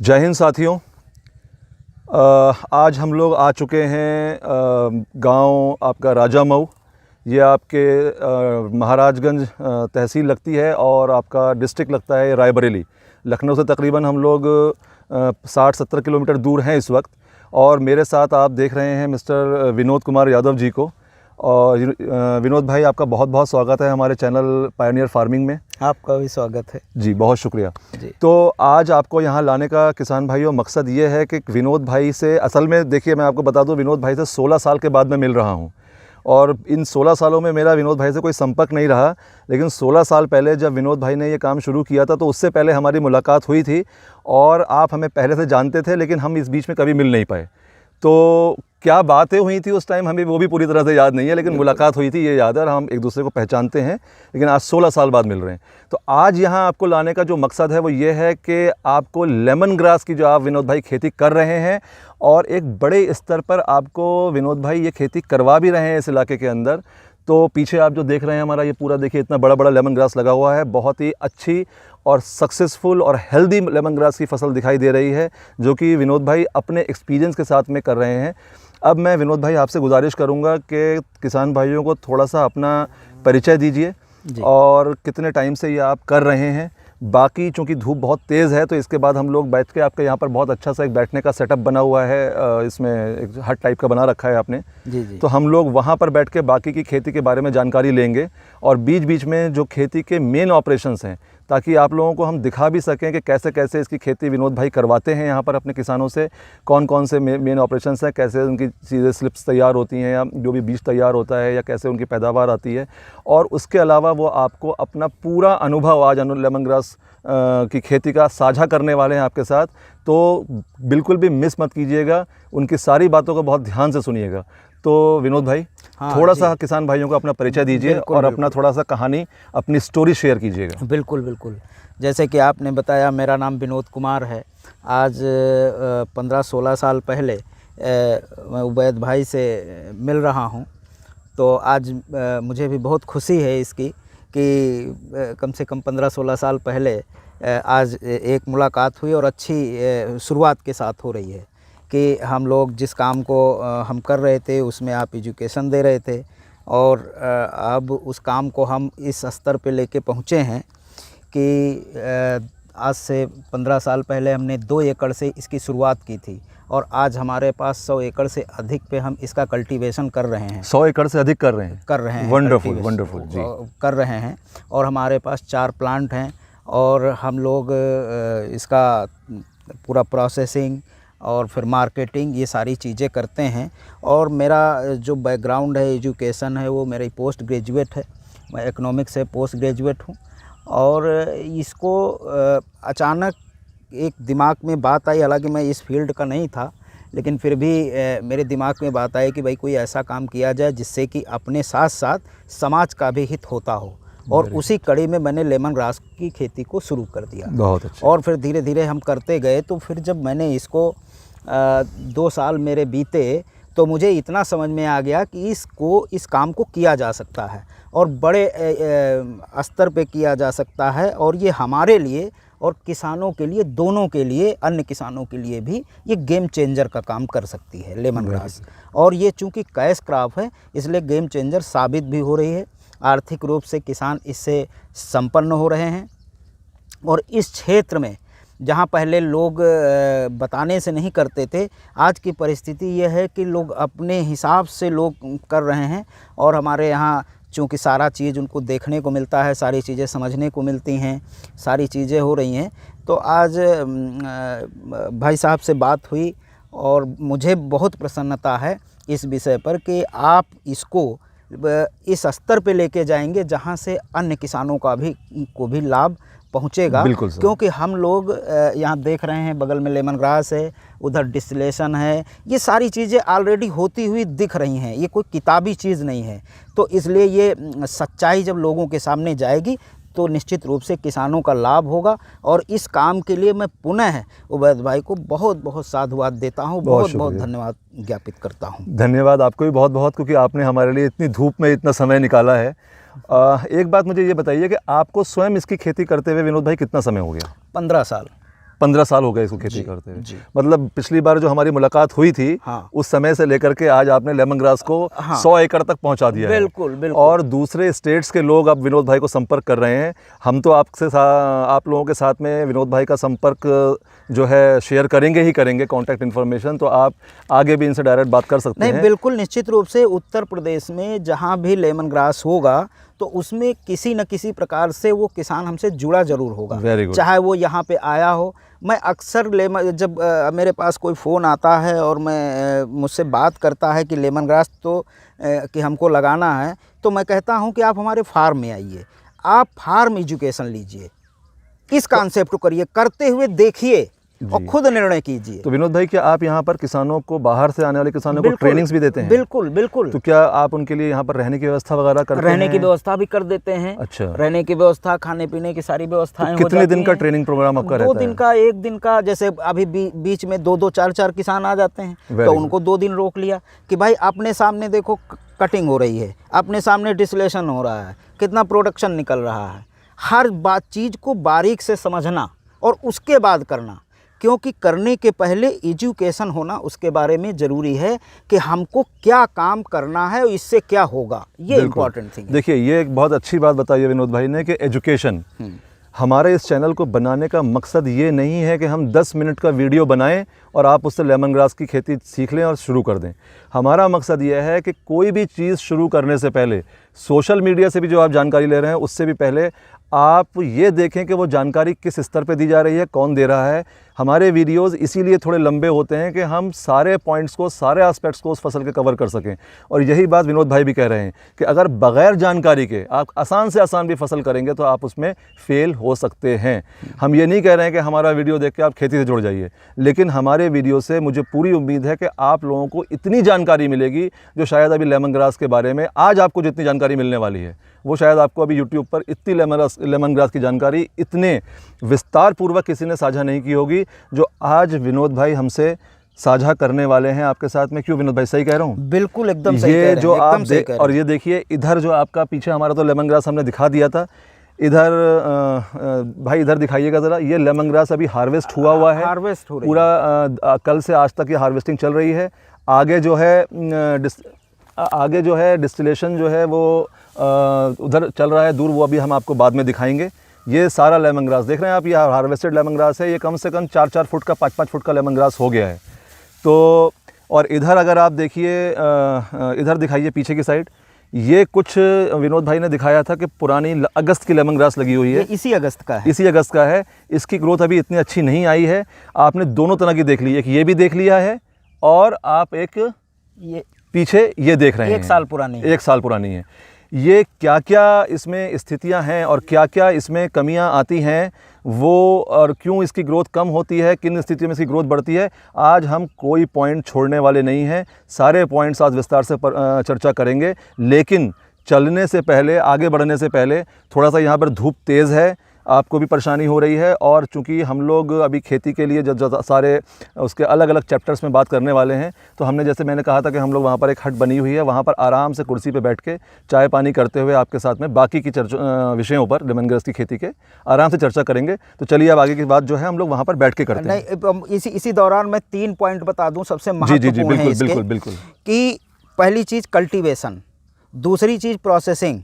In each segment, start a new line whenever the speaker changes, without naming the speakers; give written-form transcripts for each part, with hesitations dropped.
जय हिंद साथियों। आज हम लोग आ चुके हैं गांव आपका राजामऊ। ये आपके महाराजगंज तहसील लगती है और आपका डिस्ट्रिक्ट लगता है रायबरेली। लखनऊ से तकरीबन हम लोग 60-70 किलोमीटर दूर हैं इस वक्त। और मेरे साथ आप देख रहे हैं मिस्टर विनोद कुमार यादव जी को। और विनोद भाई, आपका बहुत बहुत स्वागत है हमारे चैनल पायनियर फार्मिंग में।
आपका भी स्वागत है
जी, बहुत शुक्रिया
जी।
तो आज आपको यहाँ लाने का किसान भाइयों मकसद ये है कि विनोद भाई से, असल में देखिए मैं आपको बता दूँ, विनोद भाई से 16 साल के बाद मैं मिल रहा हूँ। और इन 16 सालों में मेरा विनोद भाई से कोई संपर्क नहीं रहा। लेकिन 16 साल पहले जब विनोद भाई ने ये काम शुरू किया था तो उससे पहले हमारी मुलाकात हुई थी। और आप हमें पहले से जानते थे, लेकिन हम इस बीच में कभी मिल नहीं पाए। तो क्या बातें हुई थी उस टाइम हमें वो भी पूरी तरह से याद नहीं है, लेकिन मुलाकात हुई थी ये याद है और हम एक दूसरे को पहचानते हैं। लेकिन आज 16 साल बाद मिल रहे हैं। तो आज यहाँ आपको लाने का जो मकसद है वो ये है कि आपको लेमन ग्रास की जो आप विनोद भाई खेती कर रहे हैं, और एक बड़े स्तर पर आपको विनोद भाई ये खेती करवा भी रहे हैं इस इलाके के अंदर। तो पीछे आप जो देख रहे हैं हमारा ये पूरा, देखिए इतना बड़ा बड़ा लेमन ग्रास लगा हुआ है। बहुत ही अच्छी और सक्सेसफुल और हेल्दी लेमन ग्रास की फसल दिखाई दे रही है, जो कि विनोद भाई अपने एक्सपीरियंस के साथ में कर रहे हैं। अब मैं विनोद भाई आपसे गुजारिश करूंगा कि किसान भाइयों को थोड़ा सा अपना परिचय दीजिए और कितने टाइम से ये आप कर रहे हैं। बाकी चूँकि धूप बहुत तेज़ है तो इसके बाद हम लोग बैठ के, आपके यहाँ पर बहुत अच्छा सा एक बैठने का सेटअप बना हुआ है, इसमें एक हट टाइप का बना रखा है आपने जी। तो हम लोग वहाँ पर बैठ के बाकी की खेती के बारे में जानकारी लेंगे और बीच बीच में जो खेती के मेन ऑपरेशंस हैं, ताकि आप लोगों को हम दिखा भी सकें कि कैसे कैसे इसकी खेती विनोद भाई करवाते हैं यहाँ पर अपने किसानों से। कौन कौन से मेन ऑपरेशंस हैं, कैसे उनकी चीज़ें स्लिप्स तैयार होती हैं या जो भी बीज तैयार होता है, या कैसे उनकी पैदावार आती है। और उसके अलावा वो आपको अपना पूरा अनुभव आज लेमन ग्रास की खेती का साझा करने वाले हैं आपके साथ। तो बिल्कुल भी मिस मत कीजिएगा, उनकी सारी बातों को बहुत ध्यान से सुनिएगा। तो विनोद भाई, थोड़ा सा किसान भाइयों को अपना परिचय दीजिए और अपना थोड़ा सा कहानी, अपनी स्टोरी शेयर कीजिएगा।
बिल्कुल बिल्कुल। जैसे कि आपने बताया, मेरा नाम विनोद कुमार है। आज 15-16 साल पहले मैं उबैद भाई से मिल रहा हूं। तो आज मुझे भी बहुत खुशी है इसकी कि कम से कम 15-16 साल पहले आज एक मुलाकात हुई और अच्छी शुरुआत के साथ हो रही है कि हम लोग जिस काम को हम कर रहे थे उसमें आप एजुकेशन दे रहे थे, और अब उस काम को हम इस स्तर पे लेके पहुँचे हैं कि आज से 15 साल पहले हमने 2 एकड़ से इसकी शुरुआत की थी और आज हमारे पास 100 एकड़ से अधिक पे हम इसका कल्टीवेशन कर रहे हैं।
100 एकड़ से अधिक कर रहे हैं? वंडरफुल वंडरफुल जी।
कर रहे हैं और हमारे पास 4 प्लांट हैं और हम लोग इसका पूरा प्रोसेसिंग और फिर मार्केटिंग, ये सारी चीज़ें करते हैं। और मेरा जो बैकग्राउंड है, एजुकेशन है, वो मेरी पोस्ट ग्रेजुएट है। मैं इकोनॉमिक्स से पोस्ट ग्रेजुएट हूँ। और इसको अचानक एक दिमाग में बात आई, हालांकि मैं इस फील्ड का नहीं था, लेकिन फिर भी मेरे दिमाग में बात आई कि भाई कोई ऐसा काम किया जाए जिससे कि अपने साथ साथ समाज का भी हित होता हो। और उसी कड़ी में मैंने लेमन ग्रास की खेती को शुरू कर दिया। बहुत अच्छा। और फिर धीरे धीरे हम करते गए। तो फिर जब मैंने इसको 2 साल मेरे बीते तो मुझे इतना समझ में आ गया कि इस काम को किया जा सकता है और बड़े स्तर पे किया जा सकता है। और ये हमारे लिए और किसानों के लिए, दोनों के लिए, अन्य किसानों के लिए भी ये गेम चेंजर का काम कर सकती है लेमन ग्रास। और ये चूँकि कैश क्रॉप है इसलिए गेम चेंजर साबित भी हो रही है। आर्थिक रूप से किसान इससे संपन्न हो रहे हैं। और इस क्षेत्र में जहाँ पहले लोग बताने से नहीं करते थे, आज की परिस्थिति यह है कि लोग अपने हिसाब से लोग कर रहे हैं। और हमारे यहाँ चूँकि सारा चीज़ उनको देखने को मिलता है, सारी चीज़ें समझने को मिलती हैं, सारी चीज़ें हो रही हैं। तो आज भाई साहब से बात हुई और मुझे बहुत प्रसन्नता है इस विषय पर कि आप इसको इस स्तर पे लेके जाएंगे जहाँ से अन्य किसानों को भी लाभ पहुँचेगा। क्योंकि हम लोग यहाँ देख रहे हैं, बगल में लेमन ग्रास है, उधर डिस्टिलेशन है, ये सारी चीज़ें ऑलरेडी होती हुई दिख रही हैं। ये कोई किताबी चीज़ नहीं है। तो इसलिए ये सच्चाई जब लोगों के सामने जाएगी तो निश्चित रूप से किसानों का लाभ होगा। और इस काम के लिए मैं पुनः उबैद भाई को बहुत बहुत साधुवाद देता हूँ, बहुत बहुत धन्यवाद ज्ञापित करता हूँ।
धन्यवाद आपको भी बहुत बहुत, क्योंकि आपने हमारे लिए इतनी धूप में इतना समय निकाला है। एक बात मुझे ये बताइए कि आपको स्वयं इसकी खेती करते हुए विनोद भाई कितना समय हो गया?
15 साल।
15 साल हो गए इसको खेती
जी,
करते हुए।
जी।
मतलब पिछली बार जो हमारी मुलाकात हुई थी,
हाँ।
उस समय से लेकर के आज आपने लेमन ग्रास को
हाँ।
100 एकड़ तक पहुंचा दिया है।
बिल्कुल, बिल्कुल।
और दूसरे स्टेट्स के लोग अब विनोद भाई को संपर्क कर रहे हैं। हम तो आप लोगों के साथ में विनोद भाई का संपर्क जो है शेयर करेंगे ही करेंगे, कॉन्टैक्ट इन्फॉर्मेशन, तो आप आगे भी इनसे डायरेक्ट बात कर सकते
नहीं,
हैं।
बिल्कुल निश्चित रूप से उत्तर प्रदेश में जहाँ भी लेमन ग्रास होगा तो उसमें किसी न किसी प्रकार से वो किसान हमसे जुड़ा जरूर होगा।
Very good.
चाहे वो यहाँ पे आया हो। मैं अक्सर जब मेरे पास कोई फ़ोन आता है और मुझसे बात करता है कि लेमन ग्रास कि हमको लगाना है, तो मैं कहता हूँ कि आप हमारे फार्म में आइए, आप फार्म एजुकेशन लीजिए, इस कॉन्सेप्ट को करिए, करते हुए देखिए और खुद निर्णय कीजिए।
तो विनोद भाई, क्या आप यहाँ पर किसानों को, बाहर से आने वाले किसानों को ट्रेनिंग्स भी देते हैं?
बिल्कुल, बिल्कुल।
तो क्या आप उनके लिए यहाँ पर रहने की व्यवस्था वगैरह करते हैं?
रहने की व्यवस्था भी कर देते हैं।
अच्छा।
रहने की व्यवस्था, खाने पीने की सारी व्यवस्थाएं हो
कितने
जाती
दिन का
हैं।
ट्रेनिंग प्रोग्राम आपका रहता है?
2 दिन का, 1 दिन का। जैसे अभी बीच में 2-2, 4-4 किसान आ जाते हैं,
Very
तो
good.
उनको 2 दिन रोक लिया कि भाई अपने सामने देखो कटिंग हो रही है, अपने सामने डिस्टिलेशन हो रहा है, कितना प्रोडक्शन निकल रहा है। हर बात चीज़ को बारीक से समझना और उसके बाद करना, क्योंकि करने के पहले एजुकेशन होना उसके बारे में ज़रूरी है कि हमको क्या काम करना है और इससे क्या होगा। ये इम्पॉर्टेंट थिंग है।
देखिए, ये एक बहुत अच्छी बात बताई है विनोद भाई ने कि एजुकेशन। हमारे इस चैनल को बनाने का मकसद ये नहीं है कि हम 10 मिनट का वीडियो बनाएं और आप उससे लेमन ग्रास की खेती सीख लें और शुरू कर दें। हमारा मकसद ये है कि कोई भी चीज़ शुरू करने से पहले, सोशल मीडिया से भी जो आप जानकारी ले रहे हैं उससे भी पहले आप ये देखें कि वो जानकारी किस स्तर पे दी जा रही है, कौन दे रहा है। हमारे वीडियोस इसीलिए थोड़े लंबे होते हैं कि हम सारे पॉइंट्स को, सारे एस्पेक्ट्स को उस फसल के कवर कर सकें। और यही बात विनोद भाई भी कह रहे हैं कि अगर बग़ैर जानकारी के आप आसान से आसान भी फसल करेंगे तो आप उसमें फ़ेल हो सकते हैं। हम ये नहीं कह रहे हैं कि हमारा वीडियो देख के आप खेती से जुड़ जाइए, लेकिन हमारे वीडियो से मुझे पूरी उम्मीद है कि आप लोगों को इतनी जानकारी मिलेगी जो शायद अभी लेमन ग्रास के बारे में आज आपको जितनी जानकारी मिलने वाली है, वो शायद आपको अभी यूट्यूब पर इतनी लेमन ग्रास की जानकारी इतने विस्तार पूर्वक किसी ने साझा नहीं की होगी जो आज विनोद भाई हमसे साझा करने वाले हैं आपके साथ में। क्यों विनोद भाई, सही कह रहा हूँ?
बिल्कुल, एकदम सही कह रहे हैं,
जो आप
एकदम सही कह रहे हैं।
और ये देखिए इधर जो आपका पीछे, हमारा तो लेमन ग्रास हमने दिखा दिया था, इधर भाई इधर दिखाइएगा ज़रा। ये लेमन ग्रास अभी हार्वेस्ट हुआ है,
हार्वेस्ट हो रही है।
पूरा कल से आज तक ये हार्वेस्टिंग चल रही है। आगे जो है डिस्टिलेशन जो है वो उधर चल रहा है दूर, वो अभी हम आपको बाद में दिखाएंगे। ये सारा लेमन ग्रास देख रहे हैं आप, ये हार्वेस्टेड लेमन ग्रास है। ये कम से कम 4-4 फुट का, 5-5 फुट का लेमन ग्रास हो गया है। तो और इधर अगर आप देखिए, इधर दिखाइए पीछे की साइड, ये कुछ विनोद भाई ने दिखाया था कि पुरानी अगस्त की लेमन ग्रास लगी हुई है।
इसी अगस्त का है।
इसी अगस्त का है। इसकी ग्रोथ अभी इतनी अच्छी नहीं आई है। आपने दोनों तरह की देख ली, एक ये भी देख लिया है और आप एक
ये
पीछे ये देख रहे हैं,
1 साल पुरानी है।
1 साल पुरानी है। ये क्या क्या इसमें स्थितियां हैं और क्या क्या इसमें कमियां आती हैं वो, और क्यों इसकी ग्रोथ कम होती है, किन स्थितियों में इसकी ग्रोथ बढ़ती है, आज हम कोई पॉइंट छोड़ने वाले नहीं हैं। सारे पॉइंट्स आज विस्तार से चर्चा करेंगे। लेकिन चलने से पहले, आगे बढ़ने से पहले, थोड़ा सा यहाँ पर धूप तेज़ है, आपको भी परेशानी हो रही है। और चूंकि हम लोग अभी खेती के लिए जब सारे उसके अलग अलग चैप्टर्स में बात करने वाले हैं, तो हमने, जैसे मैंने कहा था कि हम लोग वहाँ पर एक हट बनी हुई है, वहाँ पर आराम से कुर्सी पे बैठ के चाय पानी करते हुए आपके साथ में बाकी की विषयों पर, लेमन ग्रास की खेती के आराम से चर्चा करेंगे। तो चलिए अब आगे की बात जो है हम लोग वहाँ पर बैठ के करते हैं।
नहीं, इसी दौरान मैं 3 पॉइंट बता दूं सबसे
जी,
महत्वपूर्ण है इसके।
बिल्कुल।
कि पहली चीज़ कल्टीवेशन, दूसरी चीज़ प्रोसेसिंग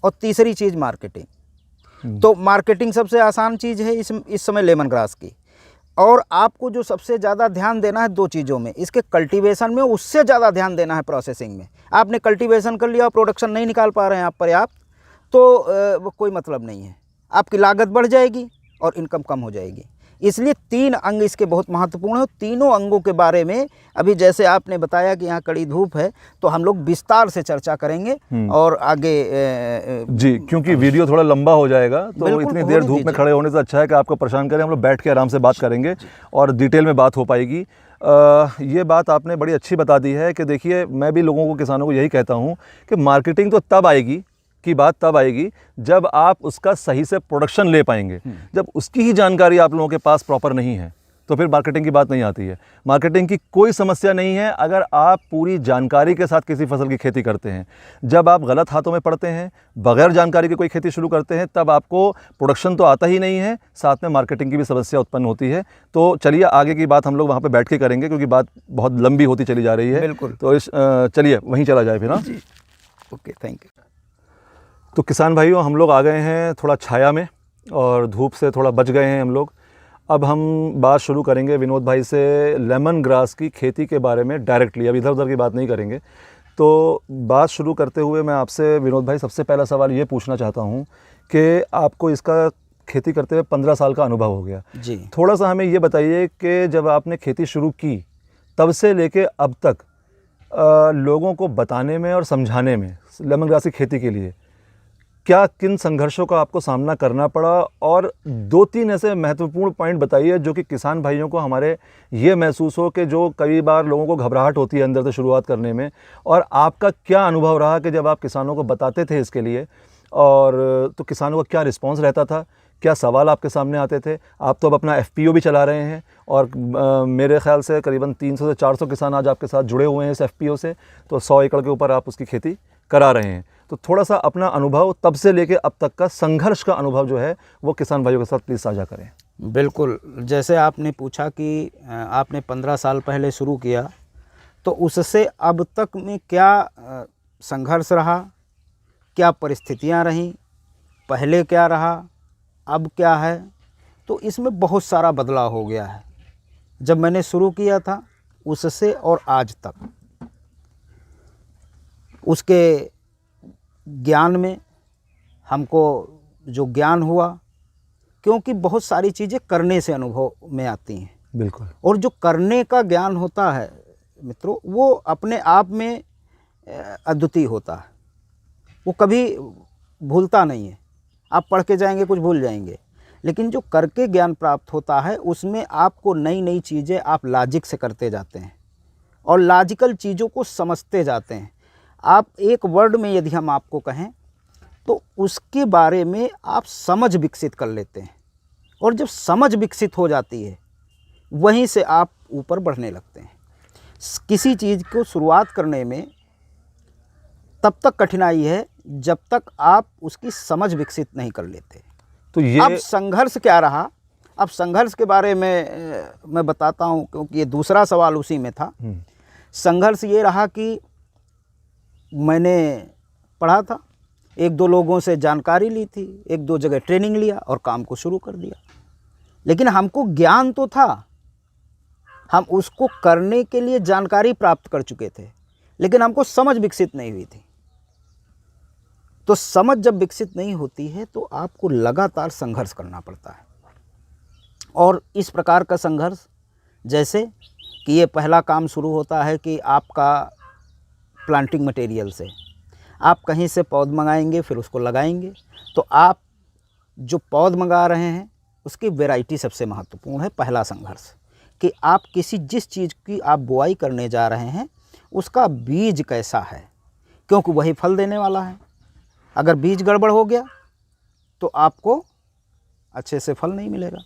और तीसरी चीज़ मार्केटिंग। तो मार्केटिंग सबसे आसान चीज़ है इस समय लेमन ग्रास की। और आपको जो सबसे ज़्यादा ध्यान देना है 2 चीज़ों में, इसके कल्टीवेशन में, उससे ज़्यादा ध्यान देना है प्रोसेसिंग में। आपने कल्टीवेशन कर लिया और प्रोडक्शन नहीं निकाल पा रहे हैं आप पर्याप्त, तो कोई मतलब नहीं है, आपकी लागत बढ़ जाएगी और इनकम कम हो जाएगी। इसलिए 3 अंग इसके बहुत महत्वपूर्ण हैं। तीनों अंगों के बारे में अभी जैसे आपने बताया कि यहाँ कड़ी धूप है, तो हम लोग विस्तार से चर्चा करेंगे और आगे
जी, क्योंकि वीडियो थोड़ा लंबा हो जाएगा, तो इतनी देर धूप में खड़े होने से अच्छा है कि आपको परेशान करें। हम लोग बैठ के आराम से बात करेंगे और डिटेल में बात हो पाएगी। ये बात आपने बड़ी अच्छी बता दी है कि देखिए, मैं भी लोगों को, किसानों को यही कहता हूँ कि मार्केटिंग तो तब आएगी की बात तब आएगी जब आप उसका सही से प्रोडक्शन ले पाएंगे। जब उसकी ही जानकारी आप लोगों के पास प्रॉपर नहीं है तो फिर मार्केटिंग की बात नहीं आती है। मार्केटिंग की कोई समस्या नहीं है अगर आप पूरी जानकारी के साथ किसी फसल की खेती करते हैं। जब आप गलत हाथों में पड़ते हैं, बगैर जानकारी की कोई खेती शुरू करते हैं, तब आपको प्रोडक्शन तो आता ही नहीं है, साथ में मार्केटिंग की भी समस्या उत्पन्न होती है। तो चलिए आगे की बात हम लोग वहाँ पे बैठ के करेंगे, क्योंकि बात बहुत लंबी होती चली जा रही है।
बिल्कुल।
तो चलिए वहीं चला जाए फिर। हाँ
जी, ओके, थैंक यू।
तो किसान भाइयों, हम लोग आ गए हैं थोड़ा छाया में और धूप से थोड़ा बच गए हैं हम लोग। अब हम बात शुरू करेंगे विनोद भाई से लेमन ग्रास की खेती के बारे में डायरेक्टली। अब इधर उधर की बात नहीं करेंगे। तो बात शुरू करते हुए मैं आपसे विनोद भाई सबसे पहला सवाल ये पूछना चाहता हूँ कि आपको इसका खेती करते हुए 15 साल का अनुभव हो गया
जी।
थोड़ा सा हमें ये बताइए कि जब आपने खेती शुरू की तब से लेके अब तक लोगों को बताने में और समझाने में लेमन ग्रास की खेती के लिए क्या किन संघर्षों का आपको सामना करना पड़ा, और 2-3 ऐसे महत्वपूर्ण पॉइंट बताइए जो कि किसान भाइयों को हमारे ये महसूस हो कि जो कई बार लोगों को घबराहट होती है अंदर से शुरुआत करने में, और आपका क्या अनुभव रहा कि जब आप किसानों को बताते थे इसके लिए, और तो किसानों का क्या रिस्पांस रहता था, क्या सवाल आपके सामने आते थे। आप तो अब अपना FPO भी चला रहे हैं और मेरे ख्याल से करीबन 300 से 400 किसान आज आपके साथ जुड़े हुए हैं इस FPO से, तो 100 एकड़ के ऊपर आप उसकी खेती करा रहे हैं। तो थोड़ा सा अपना अनुभव तब से लेके अब तक का संघर्ष का अनुभव जो है वो किसान भाइयों के साथ प्लीज़ साझा करें।
बिल्कुल, जैसे आपने पूछा कि आपने 15 साल पहले शुरू किया, तो उससे अब तक में क्या संघर्ष रहा, क्या परिस्थितियां रहीं, पहले क्या रहा, अब क्या है, तो इसमें बहुत सारा बदलाव हो गया है जब मैंने शुरू किया था उससे और आज तक। उसके ज्ञान में हमको जो ज्ञान हुआ, क्योंकि बहुत सारी चीज़ें करने से अनुभव में आती हैं।
बिल्कुल।
और जो करने का ज्ञान होता है मित्रों, वो अपने आप में अद्वितीय होता है, वो कभी भूलता नहीं है। आप पढ़ के जाएंगे कुछ भूल जाएंगे, लेकिन जो करके ज्ञान प्राप्त होता है उसमें आपको नई नई चीज़ें आप लॉजिक से करते जाते हैं और लॉजिकल चीज़ों को समझते जाते हैं। आप एक वर्ड में यदि हम आपको कहें तो उसके बारे में आप समझ विकसित कर लेते हैं, और जब समझ विकसित हो जाती है वहीं से आप ऊपर बढ़ने लगते हैं। किसी चीज़ को शुरुआत करने में तब तक कठिनाई है जब तक आप उसकी समझ विकसित नहीं कर लेते।
तो ये
अब संघर्ष क्या रहा, अब संघर्ष के बारे में मैं बताता हूँ, क्योंकि ये दूसरा सवाल उसी में था। संघर्ष ये रहा कि मैंने पढ़ा था, 1-2 लोगों से जानकारी ली थी, 1-2 जगह ट्रेनिंग लिया और काम को शुरू कर दिया। लेकिन हमको ज्ञान तो था, हम उसको करने के लिए जानकारी प्राप्त कर चुके थे, लेकिन हमको समझ विकसित नहीं हुई थी। तो समझ जब विकसित नहीं होती है तो आपको लगातार संघर्ष करना पड़ता है। और इस प्रकार का संघर्ष, जैसे कि ये पहला काम शुरू होता है कि आपका प्लांटिंग मटेरियल से आप कहीं से पौध मंगाएंगे, फिर उसको लगाएंगे। तो आप जो पौध मंगा रहे हैं उसकी वैरायटी सबसे महत्वपूर्ण है। पहला संघर्ष कि आप जिस चीज़ की आप बुआई करने जा रहे हैं उसका बीज कैसा है, क्योंकि वही फल देने वाला है। अगर बीज गड़बड़ हो गया तो आपको अच्छे से फल नहीं मिलेगा।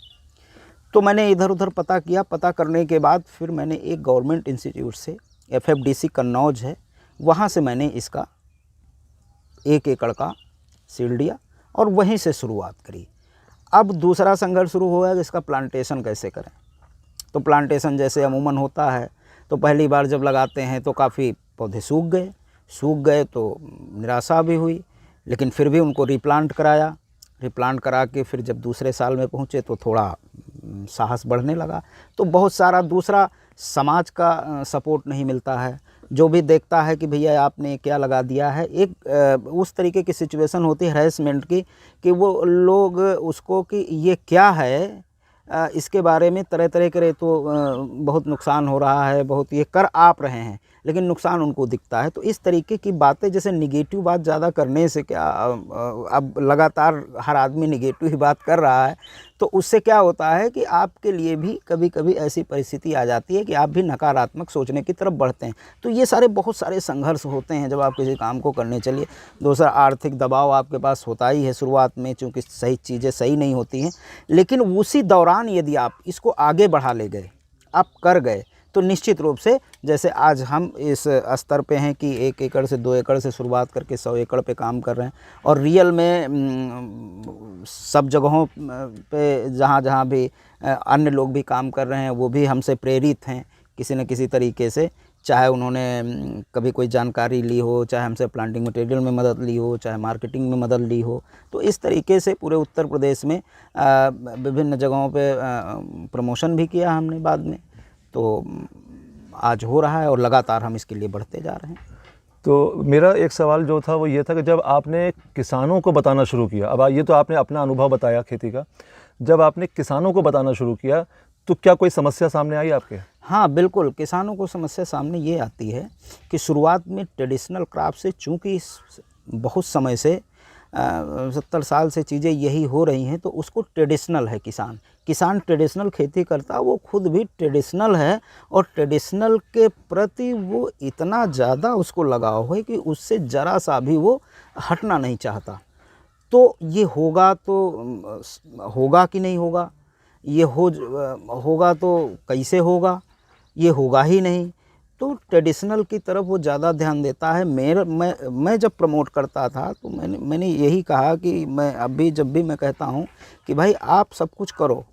तो मैंने इधर उधर पता किया, पता करने के बाद फिर मैंने एक गवर्नमेंट इंस्टीट्यूट से, FFDC कन्नौज है, वहाँ से मैंने इसका 1 एकड़ का सीड लिया और वहीं से शुरुआत करी। अब दूसरा संघर्ष शुरू हुआ कि इसका प्लांटेशन कैसे करें। तो प्लांटेशन जैसे अमूमन होता है, तो पहली बार जब लगाते हैं तो काफ़ी पौधे सूख गए तो निराशा भी हुई, लेकिन फिर भी उनको रिप्लांट करा के फिर जब दूसरे साल में पहुँचे तो थोड़ा साहस बढ़ने लगा। तो बहुत सारा दूसरा समाज का सपोर्ट नहीं मिलता है, जो भी देखता है कि भैया आपने क्या लगा दिया है। एक उस तरीके की सिचुएशन होती है हैरेसमेंट की, कि वो लोग उसको कि ये क्या है, इसके बारे में तरह तरह के, तो बहुत नुकसान हो रहा है, बहुत ये कर आप रहे हैं, लेकिन नुकसान उनको दिखता है। तो इस तरीके की बातें, जैसे निगेटिव बात ज़्यादा करने से क्या, अब लगातार हर आदमी निगेटिव ही बात कर रहा है, तो उससे क्या होता है कि आपके लिए भी कभी कभी ऐसी परिस्थिति आ जाती है कि आप भी नकारात्मक सोचने की तरफ बढ़ते हैं। तो ये सारे बहुत सारे संघर्ष होते हैं जब आप किसी काम को करने चलिए। दूसरा, आर्थिक दबाव आपके पास होता ही है शुरुआत में, चूँकि सही चीज़ें सही नहीं होती हैं। लेकिन उसी दौरान यदि आप इसको आगे बढ़ा ले गए, आप कर गए, तो निश्चित रूप से, जैसे आज हम इस स्तर पे हैं कि 1 एकड़ से 2 एकड़ से शुरुआत करके 100 एकड़ पे काम कर रहे हैं, और रियल में सब जगहों पे जहाँ जहाँ भी अन्य लोग भी काम कर रहे हैं वो भी हमसे प्रेरित हैं किसी न किसी तरीके से, चाहे उन्होंने कभी कोई जानकारी ली हो, चाहे हमसे प्लांटिंग मटेरियल में मदद ली हो, चाहे मार्केटिंग में मदद ली हो। तो इस तरीके से पूरे उत्तर प्रदेश में विभिन्न जगहों पे प्रमोशन भी किया हमने बाद में। तो आज हो रहा है और लगातार हम इसके लिए बढ़ते जा रहे हैं।
तो मेरा एक सवाल जो था वो ये था कि जब आपने किसानों को बताना शुरू किया, अब ये तो आपने अपना अनुभव बताया खेती का, जब आपने किसानों को बताना शुरू किया तो क्या कोई समस्या सामने आई आपके?
हाँ बिल्कुल, किसानों को समस्या सामने ये आती है कि शुरुआत में ट्रेडिशनल क्रॉप से, चूँकि बहुत समय से 70 साल से चीज़ें यही हो रही हैं, तो उसको ट्रेडिशनल है। किसान ट्रेडिशनल खेती करता, वो खुद भी ट्रेडिशनल है, और ट्रेडिशनल के प्रति वो इतना ज़्यादा उसको लगाव है कि उससे ज़रा सा भी वो हटना नहीं चाहता। तो ये होगा तो होगा कि नहीं होगा, ये होगा तो कैसे होगा, ये होगा ही नहीं। तो ट्रेडिशनल की तरफ वो ज़्यादा ध्यान देता है। मैं जब प्रमोट करता था तो मैंने यही कहा कि मैं अभी जब भी मैं कहता हूँ कि भाई आप सब कुछ करो,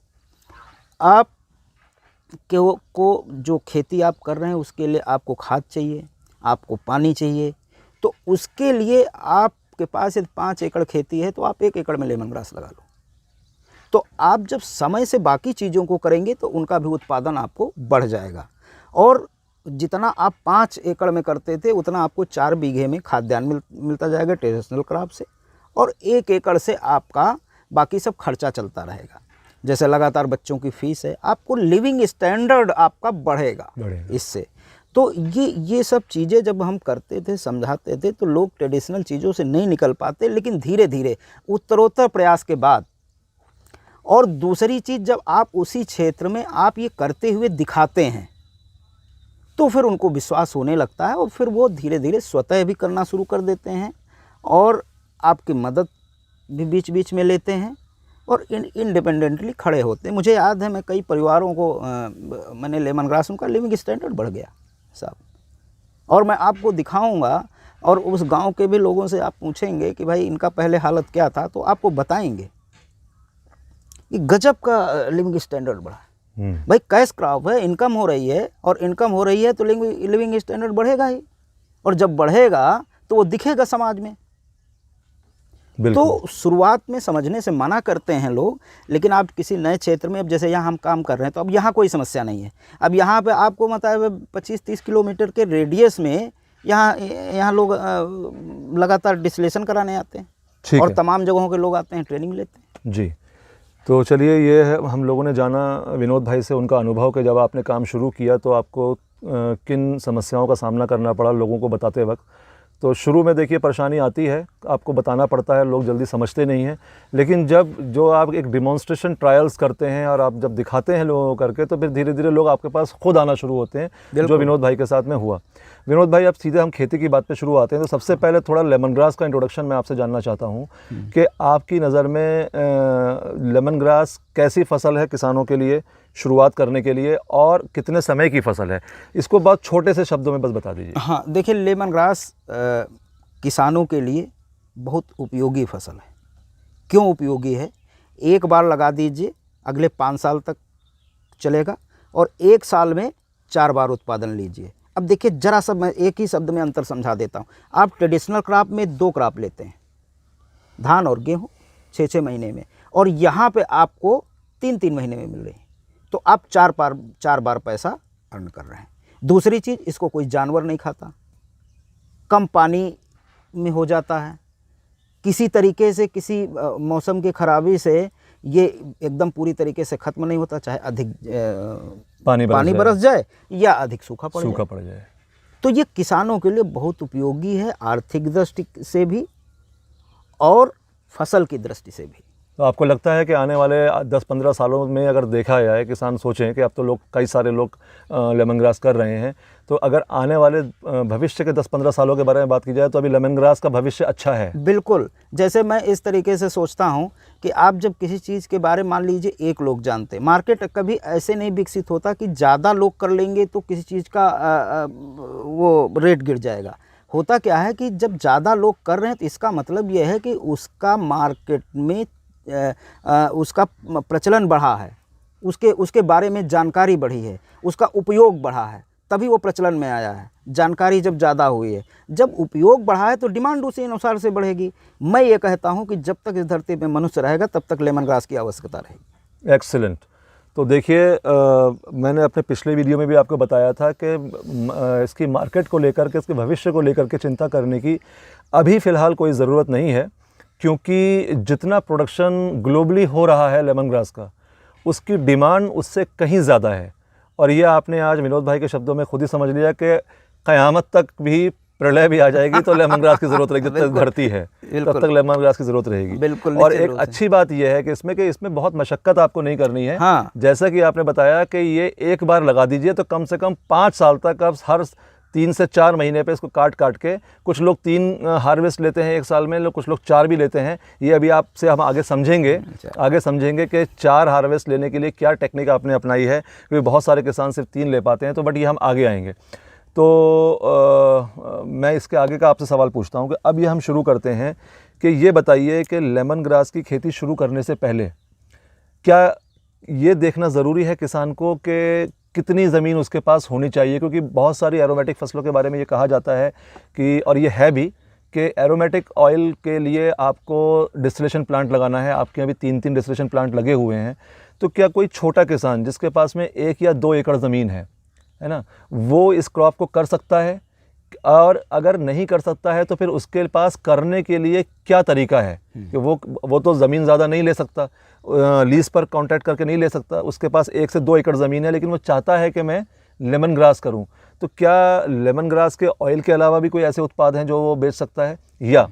आप को जो खेती आप कर रहे हैं उसके लिए आपको खाद चाहिए, आपको पानी चाहिए। तो उसके लिए आपके पास यदि 5 एकड़ खेती है तो आप 1 एकड़ में लेमन ग्रास लगा लो। तो आप जब समय से बाकी चीज़ों को करेंगे तो उनका भी उत्पादन आपको बढ़ जाएगा, और जितना आप 5 एकड़ में करते थे उतना आपको 4 बीघे में खाद्यान्न मिलता जाएगा ट्रेडिशनल क्रॉप से, और 1 एकड़ से आपका बाकी सब खर्चा चलता रहेगा। जैसे लगातार बच्चों की फ़ीस है, आपको लिविंग स्टैंडर्ड आपका बढ़ेगा इससे। तो ये सब चीज़ें जब हम करते थे, समझाते थे, तो लोग ट्रेडिशनल चीज़ों से नहीं निकल पाते। लेकिन धीरे धीरे उत्तरोत्तर प्रयास के बाद, और दूसरी चीज़, जब आप उसी क्षेत्र में आप ये करते हुए दिखाते हैं तो फिर उनको विश्वास होने लगता है, और फिर वो धीरे धीरे स्वतः भी करना शुरू कर देते हैं, और आपकी मदद भी बीच बीच में लेते हैं, और इंडिपेंडेंटली खड़े होते हैं। मुझे याद है, मैं कई परिवारों को मैंने लेमन ग्रास, उनका लिविंग स्टैंडर्ड बढ़ गया साहब। और मैं आपको दिखाऊंगा, और उस गांव के भी लोगों से आप पूछेंगे कि भाई इनका पहले हालत क्या था, तो आपको बताएंगे कि गजब का लिविंग स्टैंडर्ड बढ़ा। भाई कैश क्रॉप है, इनकम हो रही है, और इनकम हो रही है तो लिविंग स्टैंडर्ड बढ़ेगा ही, और जब बढ़ेगा तो वो दिखेगा समाज में। तो शुरुआत में समझने से मना करते हैं लोग, लेकिन आप किसी नए क्षेत्र में, अब जैसे यहाँ हम काम कर रहे हैं, तो अब यहाँ कोई समस्या नहीं है। अब यहाँ पे आपको मतलब 25-30 किलोमीटर के रेडियस में यहाँ लोग लगातार डिस्टिलेशन कराने आते हैं, और तमाम जगहों के लोग आते हैं, ट्रेनिंग लेते हैं।
जी, तो चलिए, ये है हम लोगों ने जाना विनोद भाई से उनका अनुभव कि जब आपने काम शुरू किया तो आपको किन समस्याओं का सामना करना पड़ा लोगों को बताते वक्त। तो शुरू में देखिए परेशानी आती है, आपको बताना पड़ता है, लोग जल्दी समझते नहीं हैं, लेकिन जब जो आप एक डिमॉन्स्ट्रेशन ट्रायल्स करते हैं और आप जब दिखाते हैं लोगों को करके, तो फिर धीरे धीरे लोग आपके पास खुद आना शुरू होते हैं, जो विनोद भाई के साथ में हुआ। विनोद भाई, अब सीधे हम खेती की बात पे शुरू आते हैं। तो सबसे पहले थोड़ा लेमन ग्रास का इंट्रोडक्शन मैं आपसे जानना चाहता हूँ कि आपकी नज़र में लेमन ग्रास कैसी फसल है किसानों के लिए शुरुआत करने के लिए, और कितने समय की फसल है, इसको बहुत छोटे से शब्दों में बस बता दीजिए।
हाँ देखिए, लेमन ग्रास किसानों के लिए बहुत उपयोगी फसल है। क्यों उपयोगी है? एक बार लगा दीजिए, अगले 5 साल तक चलेगा, और 1 साल में 4 बार उत्पादन लीजिए। अब देखिए, जरा सा मैं एक ही शब्द में अंतर समझा देता हूँ। आप ट्रेडिशनल क्रॉप में 2 क्रॉप लेते हैं, धान और गेहूँ, 6-6 महीने में, और यहाँ पे आपको 3-3 महीने में मिल रही है। तो आप 4 बार पैसा अर्न कर रहे हैं। दूसरी चीज़, इसको कोई जानवर नहीं खाता, कम पानी में हो जाता है, किसी तरीके से किसी मौसम की खराबी से ये एकदम पूरी तरीके से ख़त्म नहीं होता, चाहे अधिक पानी बरस जाए या अधिक सूखा पड़ जाए। तो ये किसानों के लिए बहुत उपयोगी है, आर्थिक दृष्टि से भी और फसल की दृष्टि से भी।
तो आपको लगता है कि आने वाले 10-15 सालों में अगर देखा जाए, किसान सोचें कि अब तो लोग, कई सारे लोग लेमन ग्रास कर रहे हैं, तो अगर आने वाले भविष्य के 10-15 सालों के बारे में बात की जाए तो अभी लेमन ग्रास का भविष्य अच्छा है?
बिल्कुल। जैसे मैं इस तरीके से सोचता हूँ कि आप जब किसी चीज़ के बारे में, मान लीजिए एक लोग जानते हैं, मार्केट कभी ऐसे नहीं विकसित होता कि ज़्यादा लोग कर लेंगे तो किसी चीज़ का वो रेट गिर जाएगा। होता क्या है कि जब ज़्यादा लोग कर रहे हैं तो इसका मतलब ये है कि उसका मार्केट में उसका प्रचलन बढ़ा है, उसके बारे में जानकारी बढ़ी है, उसका उपयोग बढ़ा है, तभी वो प्रचलन में आया है। जानकारी जब ज़्यादा हुई है, जब उपयोग बढ़ा है तो डिमांड उसी अनुसार से बढ़ेगी। मैं ये कहता हूँ कि जब तक इस धरती पे मनुष्य रहेगा तब तक लेमन ग्रास की आवश्यकता रहेगी।
एक्सीलेंट। तो देखिए, मैंने अपने पिछले वीडियो में भी आपको बताया था कि इसकी मार्केट को लेकर के, इसके भविष्य को लेकर के चिंता करने की अभी फ़िलहाल कोई ज़रूरत नहीं है, क्योंकि जितना प्रोडक्शन ग्लोबली हो रहा है लेमन ग्रास का, उसकी डिमांड उससे कहीं ज़्यादा है। और ये आपने आज विनोद भाई के शब्दों में खुद ही समझ लिया कि क़यामत तक भी, प्रलय भी आ जाएगी तो लेमन ग्रास की ज़रूरत रहेगी। जब तक धरती है तब तक लेमन ग्रास की ज़रूरत रहेगी।
बिल्कुल।
और एक अच्छी बात यह है कि इसमें बहुत मशक्क़त आपको नहीं करनी है।
हाँ।
जैसा कि आपने बताया कि ये एक बार लगा दीजिए तो कम से कम 5 साल तक आप हर 3 से 4 महीने पे इसको काट के, कुछ लोग 3 हार्वेस्ट लेते हैं एक साल में, कुछ लोग 4 भी लेते हैं। ये अभी आपसे हम आगे समझेंगे कि 4 हार्वेस्ट लेने के लिए क्या टेक्निक आपने अपनाई है, क्योंकि बहुत सारे किसान सिर्फ 3 ले पाते हैं। तो बट ये हम आगे आएंगे। तो मैं इसके आगे का आपसे सवाल पूछता हूँ कि अब ये हम शुरू करते हैं कि ये बताइए कि लेमन ग्रास की खेती शुरू करने से पहले क्या ये देखना ज़रूरी है किसान को कि कितनी ज़मीन उसके पास होनी चाहिए? क्योंकि बहुत सारी एरोमेटिक फसलों के बारे में ये कहा जाता है कि, और ये है भी, कि एरोमेटिक ऑयल के लिए आपको डिस्टिलेशन प्लांट लगाना है। आपके यहाँ भी 3-3 डिस्टिलेशन प्लांट लगे हुए हैं। तो क्या कोई छोटा किसान जिसके पास में 1 या 2 एकड़ ज़मीन है ना, वो इस क्रॉप को कर सकता है? और अगर नहीं कर सकता है तो फिर उसके पास करने के लिए क्या तरीका है? कि वो तो ज़मीन ज़्यादा नहीं ले सकता, लीज़ पर कॉन्ट्रैक्ट करके नहीं ले सकता, उसके पास 1 से 2 एकड़ ज़मीन है, लेकिन वो चाहता है कि मैं लेमन ग्रास करूं। तो क्या लेमन ग्रास के ऑयल के अलावा भी कोई ऐसे उत्पाद हैं जो वो बेच सकता है? या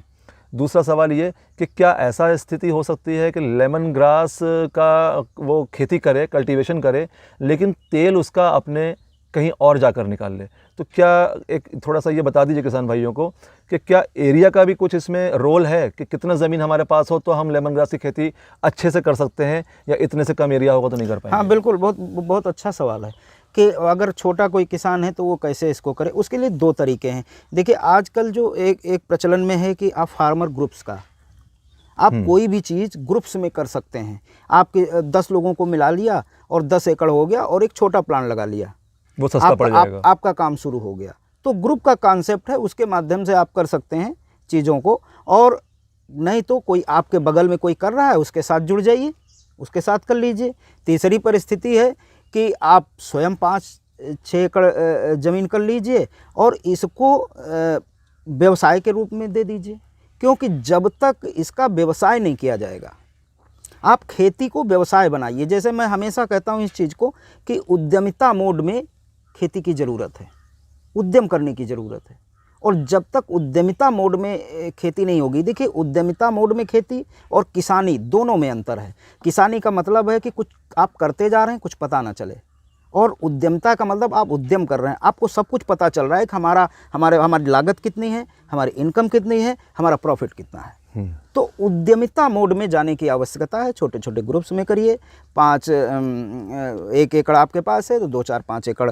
दूसरा सवाल ये कि क्या ऐसा स्थिति हो सकती है कि लेमन ग्रास का वो खेती करे, कल्टीवेशन करे, लेकिन तेल उसका अपने कहीं और जाकर निकाल ले? तो क्या एक थोड़ा सा ये बता दीजिए किसान भाइयों को कि क्या एरिया का भी कुछ इसमें रोल है, कि कितना ज़मीन हमारे पास हो तो हम लेमन ग्रास की खेती अच्छे से कर सकते हैं, या इतने से कम एरिया होगा तो नहीं कर पाएंगे?
हाँ बिल्कुल, बहुत अच्छा सवाल है कि अगर छोटा कोई किसान है तो वो कैसे इसको करे। उसके लिए 2 तरीके हैं। देखिए, आजकल जो एक प्रचलन में है कि आप फार्मर ग्रुप्स का, आप कोई भी चीज़ ग्रुप्स में कर सकते हैं। आपके 10 लोगों को मिला लिया और 10 एकड़ हो गया और एक छोटा प्लांट लगा लिया,
वो सस्ता पड़ जाएगा।
आपका काम शुरू हो गया। तो ग्रुप का कॉन्सेप्ट है, उसके माध्यम से आप कर सकते हैं चीज़ों को। और नहीं तो कोई आपके बगल में कोई कर रहा है, उसके साथ जुड़ जाइए, उसके साथ कर लीजिए। तीसरी परिस्थिति है कि आप स्वयं 5-6 एकड़ ज़मीन कर लीजिए और इसको व्यवसाय के रूप में दे दीजिए। क्योंकि जब तक इसका व्यवसाय नहीं किया जाएगा, आप खेती को व्यवसाय बनाइए। जैसे मैं हमेशा कहता हूँ इस चीज़ को कि उद्यमिता मोड में खेती की ज़रूरत है, उद्यम करने की ज़रूरत है। और जब तक उद्यमिता मोड में खेती नहीं होगी, देखिए उद्यमिता मोड में खेती और किसानी दोनों में अंतर है। किसानी का मतलब है कि कुछ आप करते जा रहे हैं, कुछ पता ना चले, और उद्यमिता का मतलब आप उद्यम कर रहे हैं, आपको सब कुछ पता चल रहा है कि हमारी लागत कितनी है, हमारी इनकम कितनी है, हमारा प्रॉफिट कितना है। तो उद्यमिता मोड में जाने की आवश्यकता है। छोटे छोटे ग्रुप्स में करिए। 1 एकड़ आपके पास है तो 2-4-5 एकड़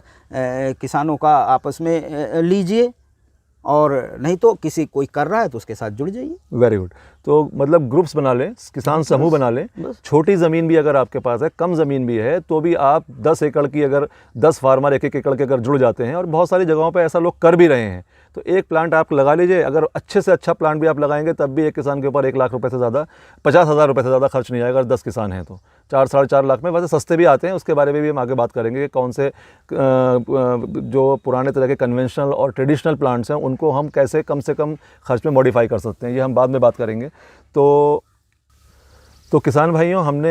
किसानों का आपस में लीजिए, और नहीं तो किसी कोई कर रहा है तो उसके साथ जुड़ जाइए।
Very good. तो मतलब ग्रुप्स बना लें, किसान समूह बना लें। छोटी ज़मीन भी अगर आपके पास है, कम ज़मीन भी है, तो भी आप 10 एकड़ की, अगर 10 फार्मर 1-1 एकड़ के अगर जुड़ जाते हैं, और बहुत सारी जगहों पे ऐसा लोग कर भी रहे हैं, तो एक प्लांट आप लगा लीजिए। अगर अच्छे से अच्छा प्लांट भी आप लगाएंगे तब भी एक किसान के ऊपर 1 लाख रुपए से ज़्यादा, 50,000 रुपये से ज़्यादा खर्च नहीं आएगा। अगर 10 किसान हैं तो 4-4.5 लाख में। वैसे सस्ते भी आते हैं, उसके बारे में भी हम आगे बात करेंगे कि कौन से जो पुराने तरह के कन्वेंशनल और ट्रेडिशनल प्लांट्स हैं उनको हम कैसे कम से कम खर्च में मॉडिफाई कर सकते हैं। ये हम बाद में बात करेंगे। तो किसान भाइयों, हमने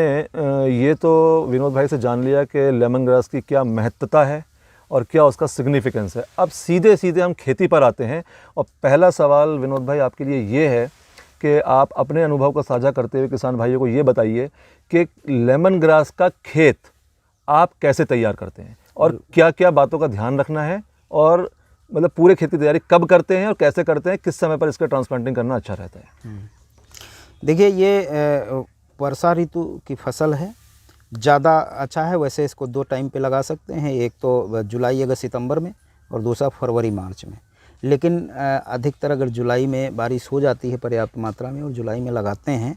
ये तो विनोद भाई से जान लिया कि लेमन ग्रास की क्या महत्वता है और क्या उसका सिग्निफिकेंस है। अब सीधे सीधे हम खेती पर आते हैं, और पहला सवाल विनोद भाई आपके लिए ये है कि आप अपने अनुभव को साझा करते हुए किसान भाइयों को ये बताइए कि लेमन ग्रास का खेत आप कैसे तैयार करते हैं और क्या क्या बातों का ध्यान रखना है, और मतलब पूरे खेत की तैयारी कब करते हैं और कैसे करते हैं, किस समय पर इसका ट्रांसप्लांटिंग करना अच्छा रहता है।
देखिए, ये वर्षा ऋतु की फसल है, ज़्यादा अच्छा है। वैसे इसको 2 टाइम पे लगा सकते हैं, एक तो जुलाई अगस्त सितंबर में और दूसरा फरवरी मार्च में। लेकिन अधिकतर अगर जुलाई में बारिश हो जाती है पर्याप्त मात्रा में और जुलाई में लगाते हैं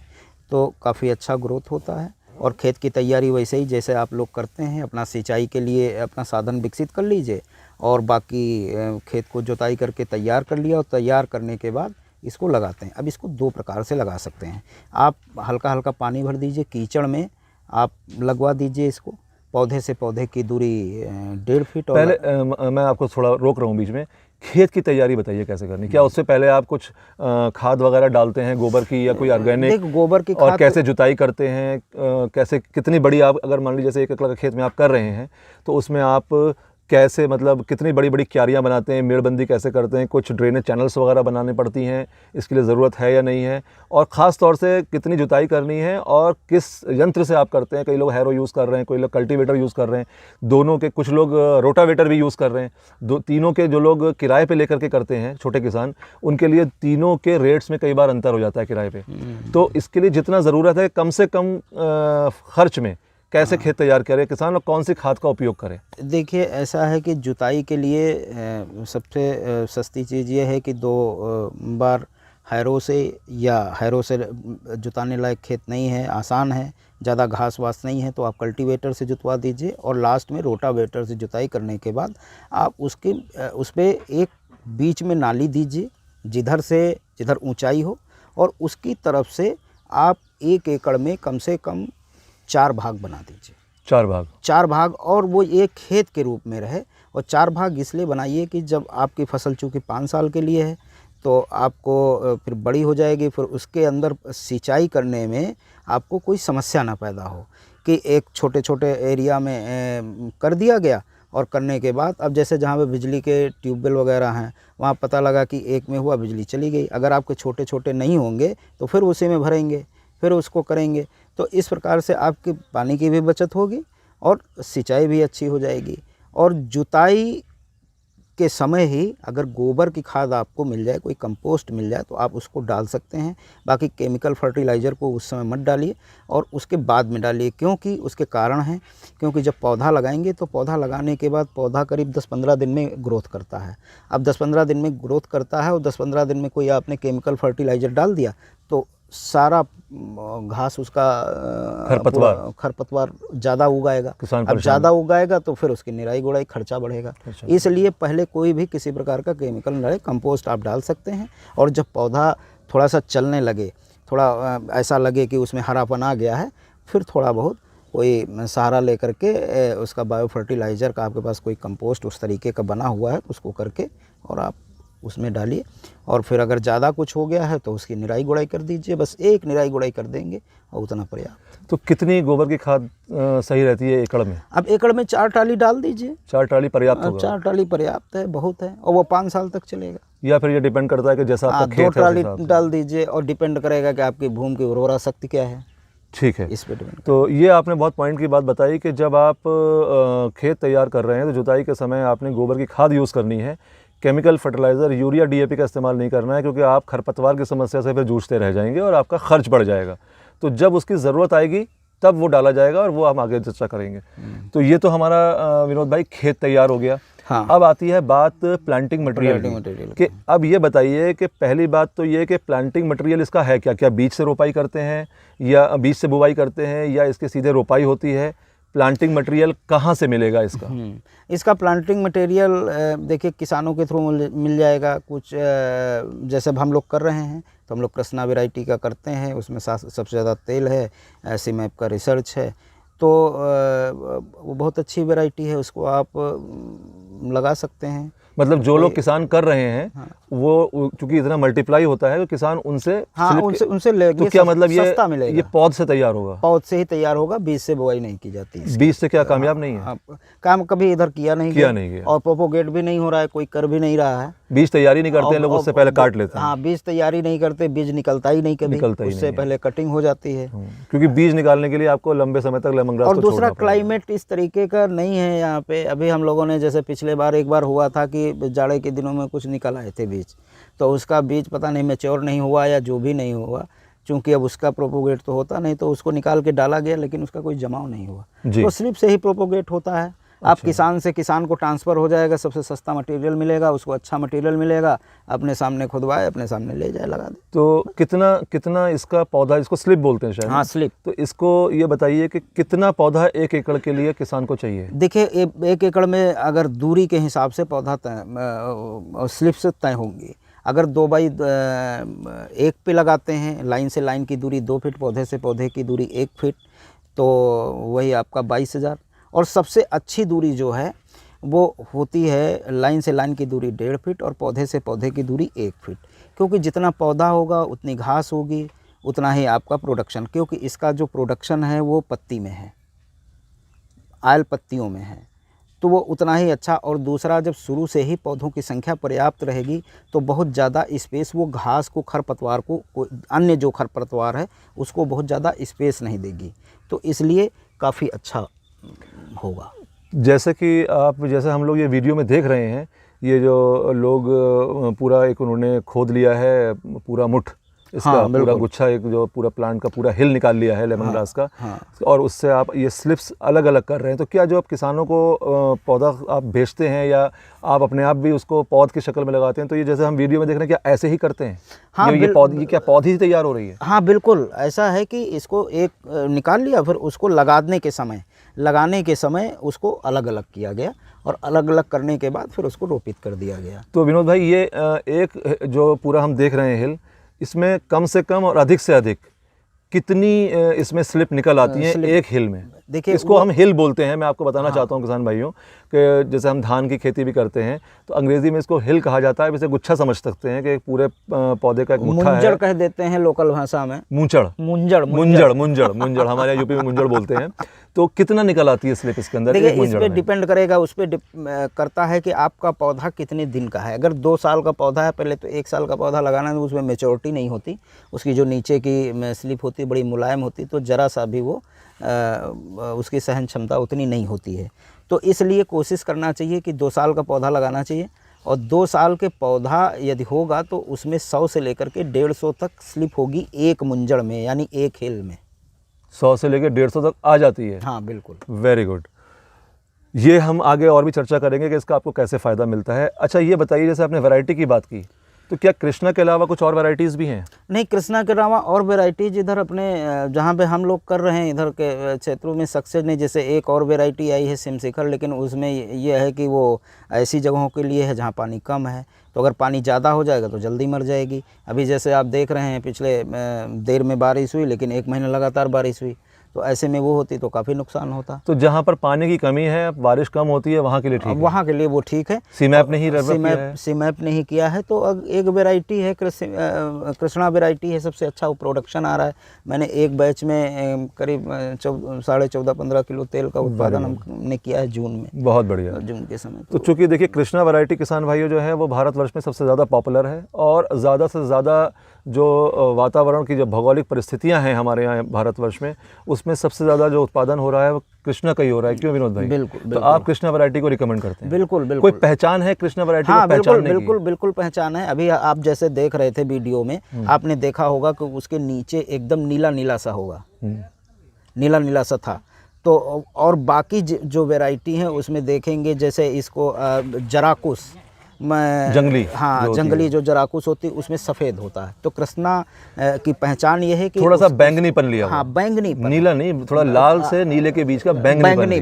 तो काफ़ी अच्छा ग्रोथ होता है। और खेत की तैयारी वैसे ही जैसे आप लोग करते हैं, अपना सिंचाई के लिए अपना साधन विकसित कर लीजिए और बाकी खेत को जुताई करके तैयार कर लिया, और तैयार करने के बाद इसको लगाते हैं। अब इसको 2 प्रकार से लगा सकते हैं। आप हल्का हल्का पानी भर दीजिए, कीचड़ में आप लगवा दीजिए इसको। पौधे से पौधे की दूरी 1.5 फीट। और
पहले मैं आपको थोड़ा रोक रहा हूँ बीच में, खेत की तैयारी बताइए कैसे करनी। क्या उससे पहले आप कुछ खाद वगैरह डालते हैं, गोबर की या कोई ऑर्गेनिक?
देख, गोबर की
और
खाद
कैसे जुताई करते हैं, कैसे, कितनी बड़ी, आप अगर मान लीजिए जैसे 1 एकड़ का खेत में आप कर रहे हैं तो उसमें आप कैसे, मतलब कितनी बड़ी बड़ी क्यारियाँ बनाते हैं, मेड़बंदी कैसे करते हैं, कुछ ड्रेनेज चैनल्स वगैरह बनाने पड़ती हैं, इसके लिए ज़रूरत है या नहीं है, और ख़ास तौर से कितनी जुताई करनी है और किस यंत्र से आप करते हैं। कई लोग हैरो यूज़ कर रहे हैं, कोई लोग कल्टीवेटर यूज़ कर रहे हैं, दोनों के, कुछ लोग रोटावेटर भी यूज़ कर रहे हैं। तीनों के जो लोग किराए पे लेकर के करते हैं, छोटे किसान, उनके लिए तीनों के रेट्स में कई बार अंतर हो जाता है किराए पे। तो इसके लिए जितना ज़रूरत है कम से कम खर्च में कैसे खेत तैयार करें किसान, और कौन सी खाद का उपयोग करें?
देखिए, ऐसा है कि जुताई के लिए सबसे सस्ती चीज़ ये है कि 2 बार हैरो से जुताने लायक खेत नहीं है, आसान है, ज़्यादा घास वास नहीं है, तो आप कल्टीवेटर से जुतवा दीजिए। और लास्ट में रोटावेटर से जुताई करने के बाद आप उस पे एक बीच में नाली दीजिए, जिधर ऊंचाई हो, और उसकी तरफ से आप 1 एकड़ में कम से कम 4 भाग बना दीजिए।
4
भाग, और वो एक खेत के रूप में रहे। और 4 भाग इसलिए बनाइए कि जब आपकी फसल चूँकि 5 साल के लिए है तो आपको फिर बड़ी हो जाएगी, फिर उसके अंदर सिंचाई करने में आपको कोई समस्या ना पैदा हो कि एक छोटे छोटे एरिया में कर दिया गया, और करने के बाद अब जैसे जहाँ पे बिजली के ट्यूबवेल वगैरह हैं, वहाँ पता लगा कि एक में हुआ, बिजली चली गई। अगर आपके छोटे छोटे नहीं होंगे तो फिर उसी में भरेंगे, फिर उसको करेंगे। तो इस प्रकार से आपकी पानी की भी बचत होगी और सिंचाई भी अच्छी हो जाएगी। और जुताई के समय ही अगर गोबर की खाद आपको मिल जाए, कोई कंपोस्ट मिल जाए, तो आप उसको डाल सकते हैं। बाकी केमिकल फर्टिलाइज़र को उस समय मत डालिए और उसके बाद में डालिए, क्योंकि उसके कारण हैं। क्योंकि जब पौधा लगाएंगे तो पौधा लगाने के बाद पौधा करीब 10-15 दिन में ग्रोथ करता है। अब 10-15 दिन में ग्रोथ करता है और 10-15 दिन में कोई आपने केमिकल फर्टिलाइज़र डाल दिया तो सारा घास उसका खरपतवार ज़्यादा उगाएगा। अब ज़्यादा उगाएगा तो फिर उसकी निराई गुड़ाई खर्चा बढ़ेगा। इसलिए पहले कोई भी किसी प्रकार का केमिकल न डालें, कंपोस्ट आप डाल सकते हैं। और जब पौधा थोड़ा सा चलने लगे, थोड़ा ऐसा लगे कि उसमें हरापन आ गया है, फिर थोड़ा बहुत कोई सहारा लेकर के उसका बायो फर्टिलाइज़र का आपके पास कोई कंपोस्ट उस तरीके का बना हुआ है, उसको करके और आप उसमें डालिए। और फिर अगर ज़्यादा कुछ हो गया है तो उसकी निराई गुड़ाई कर दीजिए। बस एक निराई गुड़ाई कर देंगे और उतना पर्याप्त।
तो कितनी गोबर की खाद सही रहती है एकड़ में?
अब एकड़ में 4 ट्राली डाल दीजिए।
4 ट्राली पर्याप्त होगा?
4 ट्राली पर्याप्त है, बहुत है, और वो 5 साल तक चलेगा।
या फिर ये डिपेंड करता है कि जैसा आपका खेत है
2 ट्राली डाल दीजिए, और डिपेंड करेगा कि आपकी भूमि की उर्वरा शक्ति क्या है।
ठीक है,
इस पे डिपेंड।
तो ये आपने बहुत पॉइंट की बात बताई कि जब आप खेत तैयार कर रहे हैं तो जुताई के समय आपने गोबर की खाद यूज़ करनी है। केमिकल फर्टिलाइज़र यूरिया डीएपी का इस्तेमाल नहीं करना है, क्योंकि आप खरपतवार की समस्या से फिर जूझते रह जाएंगे और आपका खर्च बढ़ जाएगा। तो जब उसकी ज़रूरत आएगी तब वो डाला जाएगा और वो हम आगे चर्चा करेंगे। तो ये तो हमारा विनोद भाई खेत तैयार हो गया।
हाँ।
अब आती है बात प्लांटिंग मटेरियल की। अब ये बताइए कि पहली बात तो ये कि प्लांटिंग मटेरियल इसका है क्या? क्या बीज से रोपाई करते हैं या बीज से बुवाई करते हैं या इसके सीधे रोपाई होती है? प्लांटिंग मटेरियल कहाँ से मिलेगा इसका?
इसका प्लांटिंग मटेरियल देखिए किसानों के थ्रू मिल जाएगा। कुछ जैसे अब हम लोग कर रहे हैं तो हम लोग कृष्णा वैरायटी का करते हैं, उसमें सबसे ज़्यादा तेल है, सीमैप का रिसर्च है, तो वो बहुत अच्छी वैरायटी है, उसको आप लगा सकते हैं।
मतलब जो लोग किसान कर रहे हैं वो चूंकि इतना मल्टीप्लाई होता है तो किसान उनसे
हाँ उनसे लेंगे।
तो क्या मतलब
सस्ता मिलेगा।
ये पौध से तैयार होगा?
पौध से ही तैयार होगा, बीज से बुआई नहीं की जाती है।
बीज से क्या कामयाब नहीं है?
काम कभी इधर किया नहीं
गया
और प्रोपोगेट भी नहीं हो रहा है, कोई कर भी नहीं रहा है।
बीज तैयारी नहीं करते हैं लोग, उससे पहले काट लेते हैं।
हाँ, बीज तैयारी नहीं करते, बीज निकलता ही नहीं कभी, उससे पहले कटिंग हो जाती है।
क्योंकि बीज निकालने के लिए आपको लंबे समय तक लेमन ग्रास
और दूसरा क्लाइमेट इस तरीके का नहीं है यहाँ पे। अभी हम लोगों ने जैसे पिछले बार एक बार हुआ था कि जाड़े के दिनों में कुछ निकल आए थे बीज, तो उसका बीज पता नहीं मैच्योर नहीं हुआ या जो भी नहीं हुआ, चूँकि अब उसका प्रोपोगेट तो होता नहीं, तो उसको निकाल के डाला गया लेकिन उसका कोई जमाव नहीं हुआ। तो स्लिप से ही प्रोपोगेट होता है। आप किसान से किसान को ट्रांसफ़र हो जाएगा, सबसे सस्ता मटेरियल मिलेगा, उसको अच्छा मटेरियल मिलेगा, अपने सामने खुदवाए, अपने सामने ले जाए, लगा दे।
तो कितना इसका पौधा, इसको स्लिप बोलते हैं शायद?
हाँ, स्लिप।
तो इसको ये बताइए कि कितना पौधा 1 एकड़ के लिए किसान को चाहिए?
देखिए 1 एकड़ में अगर दूरी के हिसाब से पौधा स्लिप से तय होंगी। अगर 2x1 पे लगाते हैं, लाइन से लाइन की दूरी 2 फीट, पौधे से पौधे की दूरी 1 फीट, तो वही आपका 22,000। और सबसे अच्छी दूरी जो है वो होती है लाइन से लाइन की दूरी 1.5 फीट और पौधे से पौधे की दूरी 1 फीट, क्योंकि जितना पौधा होगा उतनी घास होगी, उतना ही आपका प्रोडक्शन, क्योंकि इसका जो प्रोडक्शन है वो पत्ती में है, आयल पत्तियों में है, तो वो उतना ही अच्छा। और दूसरा, जब शुरू से ही पौधों की संख्या पर्याप्त रहेगी तो बहुत ज़्यादा स्पेस वो घास को, खरपतवार को, अन्य जो खरपतवार है उसको बहुत ज़्यादा स्पेस नहीं देगी, तो इसलिए काफ़ी अच्छा होगा।
जैसे हम लोग ये वीडियो में देख रहे हैं, ये जो लोग पूरा एक उन्होंने खोद लिया है पूरा मुठ इसका,
हाँ,
पूरा गुच्छा, एक जो पूरा प्लांट का पूरा हिल निकाल लिया है लेमन ग्रास का, और उससे आप ये स्लिप्स अलग अलग कर रहे हैं। तो क्या जो आप किसानों को पौधा आप बेचते हैं या आप अपने आप भी उसको पौध की शक्ल में लगाते हैं, तो ये जैसे हम वीडियो में देख रहे हैं, क्या ऐसे ही करते हैं?
हाँ,
ये क्या पौधी ही तैयार हो रही है?
हाँ बिल्कुल, ऐसा है कि इसको एक निकाल लिया, फिर उसको लगाने के समय उसको अलग अलग किया गया और अलग अलग करने के बाद फिर उसको रोपित कर दिया गया।
तो विनोद भाई, ये एक जो पूरा हम देख रहे हैं हिल, इसमें कम से कम और अधिक से अधिक कितनी इसमें स्लिप निकल आती हैं एक हिल में?
देखिए,
इसको हम हिल बोलते हैं। मैं आपको बताना चाहता हूँ किसान भाइयों कि जैसे हम धान की खेती भी करते हैं तो अंग्रेजी में इसको हिल कहा जाता है। इसे गुच्छा समझ सकते हैं कि पूरे पौधे का एक मुट्ठा है।
मुंजड़ कह देते हैं लोकल भाषा में,
मुंजड़ हमारे यहाँ यूपी में मुंजड़ बोलते हैं। तो कितना निकल आती है स्लिप इसके अंदर?
देखिए, इस पे डिपेंड करेगा, उस पर करता है कि आपका पौधा कितने दिन का है। अगर 2 साल का पौधा है, पहले तो 1 साल का पौधा लगाना है, तो उसमें मेच्योरिटी नहीं होती, उसकी जो नीचे की स्लिप होती बड़ी मुलायम होती, तो ज़रा सा भी वो उसकी सहन क्षमता उतनी नहीं होती है। तो इसलिए कोशिश करना चाहिए कि 2 साल का पौधा लगाना चाहिए, और 2 साल के पौधा यदि होगा तो उसमें 100 से लेकर के 150 तक स्लिप होगी एक मुंजड़ में, यानी एक हिल में
100 से लेकर 150 तक आ जाती है।
हाँ बिल्कुल।
Very good. ये हम आगे और भी चर्चा करेंगे कि इसका आपको कैसे फ़ायदा मिलता है। अच्छा, ये बताइए, जैसे आपने वैरायटी की बात की, तो क्या कृष्णा के अलावा कुछ और वैरायटीज़ भी हैं?
नहीं, कृष्णा के अलावा और वैरायटीज़ इधर अपने जहाँ पे हम लोग कर रहे हैं इधर के क्षेत्रों में सक्सेस नहीं। जैसे एक और वैरायटी आई है सिमशिखर, लेकिन उसमें ये है कि वो ऐसी जगहों के लिए है जहाँ पानी कम है, तो अगर पानी ज़्यादा हो जाएगा तो जल्दी मर जाएगी। अभी जैसे आप देख रहे हैं, पिछले देर में बारिश हुई, लेकिन 1 महीना लगातार बारिश हुई, तो ऐसे में वो होती तो काफ़ी नुकसान होता।
तो जहाँ पर पानी की कमी है, बारिश कम होती है, वहाँ के लिए ठीक है?
वहाँ के लिए वो ठीक है।
सीमैप नहीं
किया है। तो एक वैरायटी है कृष्णा वैरायटी है, सबसे अच्छा वो प्रोडक्शन आ रहा है। मैंने एक बैच में करीब 14.5-15 किलो तेल का उत्पादन हमने किया है जून में।
बहुत बढ़िया,
जून के समय।
तो चूँकि देखिए, कृष्णा वैरायटी किसान भाइयों जो है वो भारतवर्ष में सबसे ज़्यादा पॉपुलर है, और ज़्यादा से ज़्यादा जो वातावरण की जो भौगोलिक परिस्थितियां हैं हमारे यहाँ भारतवर्ष में, उसमें सबसे ज़्यादा जो उत्पादन हो रहा है वो कृष्णा का ही हो रहा है। क्यों विनोद भाई?
बिल्कुल।
तो आप कृष्णा वैरायटी को रिकमेंड करते हैं?
बिल्कुल।
कोई पहचान है कृष्णा वैरायटी
को
पहचानने की?
बिल्कुल पहचान है। अभी आप जैसे देख रहे थे वीडियो में, आपने देखा होगा कि उसके नीचे एकदम नीला नीला सा होगा, नीला नीला सा था। तो और बाकी जो वैरायटी है उसमें देखेंगे, जैसे इसको जराकुस
जंगली,
हाँ, जंगली जो जराकुस होती है उसमें सफ़ेद होता है। तो कृष्णा की पहचान ये है कि
थोड़ा सा बैंगनीपन लिया।
हाँ, बैंगनी,
नीला नहीं, थोड़ा लाल से नीले के बीच का
बैंगनी।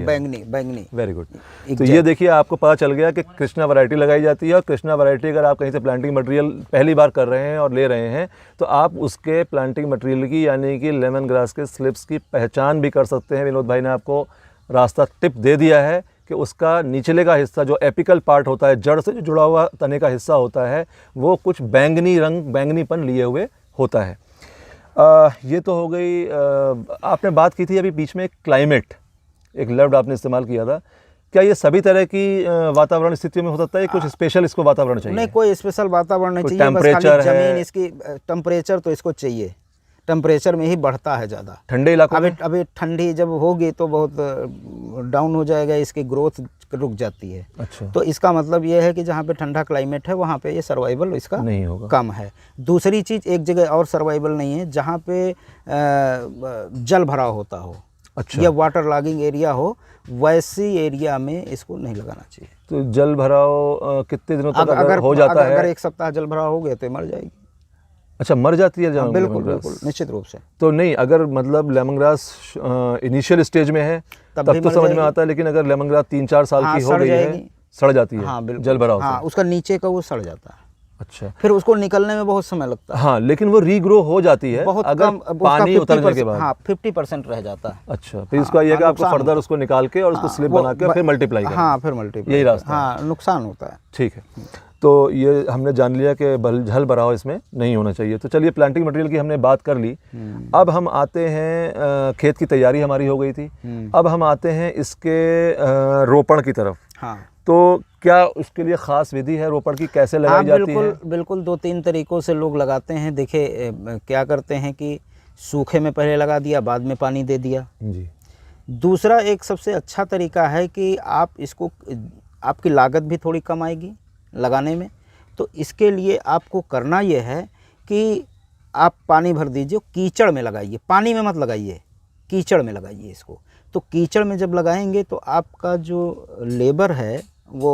Very good. तो ये देखिए, आपको पता चल गया कि कृष्णा वैरायटी लगाई जाती है, और कृष्णा वैरायटी अगर आप कहीं से प्लांटिंग मटेरियल पहली बार कर रहे हैं और ले रहे हैं, तो आप उसके प्लांटिंग मटेरियल की, यानी कि लेमन ग्रास के स्लिप्स की पहचान भी कर सकते हैं। विनोद भाई ने आपको रास्ता टिप दे दिया है कि उसका निचले का हिस्सा जो एपिकल पार्ट होता है, जड़ से जो जुड़ा हुआ तने का हिस्सा होता है, वो कुछ बैंगनी रंग, बैंगनीपन लिए हुए होता है। ये तो हो गई। आपने बात की थी अभी बीच में क्लाइमेट, एक लफ्ज़ आपने इस्तेमाल किया था। क्या ये सभी तरह की वातावरण स्थितियों में हो सकता है, कुछ स्पेशल इसको वातावरण चाहिए?
नहीं, कोई स्पेशल वातावरण नहीं
कोई
चाहिए, बस
टेम्परेचर
खाली
है?
जमीन इसकी टेम्परेचर तो इसको चाहिए, टेम्परेचर में ही बढ़ता है ज़्यादा।
ठंडे इलाकों में?
अभी ठंडी जब होगी तो बहुत डाउन हो जाएगा, इसकी ग्रोथ रुक जाती है।
अच्छा,
तो इसका मतलब ये है कि जहाँ पे ठंडा क्लाइमेट है वहाँ पे ये सर्वाइवल इसका
नहीं होगा।
कम है। दूसरी चीज़, एक जगह और सर्वाइवल नहीं है जहाँ पे जल भराव होता हो,
अच्छा,
या वाटर लॉगिंग एरिया हो, वैसी एरिया में इसको नहीं लगाना चाहिए।
तो जल भराव कितने दिनों तक अगर हो
अगर
जाता है?
अगर एक सप्ताह जल भराव हो गया तो ये मर जाएगी।
अच्छा, मर जाती है
हाँ,
लेमन
बिल्कुल
ग्रास?
बिल्कुल, निश्चित रूप से।
तो नहीं, अगर मतलब लेमन ग्रास इनिशियल स्टेज में है
तब
तब
भी
तो
मर
समझ में
जाएगी।
आता है, लेकिन अगर लेमन ग्रास 3-4 साल
हाँ,
की हो
सड़
गई है,
जाएगी।
सड़ जाती है।
हाँ बिल्कुल,
जल भराव
हाँ,
से।
उसका नीचे का वो सड़ जाता है,
अच्छा,
फिर उसको निकलने में बहुत समय लगता है।
हाँ, लेकिन वो रीग्रो हो जाती है
बहुत
अगर
कम, उसका
पानी उतरने के
50%,
बाद।
हाँ 50% रह जाता है।
अच्छा, फिर इसका ये कि आपको
नुकसान
फर्दर
होता
उसको निकाल के और उसको
हाँ,
स्लिप
वो
बना के और फिर मल्टीप्लाई करना।
हाँ, फिर मल्टीप्लाई,
यही रास्ता है।
हाँ, नुकसान होता है।
ठीक है, तो ये हमने जान लिया कि जल भराव इसमें नहीं होना चाहिए। तो चलिए, प्लांटिंग मटेरियल की हमने बात कर ली। अब हम आते हैं, खेत की तैयारी हमारी हो गई थी, अब हम आते हैं इसके रोपण की तरफ।
हाँ
तो क्या उसके लिए ख़ास विधि है रोपण की, कैसे
हाँ,
लगाई जाती
बिल्कुल
है?
बिल्कुल, 2-3 तरीक़ों से लोग लगाते हैं। देखिए, क्या करते हैं कि सूखे में पहले लगा दिया, बाद में पानी दे दिया।
जी,
दूसरा एक सबसे अच्छा तरीका है कि आप इसको, आपकी लागत भी थोड़ी कम आएगी लगाने में। तो इसके लिए आपको करना ये है कि आप पानी भर दीजिए, कीचड़ में लगाइए, पानी में मत लगाइए, कीचड़ में लगाइए इसको। तो कीचड़ में जब लगाएंगे तो आपका जो लेबर है वो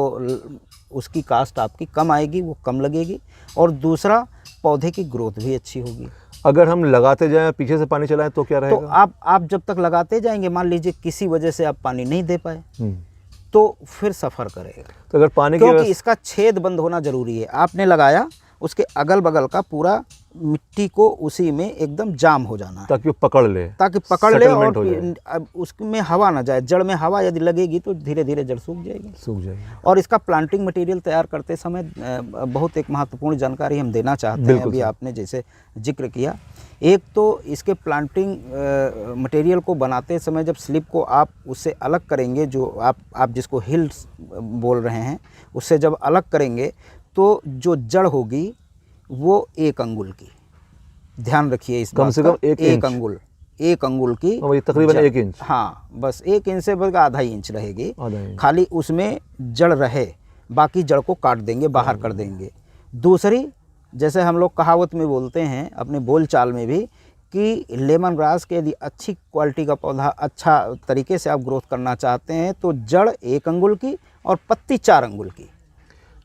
उसकी कास्ट आपकी कम आएगी, वो कम लगेगी, और दूसरा पौधे की ग्रोथ भी अच्छी होगी।
अगर हम लगाते जाएं, पीछे से पानी चलाएं तो क्या
तो
रहेगा?
आप जब तक लगाते जाएंगे, मान लीजिए किसी वजह से आप पानी नहीं दे पाए,
हम्म,
तो फिर सफ़र करेगा,
तो अगर पानी की
क्योंकि
व्यवस्था-
इसका छेद बंद होना ज़रूरी है। आपने लगाया, उसके अगल बगल का पूरा मिट्टी को उसी में एकदम जाम हो जाना है,
ताकि वो पकड़ ले,
ताकि पकड़ ले,
सेटलमेंट हो जाए,
और अब उसमें हवा ना जाए। जड़ में हवा यदि लगेगी तो धीरे धीरे जड़ सूख जाएगी।
सूख जाएगी।
और इसका प्लांटिंग मटेरियल तैयार करते समय बहुत एक महत्वपूर्ण जानकारी हम देना चाहते हैं।
बिल्कुल
अभी
सर।
आपने जैसे जिक्र किया, एक तो इसके प्लांटिंग मटेरियल को बनाते समय जब स्लिप को आप उससे अलग करेंगे, जो आप जिसको हिल्स बोल रहे हैं, उससे जब अलग करेंगे तो जो जड़ होगी वो 1 अंगुल की, ध्यान रखिए इस
कम
बात
से
का,
कम 1
1
इंच।
अंगुल, 1 अंगुल की,
वही तकरीबन 1 इंच।
हाँ, बस 1 इंच से बल्कि आधा इंच रहेगी,
आधा इंच।
खाली उसमें जड़ रहे, बाकी जड़ को काट देंगे, बाहर कर देंगे। दूसरी, जैसे हम लोग कहावत में बोलते हैं, अपने बोल चाल में भी, कि लेमन ग्रास के यदि अच्छी क्वालिटी का पौधा अच्छा तरीके से आप ग्रोथ करना चाहते हैं तो जड़ 1 अंगुल की और पत्ती 4 अंगुल की,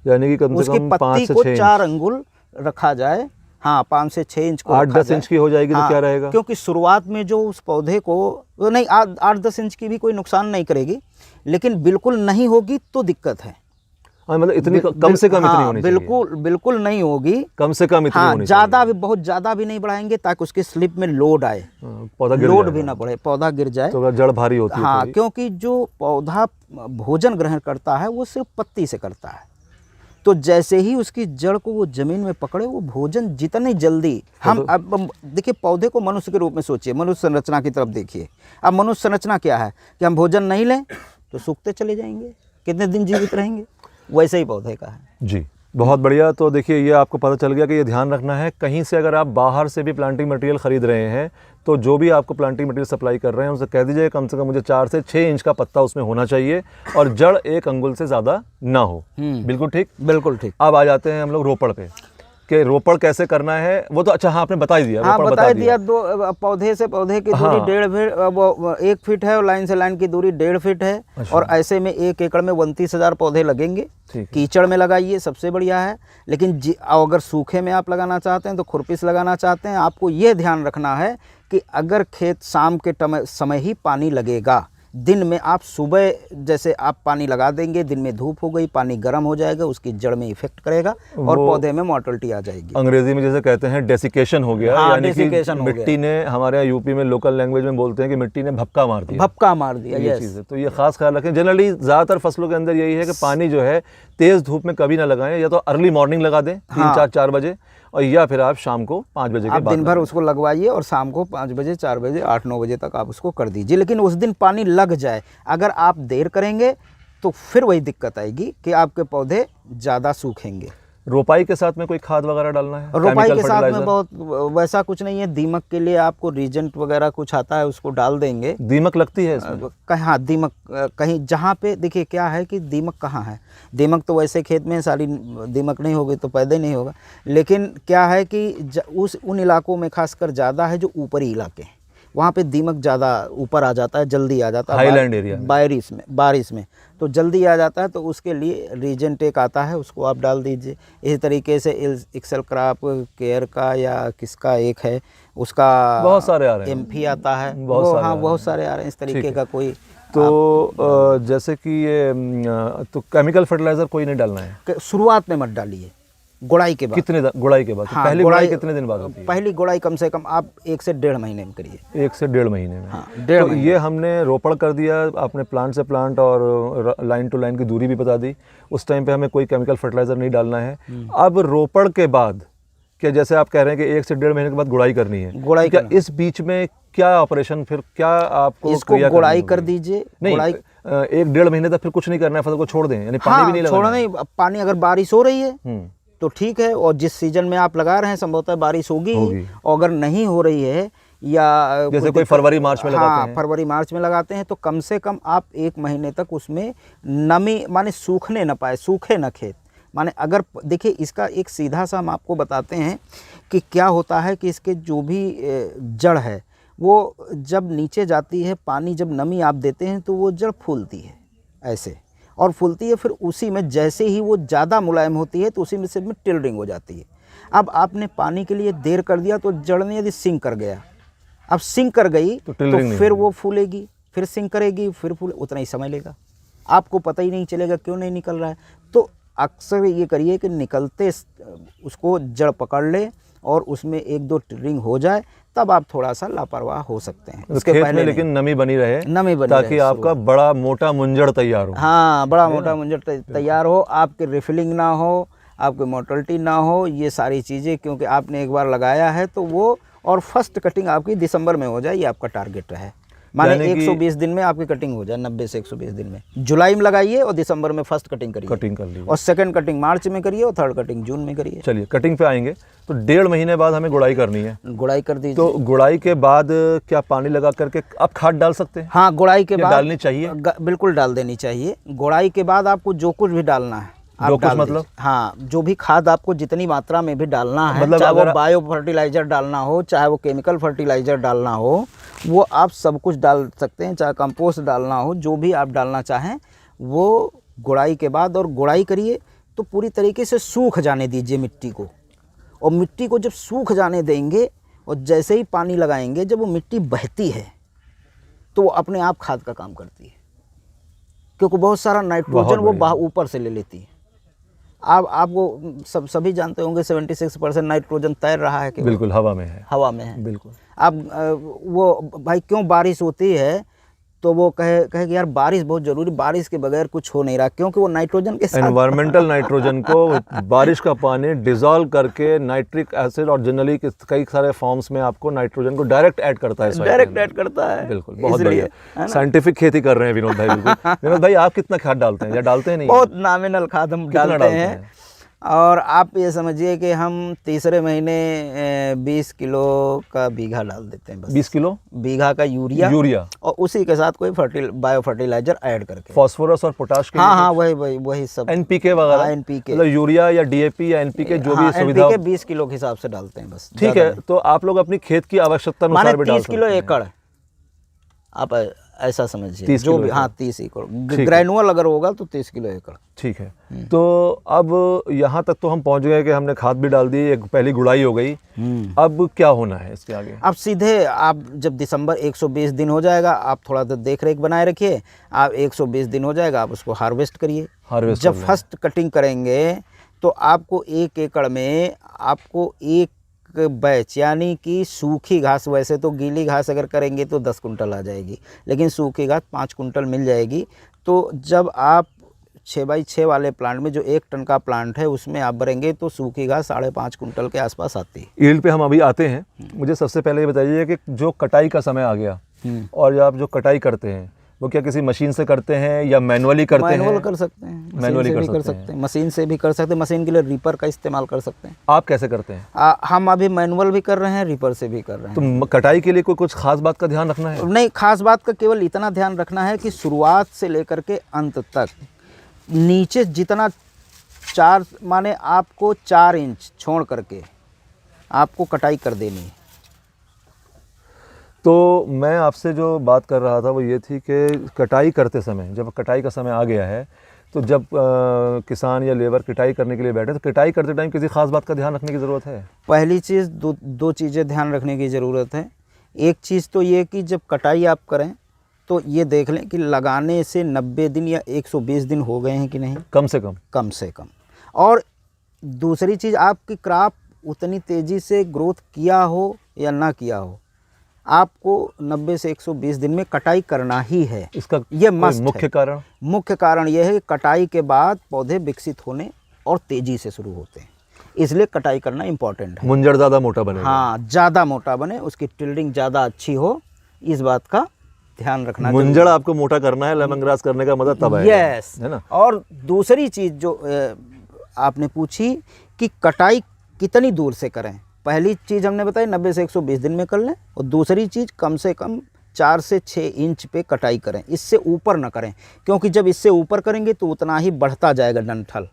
यानी कि कम से
उसकी
कम
पत्ती
5 से
को
6
4 अंगुल रखा जाए। हाँ, 5 से 6 इंच को
8-10 इंच की हो जाएगी तो क्या रहेगा?
क्योंकि शुरुआत में जो उस पौधे को, वो नहीं, 8-10 इंच की भी कोई नुकसान नहीं करेगी, लेकिन बिल्कुल नहीं होगी तो दिक्कत है।
हाँ, मतलब इतनी कम से कम
हाँ,
इतनी होनी चाहिए।
बिल्कुल नहीं होगी,
कम से कम इतनी
हाँ,
होनी
ज़्यादा भी, बहुत ज़्यादा भी नहीं बढ़ाएंगे ताकि उसके स्लिप में लोड आए,
चाहिए। पौधा गिर
लोड
जाएगा।
भी ना पड़े, पौधा गिर जाए।
तो अगर जड़ भारी होती है
हाँ,
थोड़ी।
क्योंकि जो पौधा भोजन ग्रहण करता है वो सिर्फ पत्ती से करता है। तो जैसे ही उसकी जड़ को वो ज़मीन में पकड़े, वो भोजन जितनी जल्दी, हम अब देखिए, पौधे को मनुष्य के रूप में सोचिए, मनुष्य संरचना की तरफ देखिए। अब मनुष्य संरचना क्या है कि हम भोजन नहीं लें तो सूखते चले जाएंगे, कितने दिन जीवित रहेंगे, वैसे ही पौधे का है।
जी, बहुत बढ़िया। तो देखिए, ये आपको पता चल गया कि ये ध्यान रखना है, कहीं से अगर आप बाहर से भी प्लांटिंग मटेरियल ख़रीद रहे हैं तो जो भी आपको प्लांटिंग मटेरियल सप्लाई कर रहे हैं उनसे कह दीजिए कम से कम मुझे 4 से 6 इंच का पत्ता उसमें होना चाहिए और जड़ 1 अंगुल से ज़्यादा ना हो। बिल्कुल ठीक,
बिल्कुल ठीक।
अब आ जाते हैं हम लोग रोपड़ पे, कि रोपड़ कैसे करना है। वो तो अच्छा, हाँ, आपने बता ही दिया।
हाँ,
रोपड़
बता दिया। दो पौधे से पौधे की दूरी
हाँ।
1 फीट है, और लाइन से लाइन की दूरी 1.5 फीट है।
अच्छा।
और ऐसे में 1 एकड़ में 29,000 पौधे लगेंगे।
ठीक है।
कीचड़ में लगाइए, सबसे बढ़िया है। लेकिन अगर सूखे में आप लगाना चाहते हैं तो खुरपी से लगाना चाहते हैं, आपको ये ध्यान रखना है कि अगर खेत शाम के समय ही पानी लगेगा, दिन में आप सुबह जैसे आप पानी लगा देंगे, दिन में धूप हो गई, पानी गर्म हो जाएगा, उसकी जड़ में इफेक्ट करेगा और पौधे में मोर्टेलिटी आ जाएगी।
अंग्रेजी में जैसे कहते हैं डेसिकेशन हो गया,
हाँ,
यानी कि
desiccation हो
मिट्टी ने, हमारे यहाँ यूपी में लोकल लैंग्वेज में बोलते हैं कि मिट्टी ने भपका मार दिया,
भपका मार दिया।
ये
यस,
चीज़ है। तो ये खास ख्याल रखें। जनरली ज़्यादातर फसलों के अंदर यही है कि पानी जो है तेज़ धूप में कभी ना लगाएं, या तो अर्ली मॉर्निंग लगा दें 3-4 बजे, और या फिर आप शाम को 5 बजे के
आप
बाद
दिन भर उसको लगवाइए और शाम को 5 बजे, 4 बजे, 8-9 बजे तक आप उसको कर दीजिए, लेकिन उस दिन पानी लग जाए। अगर आप देर करेंगे तो फिर वही दिक्कत आएगी कि आपके पौधे ज़्यादा सूखेंगे।
रोपाई के साथ में कोई खाद वगैरह डालना है?
रोपाई
Chemical
के साथ में
fertilizer?
बहुत वैसा कुछ नहीं है। दीमक के लिए आपको रीजेंट वगैरह कुछ आता है, उसको डाल देंगे।
दीमक लगती है इसमें?
हाँ, दीमक कहीं जहाँ पे देखिए क्या है कि दीमक कहाँ है, दीमक तो वैसे खेत में सारी दीमक नहीं होगी तो पैदा ही नहीं होगा, लेकिन क्या है कि उन इलाकों में खासकर ज़्यादा है जो ऊपरी इलाके हैं, वहाँ पे दीमक ज़्यादा ऊपर आ जाता है, जल्दी आ जाता है।
हाईलैंड एरिया
बारिश में तो जल्दी आ जाता है, तो उसके लिए रीजेंट एक आता है, उसको आप डाल दीजिए। इसी तरीके से एक्सेल क्रॉप केयर का या किसका एक है, उसका
बहुत सारे आ रहे हैं,
एमपी आता है, बहुत सारे आ रहे हैं इस तरीके का। कोई
तो जैसे कि ये तो केमिकल फर्टिलाइजर कोई नहीं डालना है
शुरुआत में मत डालिए, गुड़ाई के बाद।
कितने गुड़ाई के बाद?
हाँ,
पहली गुड़ाई कितने दिन बाद होती है?
पहली गुड़ाई कम से कम आप 1 से 1.5 महीने में करिए।
1 से 1.5 महीने में?
हाँ,
तो ये हमने रोपण कर दिया, आपने प्लांट से प्लांट और लाइन टू लाइन की दूरी भी बता दी। उस टाइम पे हमें कोई केमिकल फर्टिलाइजर नहीं डालना है। अब रोपण के बाद क्या, जैसे आप कह रहे हैं कि 1 से 1.5 महीने के बाद गुड़ाई करनी है,
गुड़ाई
क्या इस बीच में क्या ऑपरेशन, फिर क्या आपको
इसको गुड़ाई कर दीजिए?
नहीं, 1-1.5 महीने तक फिर कुछ नहीं करना है, फसल को छोड़ दें, यानी पानी भी नहीं लगाना?
छोड़ना नहीं, पानी अगर बारिश हो रही है तो ठीक है, और जिस सीजन में आप लगा रहे हैं संभवतः बारिश होगी, और अगर नहीं हो रही है या
जैसे कोई फरवरी मार्च में लगाते हैं,
फरवरी मार्च में लगाते हैं, तो कम से कम आप 1 महीने तक उसमें नमी माने सूखने न पाए, सूखे न खेत माने। अगर देखिए इसका एक सीधा सा हम आपको बताते हैं कि क्या होता है कि इसके जो भी जड़ है वो जब नीचे जाती है, पानी जब नमी आप देते हैं तो वो जड़ फूलती है ऐसे, और फूलती है, फिर उसी में जैसे ही वो ज़्यादा मुलायम होती है तो उसी में से टिल्डिंग हो जाती है। अब आपने पानी के लिए देर कर दिया तो जड़ ने यदि सिंक कर गया, अब सिंक कर गई तो फिर वो फूलेगी, फिर सिंक करेगी, फिर फूले, उतना ही समय लेगा, आपको पता ही नहीं चलेगा क्यों नहीं निकल रहा है। तो अक्सर ये करिए कि निकलते उसको जड़ पकड़ ले और उसमें 1-2 टिल्डिंग हो जाए, तब आप थोड़ा सा लापरवाह हो सकते हैं।
उसके पहले लेकिन नमी बनी रहे, ताकि आपका बड़ा मोटा मुंजड़ तैयार हो।
हाँ, बड़ा मोटा मुंजड़ तैयार हो, आपके रिफिलिंग ना हो, आपकी मोर्टेलिटी ना हो, ये सारी चीज़ें, क्योंकि आपने एक बार लगाया है तो वो, और फर्स्ट कटिंग आपकी दिसंबर में हो जाए, ये आपका टारगेट रहे, माने 120 दिन में आपकी कटिंग हो जाए, 90 से 120 दिन में। जुलाई में लगाइए और दिसंबर में फर्स्ट कटिंग करिए,
कटिंग कर लीजिए,
और सेकंड कटिंग मार्च में करिए और थर्ड कटिंग जून में करिए।
चलिए कटिंग पे आएंगे। तो 1.5 महीने बाद हमें गुड़ाई करनी है,
गुड़ाई कर दीजिए।
तो गुड़ाई के बाद क्या पानी लगा करके आप खाद डाल सकते हैं?
हाँ, गुड़ाई के बाद
डालनी चाहिए,
बिल्कुल डाल देनी चाहिए। गुड़ाई के बाद आपको जो कुछ भी डालना है
जो कुछ मतलब,
हाँ, जो भी खाद आपको जितनी मात्रा में भी डालना है,
मतलब
चाहे वो बायो फर्टिलाइजर डालना हो, चाहे वो केमिकल फर्टिलाइजर डालना हो, वो आप सब कुछ डाल सकते हैं, चाहे कंपोस्ट डालना हो, जो भी आप डालना चाहें वो गुड़ाई के बाद। और गुड़ाई करिए तो पूरी तरीके से सूख जाने दीजिए मिट्टी को, और मिट्टी को जब सूख जाने देंगे और जैसे ही पानी लगाएंगे, जब वो मिट्टी बहती है तो वो अपने आप खाद का काम करती है, क्योंकि बहुत सारा नाइट्रोजन वो ऊपर से ले लेती है। आपको सभी जानते होंगे 76% नाइट्रोजन तैर रहा है,
बिल्कुल हवा में है,
हवा में है,
बिल्कुल।
अब वो भाई क्यों बारिश होती है तो वो कहे कि यार बारिश बहुत ज़रूरी, बारिश के बगैर कुछ हो नहीं रहा, क्योंकि वो नाइट्रोजन के साथ,
एनवायरमेंटल नाइट्रोजन को बारिश का पानी डिसॉल्व करके नाइट्रिक एसिड और जनरली कई सारे फॉर्म्स में आपको नाइट्रोजन को डायरेक्ट ऐड करता है,
डायरेक्ट ऐड करता है।
बिल्कुल, बहुत बढ़िया, साइंटिफिक खेती कर रहे हैं विनोद भाई। बिल्कुल। विनोद भाई, आप कितना खाद डालते हैं या डालते हैं? नहीं,
बहुत नॉमिनल खाद हम डालते हैं। और आप ये समझिए कि हम तीसरे महीने 20 किलो का बीघा डाल देते हैं बस।
20 किलो
बीघा का यूरिया, और उसी के साथ कोई बायो फर्टिलाइजर ऐड करके,
फास्फोरस और पोटाश के,
हाँ, वही सब,
एनपीके वगैरह,
एनपीके
मतलब यूरिया या डीएपी या एनपीके जो भी सुविधा,
एनपीके 20 किलो के हिसाब से डालते हैं बस।
ठीक है, तो आप लोग अपनी खेत की आवश्यकता अनुसार भी डाल सकते हैं।
30 किलो एकड़ आप ऐसा समझिए
30
जो
किलो
भी,
एकड़।
हाँ 30 एकड़
है।
ग्रैनुअल अगर होगा तो 30 किलो एकड़।
ठीक है। तो अब यहाँ तक तो हम पहुँच गए कि हमने खाद भी डाल दी, एक पहली गुड़ाई हो गई। अब क्या होना है इसके आगे?
अब सीधे आप जब दिसंबर 120 दिन हो जाएगा, आप थोड़ा सा देख रेख बनाए रखिए, आप 120 दिन हो जाएगा, आप उसको हार्वेस्ट करिए।
हार्वेस्ट
जब
कर लें।
फर्स्ट कटिंग करेंगे तो आपको 1 एकड़ में आपको एक बैच यानी कि सूखी घास, वैसे तो गीली घास अगर करेंगे तो 10 कुंटल आ जाएगी, लेकिन सूखी घास 5 कुंटल मिल जाएगी। तो जब आप 6x6 वाले प्लांट में, जो 1 टन का प्लांट है, उसमें आप भरेंगे तो सूखी घास 5.5 कुंटल के आसपास आती है।
ईल्ड पे हम अभी आते हैं। मुझे सबसे पहले ये बताइए कि जो कटाई का समय आ गया और आप जो कटाई करते हैं वो क्या किसी मशीन से करते हैं या मैनुअली करते हैं?
मैनुअल कर सकते हैं, मशीन से भी कर सकते हैं, मशीन से भी कर सकते हैं। मशीन के लिए रीपर का इस्तेमाल कर सकते हैं।
आप कैसे करते हैं?
हम अभी मैनुअल भी कर रहे हैं, रीपर से भी कर रहे हैं।
तो कटाई के लिए कोई कुछ खास बात का ध्यान रखना है?
नहीं, खास बात का केवल इतना ध्यान रखना है कि शुरुआत से लेकर के अंत तक नीचे जितना 4 माने आपको 4 इंच छोड़ करके आपको कटाई कर देनी है।
तो मैं आपसे जो बात कर रहा था वो ये थी कि कटाई करते समय, जब कटाई का समय आ गया है, तो जब किसान या लेबर कटाई करने के लिए बैठे, तो कटाई करते टाइम किसी खास बात का ध्यान रखने की ज़रूरत है?
पहली चीज़, दो चीज़ें ध्यान रखने की ज़रूरत है। एक चीज़ तो ये कि जब कटाई आप करें तो ये देख लें कि लगाने से 90 दिन या 120 दिन हो गए हैं कि नहीं,
कम से कम।
कम से कम। और दूसरी चीज़, आपकी क्रॉप उतनी तेज़ी से ग्रोथ किया हो या ना किया हो, आपको 90 से 120 दिन में कटाई करना ही है।
इसका
ये मस्ट
मुख्य
है।
कारण?
मुख्य कारण यह है कि कटाई के बाद पौधे विकसित होने और तेज़ी से शुरू होते हैं, इसलिए कटाई करना इम्पॉर्टेंट है।
मुंजर ज़्यादा मोटा बनेगा।
हाँ, ज़्यादा मोटा बने, उसकी टिल्डिंग ज़्यादा अच्छी हो, इस बात का ध्यान रखना।
मुंजर आपको मोटा करना है, लेमन ग्रास करने का मजा तब आएगा।
यस,
है ना?
और दूसरी चीज़ जो आपने पूछी कि कटाई कितनी दूर से करें, पहली चीज़ हमने बताई 90 से 120 दिन में कर लें, और दूसरी चीज़ कम से कम 4 से 6 इंच पे कटाई करें, इससे ऊपर ना करें, क्योंकि जब इससे ऊपर करेंगे तो उतना ही बढ़ता जाएगा डंठल,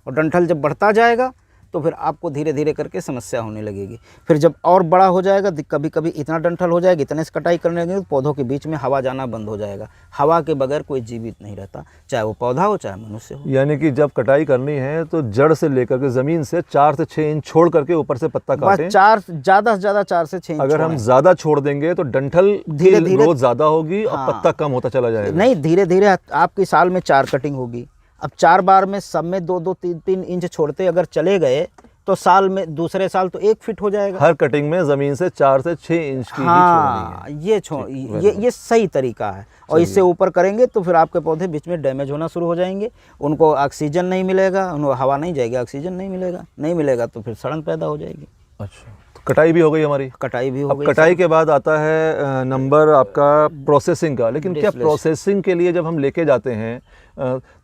और डंठल जब बढ़ता जाएगा तो फिर आपको धीरे धीरे करके समस्या होने लगेगी। फिर जब और बड़ा हो जाएगा, कभी कभी इतना डंठल हो जाएगा, इतने से कटाई करने लगेंगे तो पौधों के बीच में हवा जाना बंद हो जाएगा। हवा के बगैर कोई जीवित नहीं रहता, चाहे वो पौधा हो चाहे मनुष्य हो।
यानी कि जब कटाई करनी है तो जड़ से लेकर के ज़मीन से 4 से 6 इंच छोड़ करके ऊपर से पत्ता काटें।
बस 4, ज़्यादा से ज़्यादा 4 से 6 इंच
अगर हम
छोड़ें।
ज़्यादा छोड़ देंगे तो डंठल
धीरे
की
धीरे-
ग्रोथ ज़्यादा होगी और
हाँ।
पत्ता कम होता चला जाएगा।
नहीं, धीरे धीरे आपकी साल में 4 कटिंग होगी। अब 4 बार में सब में 2-2, 3-3 इंच छोड़ते अगर चले गए तो साल में, दूसरे साल तो 1 फीट हो जाएगा।
हर कटिंग में ज़मीन से 4 से 6 इंच की ही
हाँ,
छोड़नी है।
ये सही तरीका है। और इससे ऊपर करेंगे तो फिर आपके पौधे बीच में डैमेज होना शुरू हो जाएंगे, उनको ऑक्सीजन नहीं मिलेगा, उनको हवा नहीं जाएगी, ऑक्सीजन नहीं मिलेगा तो फिर सड़न पैदा हो जाएगी।
अच्छा, तो कटाई भी हो गई हमारी।
कटाई भी हो
अब
गई।
कटाई के बाद आता है नंबर आपका प्रोसेसिंग का। लेकिन क्या प्रोसेसिंग के लिए जब हम लेके जाते हैं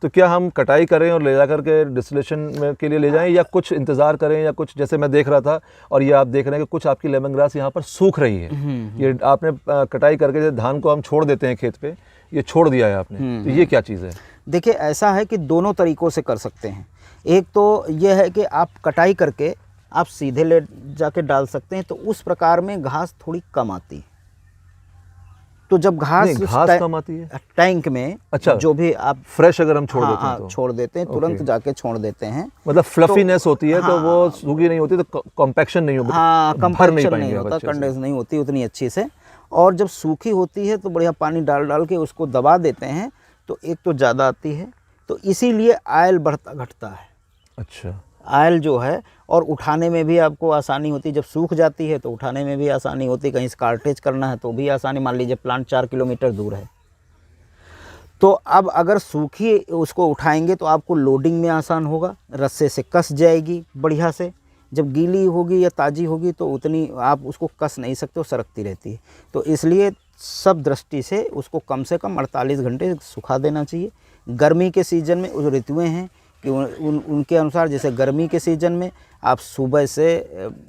तो क्या हम कटाई करें और ले जा करके डिस्टिलेशन के लिए ले जाएं, या कुछ इंतज़ार करें, या कुछ, जैसे मैं देख रहा था और ये आप देख रहे हैं कि कुछ आपकी लेमन ग्रास यहाँ पर सूख रही है। ये आपने कटाई करके जो धान को हम छोड़ देते हैं खेत पे, ये छोड़ दिया है आपने, तो ये क्या चीज़ है?
देखिए, ऐसा है कि दोनों तरीक़ों से कर सकते हैं। एक तो ये है कि आप कटाई करके आप सीधे ले जाके डाल सकते हैं, तो उस प्रकार में घास थोड़ी कम आती है। तो जब घास
कम आती है
टैंक में,
अच्छा,
जो भी आप
फ्रेश अगर हम छोड़
हाँ,
देते हैं तो
छोड़ देते हैं, तुरंत जाके छोड़ देते हैं,
मतलब फ्लफीनेस होती है, तो
हाँ,
वो सूखी नहीं होती, तो कॉम्पैक्शन नहीं होगी।
हाँ, कंप्रेशन नहीं
पाएंगे
होता,
अच्छे से।
कंडेंस नहीं होती उतनी अच्छी से। और जब सूखी होती है तो बढ़िया पानी डाल डाल के उसको दबा देते हैं, तो एक तो ज़्यादा आती है, तो इसीलिए आयल बढ़ता घटता है।
अच्छा,
आयल जो है, और उठाने में भी आपको आसानी होती है। जब सूख जाती है तो उठाने में भी आसानी होती है, कहीं स्कार्टेज करना है तो भी आसानी। मान लीजिए प्लांट 4 किलोमीटर दूर है, तो अब अगर सूखी उसको उठाएंगे तो आपको लोडिंग में आसान होगा, रस्से से कस जाएगी बढ़िया से। जब गीली होगी या ताज़ी होगी तो उतनी आप उसको कस नहीं सकते, वो सरकती रहती है। तो इसलिए सब दृष्टि से उसको कम से कम 48 घंटे सुखा देना चाहिए। गर्मी के सीज़न में उस ऋतुएँ हैं कि उनके अनुसार, जैसे गर्मी के सीज़न में आप सुबह से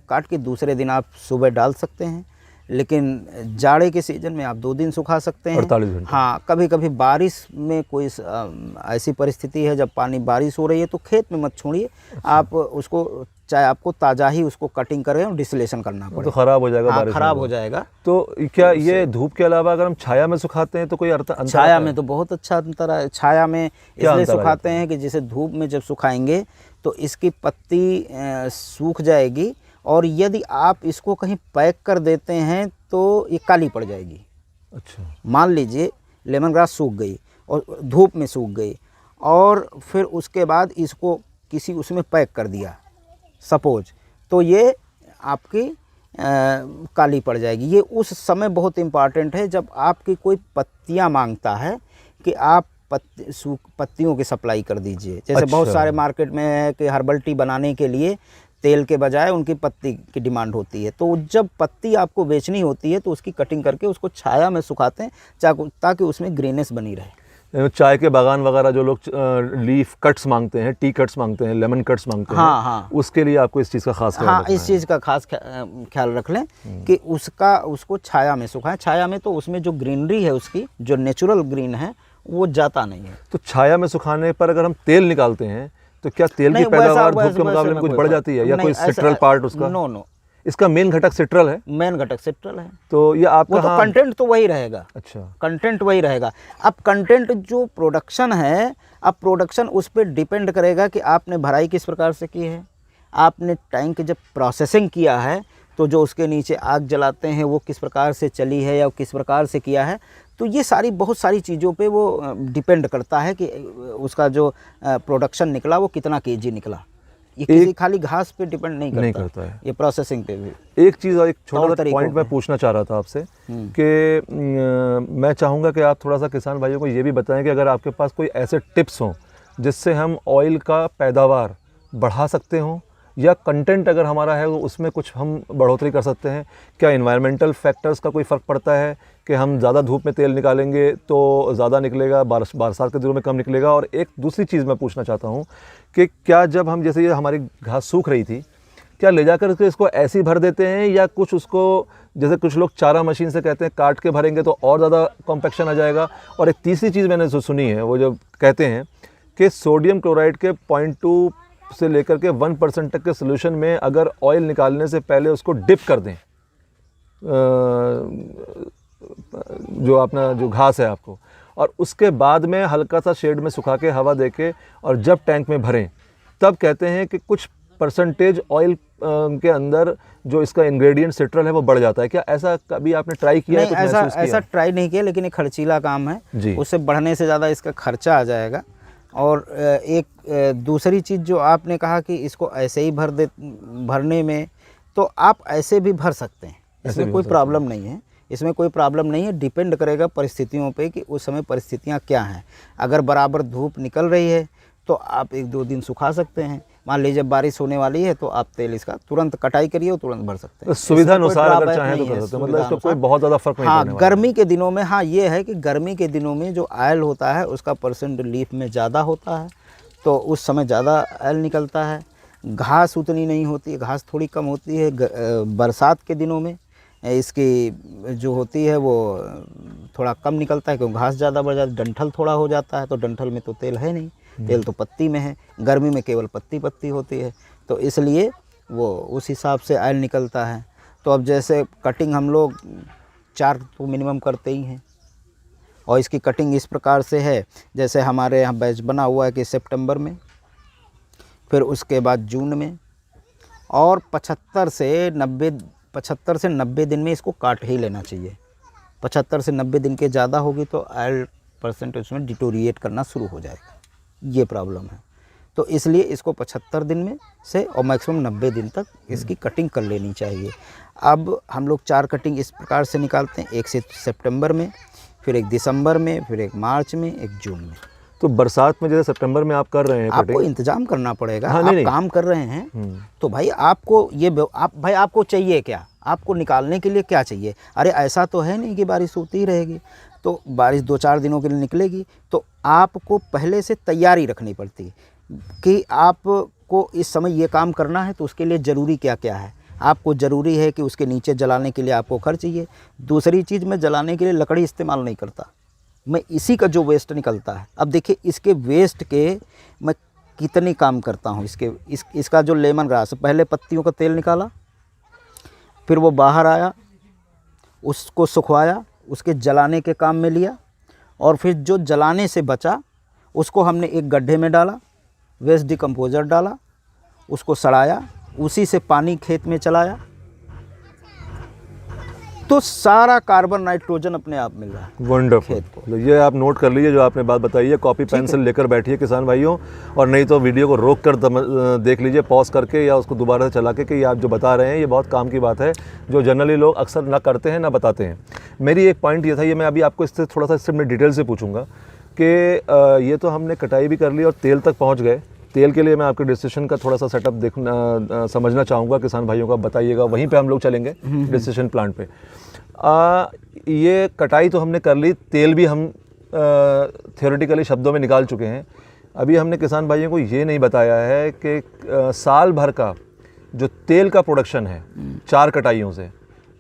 काट के दूसरे दिन आप सुबह डाल सकते हैं, लेकिन जाड़े के सीज़न में आप 2 दिन सुखा सकते हैं।
48 घंटे।
हाँ, कभी कभी बारिश में कोई ऐसी परिस्थिति है जब बारिश हो रही है तो खेत में मत छोड़िए, आप उसको चाहे आपको ताज़ा ही उसको कटिंग करें और डिस्टिलेशन करना पड़े
तो ख़राब हो जाएगा।
हाँ,
बारिश
ख़राब
में
हो जाएगा।
तो क्या ये धूप के अलावा अगर हम छाया में सुखाते हैं तो कोई अंतर?
छाया में तो बहुत अच्छा अंतर है। छाया में इसलिए
अंतर आ
सुखाते हैं कि जैसे धूप में जब सुखाएंगे तो इसकी पत्ती सूख जाएगी, और यदि आप इसको कहीं पैक कर देते हैं तो ये काली पड़ जाएगी।
अच्छा।
मान लीजिए लेमन ग्रास सूख गई और धूप में सूख गई, और फिर उसके बाद इसको किसी उसमें पैक कर दिया सपोज, तो ये आपकी काली पड़ जाएगी। ये उस समय बहुत इम्पॉर्टेंट है जब आपकी कोई पत्तियां मांगता है कि आप पत्तियों की सप्लाई कर दीजिए। जैसे बहुत सारे मार्केट में है कि हर्बल टी बनाने के लिए तेल के बजाय उनकी पत्ती की डिमांड होती है, तो जब पत्ती आपको बेचनी होती है तो उसकी कटिंग करके उसको छाया में सुखाते हैं ताकि उसमें ग्रीनेस बनी रहे।
चाय के बागान वगैरह जो लोग लीफ कट्स मांगते हैं, टी कट्स मांगते हैं, लेमन कट्स मांगते हैं,
हाँ,
उसके लिए आपको इस चीज़ का खास ख्याल
इस चीज़ का खास ख्याल रख लें कि उसको छाया में सुखाएं। छाया में तो उसमें जो ग्रीनरी है, उसकी जो नेचुरल ग्रीन है वो जाता नहीं है।
तो छाया में सुखाने पर अगर हम तेल निकालते हैं तो क्या तेल की पैदावार धूप के मुकाबले में कुछ बढ़ जाती है, या कोई सिट्रल पार्ट उसका?
नो,
इसका मेन घटक सिट्रल है।
मेन घटक सिट्रल है।
तो ये आपका
तो कंटेंट तो वही रहेगा।
अच्छा,
कंटेंट वही रहेगा। अब कंटेंट जो प्रोडक्शन है, अब प्रोडक्शन उस पर डिपेंड करेगा कि आपने भराई किस प्रकार से की है, आपने टैंक जब प्रोसेसिंग किया है तो जो उसके नीचे आग जलाते हैं वो किस प्रकार से चली है या किस प्रकार से किया है। तो ये बहुत सारी चीज़ों पे वो डिपेंड करता है कि उसका जो प्रोडक्शन निकला वो कितना केजी निकला। ये किसी खाली घास पे डिपेंड नहीं करता है, ये प्रोसेसिंग पे भी।
एक चीज़ और एक छोटा सा पॉइंट मैं पूछना चाह रहा था आपसे कि मैं चाहूँगा कि आप थोड़ा सा किसान भाइयों को ये भी बताएं कि अगर आपके पास कोई ऐसे टिप्स हों जिससे हम ऑयल का पैदावार बढ़ा सकते हों, या कंटेंट अगर हमारा है उसमें कुछ हम बढ़ोतरी कर सकते हैं। क्या इन्वायरमेंटल फैक्टर्स का कोई फ़र्क पड़ता है कि हम ज़्यादा धूप में तेल निकालेंगे तो ज़्यादा निकलेगा, बरसात के दिनों में कम निकलेगा? और एक दूसरी चीज़ मैं पूछना चाहता हूँ कि क्या जब हम, जैसे ये हमारी घास सूख रही थी, क्या ले जाकर के इसको ऐसे ही भर देते हैं, या कुछ उसको, जैसे कुछ लोग चारा मशीन से कहते हैं काट के भरेंगे तो और ज़्यादा कॉम्पैक्शन आ जाएगा? और एक तीसरी चीज़ मैंने सुनी है, वो जो कहते हैं कि सोडियम क्लोराइड के 0.2 से लेकर के 1% तक के सोल्यूशन में अगर ऑयल निकालने से पहले उसको डिप कर दें, जो अपना जो घास है आपको, और उसके बाद में हल्का सा शेड में सुखा के हवा देके और जब टैंक में भरें, तब कहते हैं कि कुछ परसेंटेज ऑयल के अंदर जो इसका इंग्रेडिएंट सिट्रल है वो बढ़ जाता है। क्या ऐसा कभी आपने ट्राई किया है?
नहीं, ऐसा ट्राई नहीं किया, लेकिन एक खर्चीला काम है, उससे बढ़ने से ज़्यादा इसका खर्चा आ जाएगा। और एक दूसरी चीज़ जो आपने कहा कि इसको ऐसे ही भरने में, तो आप ऐसे भी भर सकते हैं, इसमें कोई प्रॉब्लम नहीं है। इसमें कोई प्रॉब्लम नहीं है, डिपेंड करेगा परिस्थितियों पे कि उस समय परिस्थितियाँ क्या हैं। अगर बराबर धूप निकल रही है तो आप 1-2 दिन सुखा सकते हैं। मान लीजिए जब बारिश होने वाली है तो आप तेल इसका तुरंत कटाई करिए और तुरंत भर सकते हैं।
सुविधा अनुसार अगर चाहें तो कर सकते हैं, मतलब इसका कोई बहुत ज़्यादा फर्क नहीं पड़ने वाला।
गर्मी के दिनों में ये है कि गर्मी के दिनों में जो ऑयल होता है उसका परसेंट लीफ में ज़्यादा होता है, तो उस समय ज़्यादा ऑयल निकलता है। घास उतनी नहीं होती है, घास थोड़ी कम होती है। बरसात के दिनों में इसकी जो होती है वो थोड़ा कम निकलता है, क्योंकि घास ज़्यादा बढ़ जाती है, डंठल थोड़ा हो जाता है, तो डंठल में तो तेल है नहीं, तेल तो पत्ती में है। गर्मी में केवल पत्ती होती है, तो इसलिए वो उस हिसाब से ऑयल निकलता है। तो अब जैसे कटिंग हम लोग 4 तो मिनिमम करते ही हैं, और इसकी कटिंग इस प्रकार से है, जैसे हमारे यहाँ बैच बना हुआ है कि सितंबर में, फिर उसके बाद जून में, और 75 से 90 दिन में इसको काट ही लेना चाहिए। 75 से 90 दिन के ज़्यादा होगी तो ऑयल परसेंट उसमें डिटोरिएट करना शुरू हो जाएगा, ये प्रॉब्लम है। तो इसलिए इसको 75 दिन में से और मैक्सिमम 90 दिन तक इसकी कटिंग कर लेनी चाहिए। अब हम लोग 4 कटिंग इस प्रकार से निकालते हैं, एक सितंबर में, फिर एक दिसंबर में, फिर एक मार्च में, एक जून में।
तो बरसात में जैसे सितंबर में आप कर रहे हैं,
आपको इंतजाम करना पड़ेगा।
हाँ,
आप काम कर रहे हैं तो भाई आपको आपको चाहिए क्या, आपको निकालने के लिए क्या चाहिए? अरे ऐसा तो है नहीं कि बारिश होती ही रहेगी, तो बारिश 2-4 दिनों के लिए निकलेगी, तो आपको पहले से तैयारी रखनी पड़ती है कि आपको इस समय ये काम करना है, तो उसके लिए ज़रूरी क्या क्या है। आपको ज़रूरी है कि उसके नीचे जलाने के लिए आपको खर्च चाहिए। दूसरी चीज़, मैं जलाने के लिए लकड़ी इस्तेमाल नहीं करता, मैं इसी का जो वेस्ट निकलता है, अब देखिए इसके वेस्ट के मैं कितने काम करता हूँ। इसका जो लेमन ग्रास, पहले पत्तियों का तेल निकाला, फिर वो बाहर आया, उसको सुखवाया, उसके जलाने के काम में लिया, और फिर जो जलाने से बचा उसको हमने एक गड्ढे में डाला, वेस्ट डिकम्पोज़र डाला, उसको सड़ाया, उसी से पानी खेत में चलाया, तो सारा कार्बन नाइट्रोजन अपने आप मिल रहा है
वंडरफुल।
खेत को।
ये आप नोट कर लीजिए जो आपने बात बताई है, कॉपी पेंसिल लेकर बैठिए किसान भाइयों, और नहीं तो वीडियो को रोक कर देख लीजिए पॉज करके, या उसको दोबारा से चला के, कि ये आप जो बता रहे हैं ये बहुत काम की बात है, जो जनरली लोग अक्सर ना करते हैं ना बताते हैं। मेरी एक पॉइंट ये था, ये मैं अभी आपको इससे थोड़ा सा इससे मैं डिटेल से पूछूंगा कि ये तो हमने कटाई भी कर ली और तेल तक पहुँच गए। तेल के लिए मैं आपके डिस्टिलेशन का थोड़ा सा सेटअप देखना समझना चाहूँगा किसान भाइयों का, बताइएगा, वहीं पे हम लोग चलेंगे डिस्टिलेशन प्लांट पे। ये कटाई तो हमने कर ली, तेल भी हम थियोरेटिकली शब्दों में निकाल चुके हैं। अभी हमने किसान भाइयों को ये नहीं बताया है कि साल भर का जो तेल का प्रोडक्शन है 4 कटाइयों से,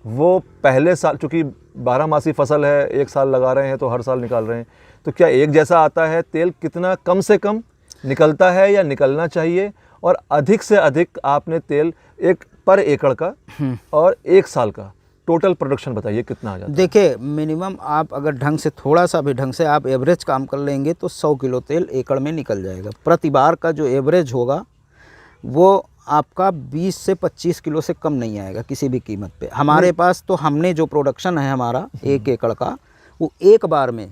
वो पहले साल, चूँकि 12 फसल है, एक साल लगा रहे हैं तो हर साल निकाल रहे हैं, तो क्या एक जैसा आता है तेल? कितना कम से कम निकलता है या निकलना चाहिए? और अधिक से अधिक आपने तेल एक पर एकड़ का और एक साल का टोटल प्रोडक्शन बताइए कितना आ जाता है?
देखिए, मिनिमम आप अगर ढंग से, थोड़ा सा भी ढंग से आप एवरेज काम कर लेंगे तो 100 किलो तेल एकड़ में निकल जाएगा। प्रति बार का जो एवरेज होगा वो आपका 20 से 25 किलो से कम नहीं आएगा किसी भी कीमत पे। हमारे पास तो, हमने जो प्रोडक्शन है हमारा 1 एकड़ का, वो एक बार में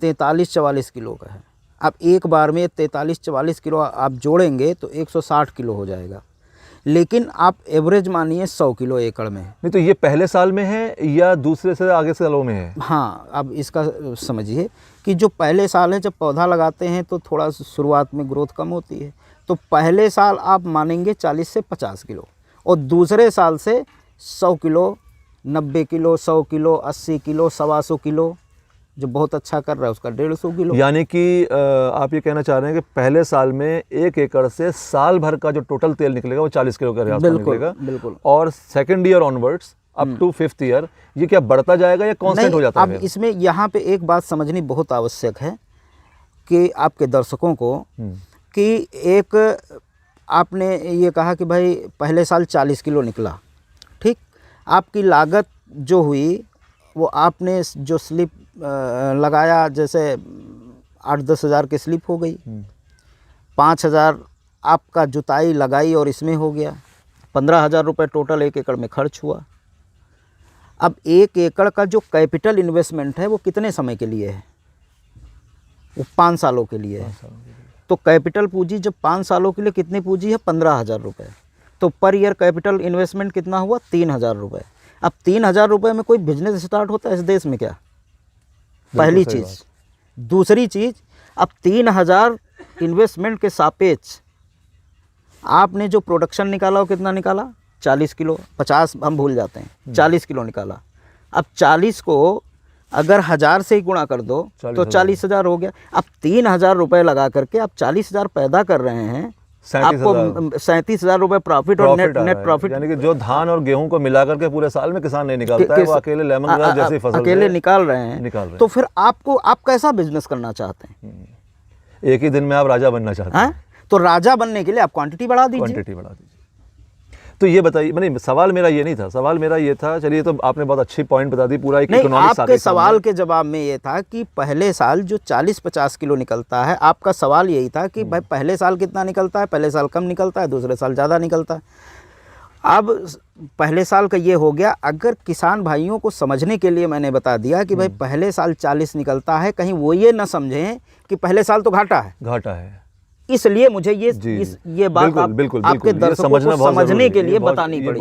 43-44 किलो का है। अब एक बार में 43-44 किलो आप जोड़ेंगे तो 160 किलो हो जाएगा, लेकिन आप एवरेज मानिए 100 किलो एकड़ में।
नहीं तो ये पहले साल में है या दूसरे से आगे सालों में है?
हाँ, अब इसका समझिए कि जो पहले साल है, जब पौधा लगाते हैं तो थोड़ा शुरुआत में ग्रोथ कम होती है, तो पहले साल आप मानेंगे 40 से 50 किलो, और दूसरे साल से 100 kilo, 90 kilo, 100 kilo, 80 kilo, 125 kilo, जो बहुत अच्छा कर रहा है उसका 150 किलो।
यानी कि आप ये कहना चाह रहे हैं कि पहले साल में 1 एकड़ से साल भर का जो टोटल तेल निकलेगा वो 40 किलो के आसपास निकलेगा।
बिल्कुल।
और second year onwards up to 5th year ये क्या बढ़ता जाएगा या कांस्टेंट हो जाता है?
अब इसमें यहाँ पे एक बात समझनी बहुत आवश्यक है कि आपके दर्शकों को, कि एक आपने ये कहा कि भाई पहले साल 40 किलो निकला, ठीक, आपकी लागत जो हुई वो आपने जो स्लिप लगाया, जैसे 8-10 हज़ार की स्लिप हो गई, 5,000 आपका जुताई लगाई और इसमें हो गया, 15,000 रुपये टोटल 1 एकड़ में खर्च हुआ। अब 1 एकड़ का जो कैपिटल इन्वेस्टमेंट है वो कितने समय के लिए है? वो 5 सालों के लिए है। तो कैपिटल पूंजी जब 5 सालों के लिए कितनी पूंजी है? 15,000 रुपये। तो पर ईयर कैपिटल इन्वेस्टमेंट कितना हुआ? 3,000 रुपये। अब 3,000 रुपये में कोई बिजनेस स्टार्ट होता है इस देश में क्या? पहली चीज़। दूसरी चीज़, अब 3,000 इन्वेस्टमेंट के सापेक्ष आपने जो प्रोडक्शन निकाला वो कितना निकाला? 40 किलो, 50 हम भूल जाते हैं, 40 किलो निकाला। अब 40 को अगर 1000 से ही गुणा कर दो तो 40,000 हो गया। अब 3,000 रुपये लगा करके आप 40,000 पैदा कर रहे हैं, आपको 37,000 रुपये प्रॉफिट और नेट प्रॉफिट।
यानी कि जो धान और गेहूं को मिला करके पूरे साल में किसान नहीं निकालता है, वो अकेले लेमन ग्रास जैसी फसल
अकेले निकाल रहे हैं। तो फिर आप कैसा बिजनेस करना चाहते हैं?
एक ही दिन में आप राजा बनना चाहते हैं?
तो राजा बनने के लिए आप क्वांटिटी बढ़ा दीजिए।
तो ये बताइए, नहीं सवाल मेरा ये नहीं था, सवाल मेरा ये था, चलिए तो आपने बहुत अच्छी पॉइंट बता दी, पूरा एक इकोनॉमिक्स
आपके सवाल के जवाब में ये था कि पहले साल जो 40-50 किलो निकलता है, आपका सवाल यही था कि भाई पहले साल कितना निकलता है? पहले साल कम निकलता है, दूसरे साल ज़्यादा निकलता है। अब पहले साल का ये हो गया। अगर किसान भाइयों को समझने के लिए मैंने बता दिया कि भाई पहले साल 40 निकलता है, कहीं वो ये ना समझें कि पहले साल तो घाटा है। इसलिए मुझे ये बात
बिल्कुल,
आपके दर्शकों को समझने के लिए बतानी पड़ी।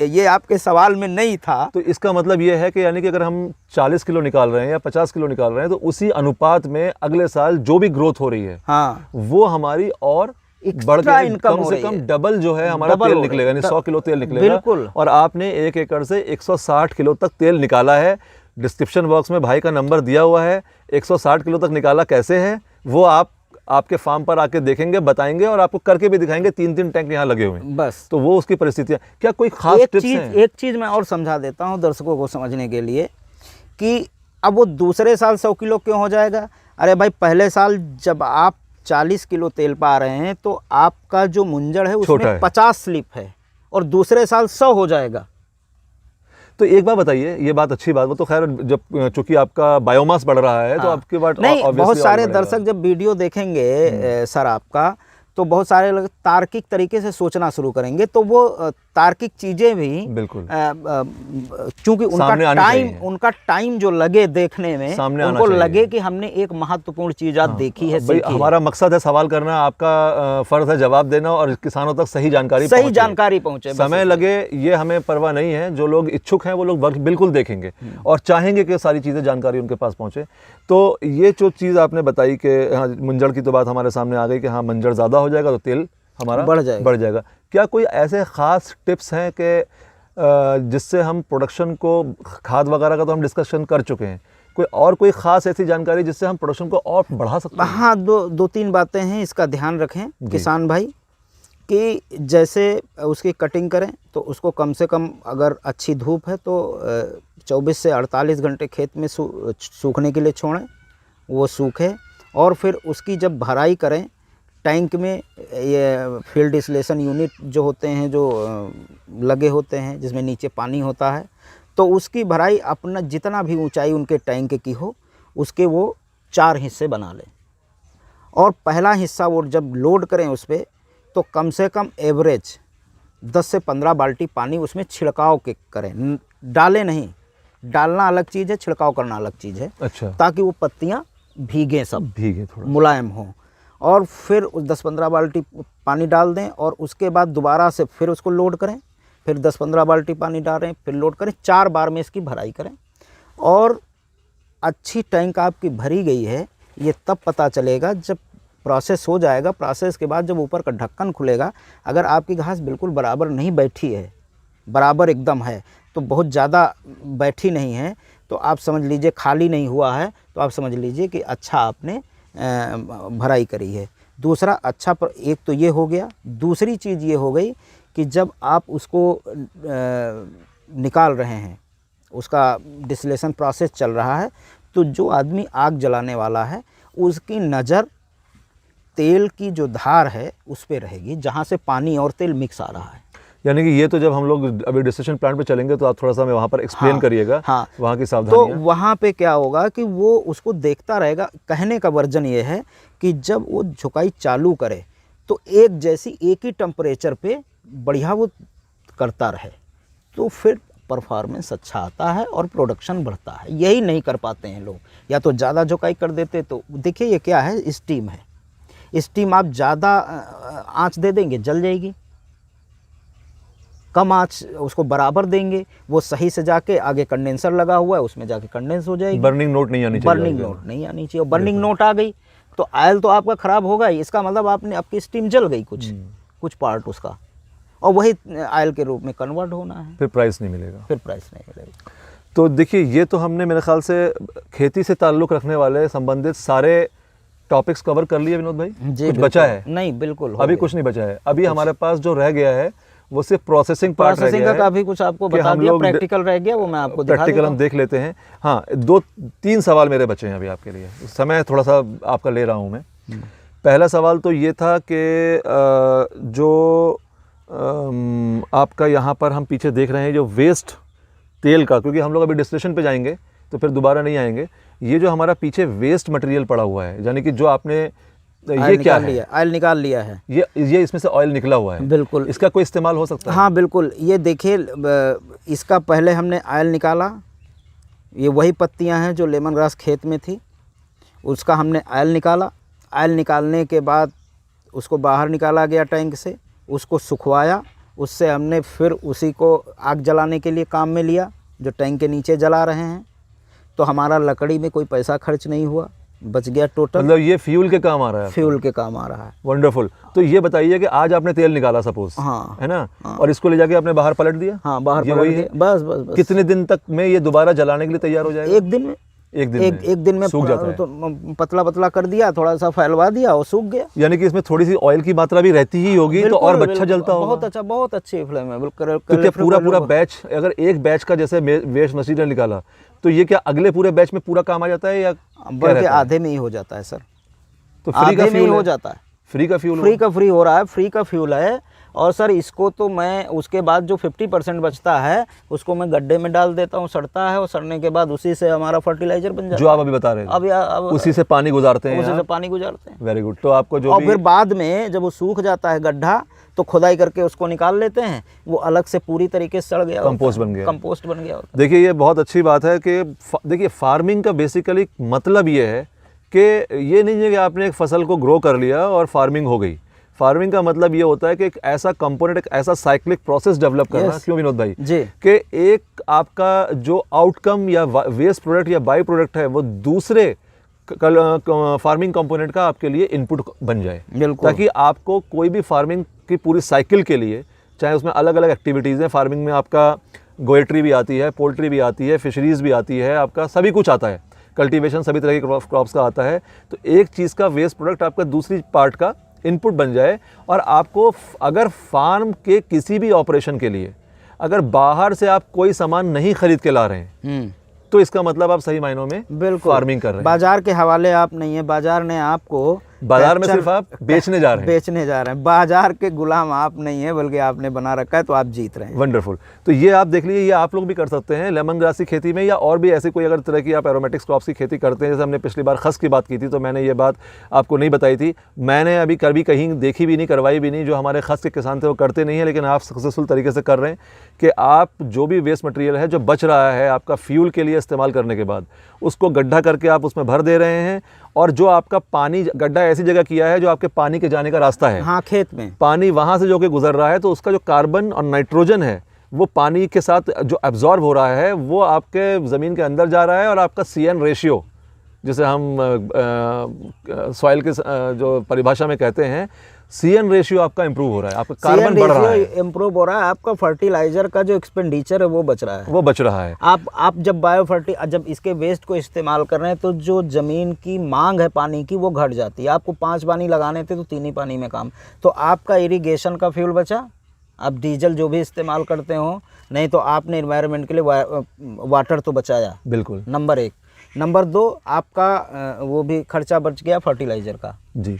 ये आपके सवाल में नहीं था।
तो इसका मतलब ये है कि यानी कि अगर हम 40 किलो निकाल रहे हैं या 50 किलो निकाल रहे हैं, तो उसी अनुपात में अगले साल जो भी ग्रोथ हो रही है, हाँ, वो हमारी और बढ़कर इनकम कम से कम डबल जो है हमारा तेल निकलेगा, यानी 100 किलो तेल निकलेगा।
बिल्कुल।
और आपने 1 एकड़ से 160 किलो तक तेल निकाला है। डिस्क्रिप्शन बॉक्स में भाई का नंबर दिया हुआ है। 160 किलो तक निकाला कैसे है वो आप आपके फार्म पर आके देखेंगे, बताएंगे और आपको करके भी दिखाएंगे। 3-3 टैंक यहाँ लगे हुए हैं।
बस
तो वो उसकी परिस्थितियाँ, क्या कोई खास टिप्स हैं?
एक चीज़ मैं और समझा देता हूँ दर्शकों को समझने के लिए कि अब वो दूसरे साल 100 किलो क्यों हो जाएगा। अरे भाई, पहले साल जब आप 40 किलो तेल पा रहे हैं तो आपका जो मुंजड़ है उसमें 50 स्लिप है और दूसरे साल 100 हो जाएगा।
तो एक बात बताइए, ये बात अच्छी बात, वो तो खैर जब चूंकि आपका बायोमास बढ़ रहा है तो आपकी बात
नहीं, बहुत सारे दर्शक जब वीडियो देखेंगे सर आपका, तो बहुत सारे लोग तार्किक तरीके से सोचना शुरू करेंगे, तो वो तार्किक चीज़ें भी
बिल्कुल
क्योंकि उनका टाइम जो लगे देखने में, उनको लगे कि हमने एक महत्वपूर्ण चीज़ आज देखी है, सीखी है।
हमारा मकसद है सवाल करना, आपका फर्ज है जवाब देना और किसानों तक सही जानकारी पहुंचे। समय लगे ये हमें परवाह नहीं है। जो लोग इच्छुक हैं वो लोग बिल्कुल देखेंगे और चाहेंगे कि सारी चीज़ें जानकारी उनके पास पहुँचे। तो ये जो चीज़ आपने बताई कि हाँ, मंजड़ की तो बात हमारे सामने आ गई कि हाँ, मंजड़ ज़्यादा हो जाएगा तो तेल हमारा बढ़ जाएगा। क्या कोई ऐसे ख़ास टिप्स हैं कि जिससे हम प्रोडक्शन को, खाद वगैरह का तो हम डिस्कशन कर चुके हैं, कोई ख़ास ऐसी जानकारी जिससे हम प्रोडक्शन को और बढ़ा सकते हैं?
हाँ, दो तीन बातें हैं, इसका ध्यान रखें किसान भाई कि जैसे उसकी कटिंग करें तो उसको कम से कम, अगर अच्छी धूप है तो 24 से 48 घंटे खेत में सूखने के लिए छोड़ें, वो सूखे। और फिर उसकी जब भराई करें टैंक में, ये फील्ड डिस्टिलेशन यूनिट जो होते हैं, जो लगे होते हैं जिसमें नीचे पानी होता है, तो उसकी भराई अपना जितना भी ऊंचाई उनके टैंक की हो उसके वो 4 हिस्से बना लें। और पहला हिस्सा वो जब लोड करें उस पर, तो कम से कम एवरेज 10 से 15 बाल्टी पानी उसमें छिड़काव के करें, डालें नहीं। डालना अलग चीज़ है, छिड़काव करना अलग चीज़ है।
अच्छा।
ताकि वो पत्तियाँ भीगें, सब
भीगे, थोड़ा
मुलायम हों। और फिर उस 10-15 बाल्टी पानी डाल दें और उसके बाद दोबारा से फिर उसको लोड करें, फिर 10-15 बाल्टी पानी डालें, फिर लोड करें। 4 बार में इसकी भराई करें। और अच्छी टैंक आपकी भरी गई है ये तब पता चलेगा जब प्रोसेस हो जाएगा। प्रोसेस के बाद जब ऊपर का ढक्कन खुलेगा, अगर आपकी घास बिल्कुल बराबर नहीं बैठी है, बराबर एकदम है, तो बहुत ज़्यादा बैठी नहीं है, तो आप समझ लीजिए खाली नहीं हुआ है, तो आप समझ लीजिए कि अच्छा आपने भराई करी है। दूसरा, अच्छा एक तो ये हो गया। दूसरी चीज़ ये हो गई कि जब आप उसको निकाल रहे हैं, उसका डिस्टिलेशन प्रोसेस चल रहा है, तो जो आदमी आग जलाने वाला है उसकी नज़र तेल की जो धार है उस पर रहेगी जहाँ से पानी और तेल मिक्स आ रहा है।
यानी कि ये तो जब हम लोग अभी डिस्टिलेशन प्लांट पे चलेंगे तो आप थोड़ा सा हमें वहाँ पर एक्सप्लेन करिएगा।
हाँ,
वहाँ की सावधानियाँ।
तो वहाँ पे क्या होगा कि वो उसको देखता रहेगा। कहने का वर्जन ये है कि जब वो झुकाई चालू करे तो एक जैसी, एक ही टेम्परेचर पे बढ़िया वो करता रहे, तो फिर परफॉर्मेंस अच्छा आता है और प्रोडक्शन बढ़ता है। यही नहीं कर पाते हैं लोग, या तो ज़्यादा झुकाई कर देते। तो देखिए ये क्या है, स्टीम है। स्टीम आप ज़्यादा आँच दे देंगे जल जाएगी, कम आँच उसको बराबर देंगे, वो सही से जाके आगे कंडेंसर लगा हुआ है उसमें जाके कंडेंस हो जाएगी।
बर्निंग नोट नहीं आनी चाहिए।
बर्निंग नोट नहीं आनी चाहिए। और बर्निंग नोट आ गई तो ऑयल तो आपका ख़राब होगा ही। इसका मतलब आपकी स्टीम जल गई, कुछ पार्ट उसका, और वही ऑयल के रूप में कन्वर्ट होना है।
फिर प्राइस नहीं मिलेगा। तो देखिए, ये तो हमने मेरे ख्याल से खेती से ताल्लुक़ रखने वाले संबंधित सारे टॉपिक्स कवर कर लिए विनोद भाई। कुछ बचा है?
नहीं, बिल्कुल
अभी कुछ नहीं बचा है। अभी हमारे पास जो रह गया है वो सिर्फ प्रोसेसिंग पार्ट रह गया है।
काफ़ी कुछ आपको बता दिया, प्रैक्टिकल रह गया, वो मैं आपको दिखा
प्रैक्टिकल हम देख लेते हैं। हाँ, 2-3 सवाल मेरे बचे हैं अभी आपके लिए। समय थोड़ा सा आपका ले रहा हूँ मैं। पहला सवाल तो ये था कि जो आपका यहाँ पर हम पीछे देख रहे हैं जो वेस्ट तेल का, क्योंकि हम लोग अभी डिस्टिलेशन पे जाएंगे तो फिर दोबारा नहीं आएंगे। ये जो हमारा पीछे वेस्ट मटेरियल पड़ा हुआ है, यानी कि जो आपने, ये क्या है?
ऑयल निकाल लिया है।
ये इसमें से ऑयल निकला हुआ है।
बिल्कुल।
इसका कोई इस्तेमाल हो सकता है?
हाँ बिल्कुल। ये देखिए, इसका पहले हमने ऑयल निकाला। ये वही पत्तियां हैं जो लेमन ग्रास खेत में थी, उसका हमने ऑयल निकाला। ऑयल निकालने के बाद उसको बाहर निकाला गया टैंक से, उसको सुखवाया। उससे हमने फिर उसी को आग जलाने के लिए काम में लिया, जो टैंक के नीचे जला रहे हैं। तो हमारा लकड़ी में कोई पैसा खर्च नहीं हुआ, बच गया टोटल।
मतलब ये फ्यूल के काम आ रहा है?
फ्यूल के काम आ रहा है।
वंडरफुल। तो ये बताइए कि आज आपने तेल निकाला सपोज,
हाँ,
है ना?
हाँ।
और इसको ले जाके आपने बाहर पलट दिया?
हाँ, बाहर पलट दिया। बस।
कितने दिन तक में ये दोबारा जलाने के लिए तैयार हो जाएगा?
1 दिन में।
एक दिन
एक दिन में
सूख जाता है।
तो पतला पतला कर दिया, थोड़ा सा फैलवा दिया और सूख गया।
यानी कि इसमें थोड़ी सी ऑयल की मात्रा भी रहती ही होगी, तो और अच्छा जलता होगा।
बहुत अच्छा, बहुत अच्छी फ्लेम है।
तो क्या पूरा बैच, अगर एक बैच का जैसे वेस्ट मटेरियल निकाला तो ये क्या अगले पूरे बैच में पूरा काम आ जाता है या
बल्कि आधे में ही हो जाता है सर।
तो फ्री का फ्यूल
हो जाता है।
फ्री का फ्यूल
फ्री हो रहा है, फ्री का फ्यूल है। और सर इसको तो मैं उसके बाद जो 50% बचता है उसको मैं गड्ढे में डाल देता हूँ, सड़ता है, और सड़ने के बाद उसी से हमारा फर्टिलाइजर बन जाता है।
जो आप अभी बता रहे हैं, अब उसी से पानी गुजारते हैं,
उसी से पानी गुजारते हैं।
Very good. तो आपको जो
और फिर बाद में जब वो सूख जाता है गड्ढा, तो खुदाई करके उसको निकाल लेते हैं, वो अलग से पूरी तरीके से सड़ गया,
कंपोस्ट बन गया,
कंपोस्ट बन गया।
देखिए ये बहुत अच्छी बात है कि देखिए फार्मिंग का बेसिकली मतलब ये है कि ये नहीं है कि आपने एक फसल को ग्रो कर लिया और फार्मिंग हो गई। फार्मिंग का मतलब ये होता है कि एक ऐसा कंपोनेंट, एक ऐसा साइक्लिक प्रोसेस डेवलप करना। क्यों विनोद भाई
जी,
कि एक आपका जो आउटकम या वेस्ट प्रोडक्ट या बाई प्रोडक्ट है वो दूसरे फार्मिंग कंपोनेंट का आपके लिए इनपुट बन जाए, ताकि आपको कोई भी फार्मिंग की पूरी साइकिल के लिए, चाहे उसमें अलग अलग एक्टिविटीज़ हैं, फार्मिंग में आपका गोएट्री भी आती है, पोल्ट्री भी आती है, फिशरीज़ भी आती है, आपका सभी कुछ आता है, कल्टीवेशन सभी तरह के क्रॉप्स का आता है। तो एक चीज़ का वेस्ट प्रोडक्ट आपका दूसरी पार्ट का इनपुट बन जाए, और आपको अगर फार्म के किसी भी ऑपरेशन के लिए अगर बाहर से आप कोई सामान नहीं खरीद के ला रहे हैं तो इसका मतलब आप सही मायनों में
बिल्कुल
फार्मिंग कर रहे हैं।
बाजार के हवाले आप नहीं है, बाजार ने आपको,
बाजार में सिर्फ आप बेचने जा रहे
हैं, बाजार के गुलाम आप नहीं है, बल्कि आपने बना रखा है, तो आप जीत रहे हैं।
वंडरफुल। तो ये आप देख लीजिए, ये आप लोग भी कर सकते हैं लेमन ग्रास की खेती में, या और भी ऐसी कोई अगर तरह की आप एरोमेटिक्स क्रॉप्स की खेती करते हैं। जैसे हमने पिछली बार खस की बात की थी, तो मैंने ये बात आपको नहीं बताई थी, मैंने अभी कभी कहीं देखी भी नहीं, करवाई भी नहीं। जो हमारे खस के किसान थे वो करते नहीं है, लेकिन आप सक्सेसफुल तरीके से कर रहे हैं कि आप जो भी वेस्ट मटेरियल है जो बच रहा है आपका फ्यूल के लिए इस्तेमाल करने के बाद, उसको गड्ढा करके आप उसमें भर दे रहे हैं। और जो आपका पानी, गड्ढा ऐसी जगह किया है जो आपके पानी के जाने का रास्ता है,
हाँ, खेत में पानी
वहाँ से जो कि गुजर रहा है, तो उसका जो कार्बन और नाइट्रोजन है वो पानी के साथ जो एब्जॉर्ब हो रहा है वो आपके ज़मीन के अंदर जा रहा है, और आपका CN रेशियो, जिसे हम सॉइल के जो परिभाषा में कहते हैं, CN रेशियो आपका इंप्रूव हो रहा है, आपका कार्बन बढ़ रहा है,
इंप्रूव हो रहा है, आपका फर्टिलाइजर का जो एक्सपेंडिचर है वो बच रहा है, आप जब जब इसके वेस्ट को इस्तेमाल कर रहे हैं, तो जो ज़मीन की मांग है पानी की वो घट जाती है। आपको 5 पानी लगाने थे तो 3 ही पानी में काम, तो आपका इरिगेशन का फ्यूल बचा, आप डीजल जो भी इस्तेमाल करते हो, नहीं तो आपने एनवायरनमेंट के लिए वाटर तो बचाया, बिल्कुल, नंबर 1। नंबर 2, आपका वो भी खर्चा बच गया फर्टिलाइज़र का।
जी,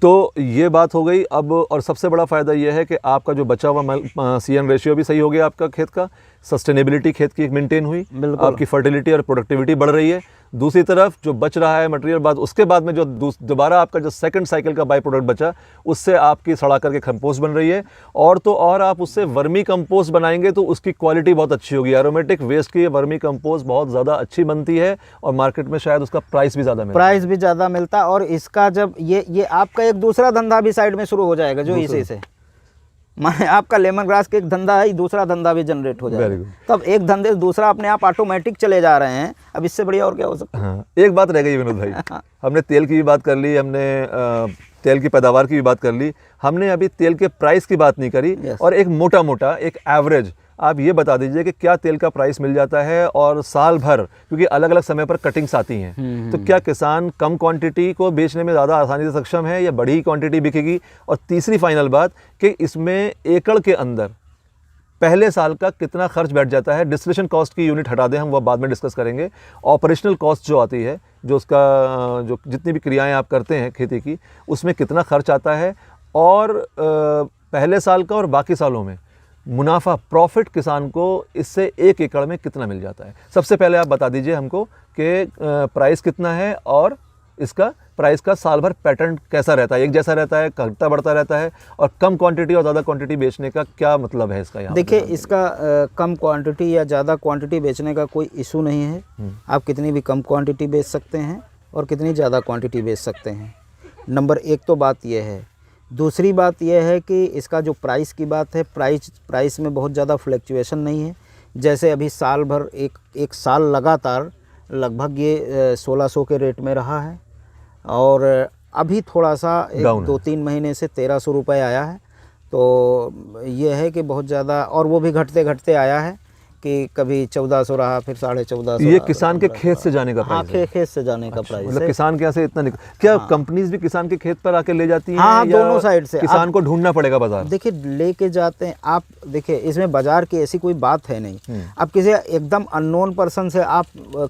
तो ये बात हो गई। अब और सबसे बड़ा फ़ायदा ये है कि आपका जो बचा हुआ CN रेशियो भी सही हो गया, आपका खेत का सस्टेनेबिलिटी खेत की एक मेंटेन हुई, आपकी फर्टिलिटी और प्रोडक्टिविटी बढ़ रही है। दूसरी तरफ जो बच रहा है मटेरियल, बाद उसके बाद में जो दोबारा आपका जो सेकंड साइकिल का बाई प्रोडक्ट बचा, उससे आपकी सड़ा करके कंपोस्ट बन रही है, और तो और आप उससे वर्मी कंपोस्ट बनाएंगे तो उसकी क्वालिटी बहुत अच्छी होगी। एरोमेटिक वेस्ट की वर्मी कंपोस्ट बहुत ज़्यादा अच्छी बनती है, और मार्केट में शायद उसका प्राइस भी ज़्यादा मिलता है।
और इसका जब ये आपका एक दूसरा धंधा भी साइड में शुरू हो जाएगा, जो इसी से माने आपका लेमन ग्रास का एक धंधा है, दूसरा धंधा भी जनरेट हो जाएगा। तब एक धंधे से दूसरा अपने आप ऑटोमेटिक चले जा रहे हैं। अब इससे बढ़िया और क्या हो सकता है?
हाँ, एक बात रह गई विनोद भाई, हमने तेल की भी बात कर ली, हमने तेल की पैदावार की भी बात कर ली, हमने अभी तेल के प्राइस की बात नहीं करी। और एक मोटा एक एवरेज आप ये बता दीजिए कि क्या तेल का प्राइस मिल जाता है, और साल भर, क्योंकि अलग अलग समय पर कटिंग्स आती हैं, तो क्या किसान कम क्वांटिटी को बेचने में ज़्यादा आसानी से सक्षम है या बड़ी क्वांटिटी बिकेगी? और तीसरी फाइनल बात कि इसमें एकड़ के अंदर पहले साल का कितना खर्च बैठ जाता है। डिस्टिलेशन कॉस्ट की यूनिट हटा दें, हम वो बाद में डिस्कस करेंगे। ऑपरेशनल कॉस्ट जो आती है, जो उसका जो जितनी भी क्रियाएँ आप करते हैं खेती की, उसमें कितना खर्च आता है, और पहले साल का और बाकी सालों में मुनाफा, प्रॉफिट किसान को इससे 1 एकड़ में कितना मिल जाता है। सबसे पहले आप बता दीजिए हमको कि प्राइस कितना है, और इसका प्राइस का साल भर पैटर्न कैसा रहता है, एक जैसा रहता है, घटता बढ़ता रहता है, और कम क्वांटिटी और ज़्यादा क्वांटिटी बेचने का क्या मतलब है इसका? यहाँ
देखिए, इसका कम क्वांटिटी या ज़्यादा क्वांटिटी बेचने का कोई इशू नहीं है। आप कितनी भी कम क्वांटिटी बेच सकते हैं और कितनी ज़्यादा क्वांटिटी बेच सकते हैं। नंबर 1 तो बात यह है। दूसरी बात यह है कि इसका जो प्राइस की बात है, प्राइस में बहुत ज़्यादा फ्लक्चुएशन नहीं है। जैसे अभी साल भर एक साल लगातार लगभग ये 1600 के रेट में रहा है, और अभी थोड़ा सा 2-3 महीने से 1300 रुपये आया है। तो ये है कि बहुत ज़्यादा, और वो भी घटते घटते आया है, कि कभी 1400 रहा, फिर 1450।
ये किसान के खेत से जाने का
हाँ,
प्राइस है?
खेत से जाने का प्राइस
मतलब
है।
किसान के यहाँ से इतना क्या कंपनीज भी किसान के खेत पर आके ले जाती हैं?
हाँ,
या
दोनों साइड से
किसान को ढूंढना पड़ेगा बाजार?
देखिए लेके जाते हैं आप, देखिए इसमें बाजार की ऐसी कोई बात है नहीं। आप किसी एकदम अननोन पर्सन से आप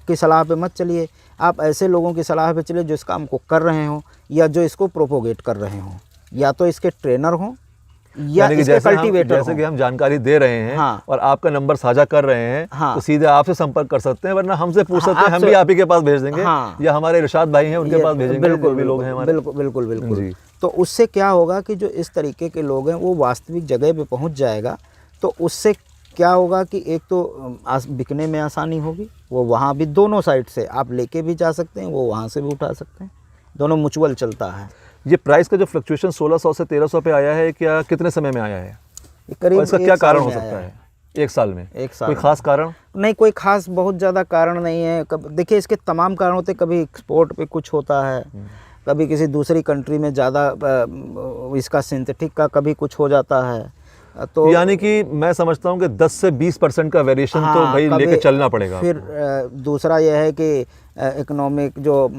की सलाह पे मत चलिए, आप ऐसे लोगों की सलाह पे चलिए जो इस काम को कर रहे हों या जो इसको प्रोपोगेट कर रहे हों, या तो इसके ट्रेनर हों या
यानी कि
इसके कल्टीवेटर
जैसे कि हम जानकारी दे रहे हैं,
हाँ।
और आपका नंबर साझा कर रहे हैं,
हाँ।
तो सीधे आपसे संपर्क कर सकते हैं, वरना हमसे पूछ सकते हैं, हम
आपसे-
भी आप ही के पास भेज देंगे,
हाँ।
या हमारे इरशाद भाई हैं उनके पास भेजेंगे,
बिल्कुल
जो भी लोग हैं हमारे।
बिल्कुल बिल्कुल बिल्कुल
जी।
तो उससे क्या होगा कि जो इस तरीके के लोग हैं वो वास्तविक जगह पे पहुंच जाएगा, तो उससे क्या होगा कि एक तो बिकने में आसानी होगी, वो वहाँ भी दोनों साइड से आप लेके भी जा सकते हैं, वो वहाँ से भी उठा सकते हैं, दोनों म्यूचुअल चलता है।
ये प्राइस का जो फ्लक्चुएशन 1600 से 1300 पे आया है, क्या कितने समय में आया है,
करीब
और इसका
एक
क्या
साल
कारण हो
में
सकता
आया
है? एक साल में?
एक साल
कोई
में।
खास कारण?
नहीं, कोई खास बहुत ज़्यादा कारण नहीं है। देखिए इसके तमाम कारण होते हैं, कभी एक्सपोर्ट पे कुछ होता है, कभी किसी दूसरी कंट्री में ज़्यादा इसका सिंथेटिक का कभी कुछ हो जाता है, तो
यानी कि मैं समझता हूँ कि 10 से 20% का वेरिएशन तो
हाँ,
भाई
कभी-
लेके चलना पड़ेगा।
फिर दूसरा यह है कि इकोनॉमिक जो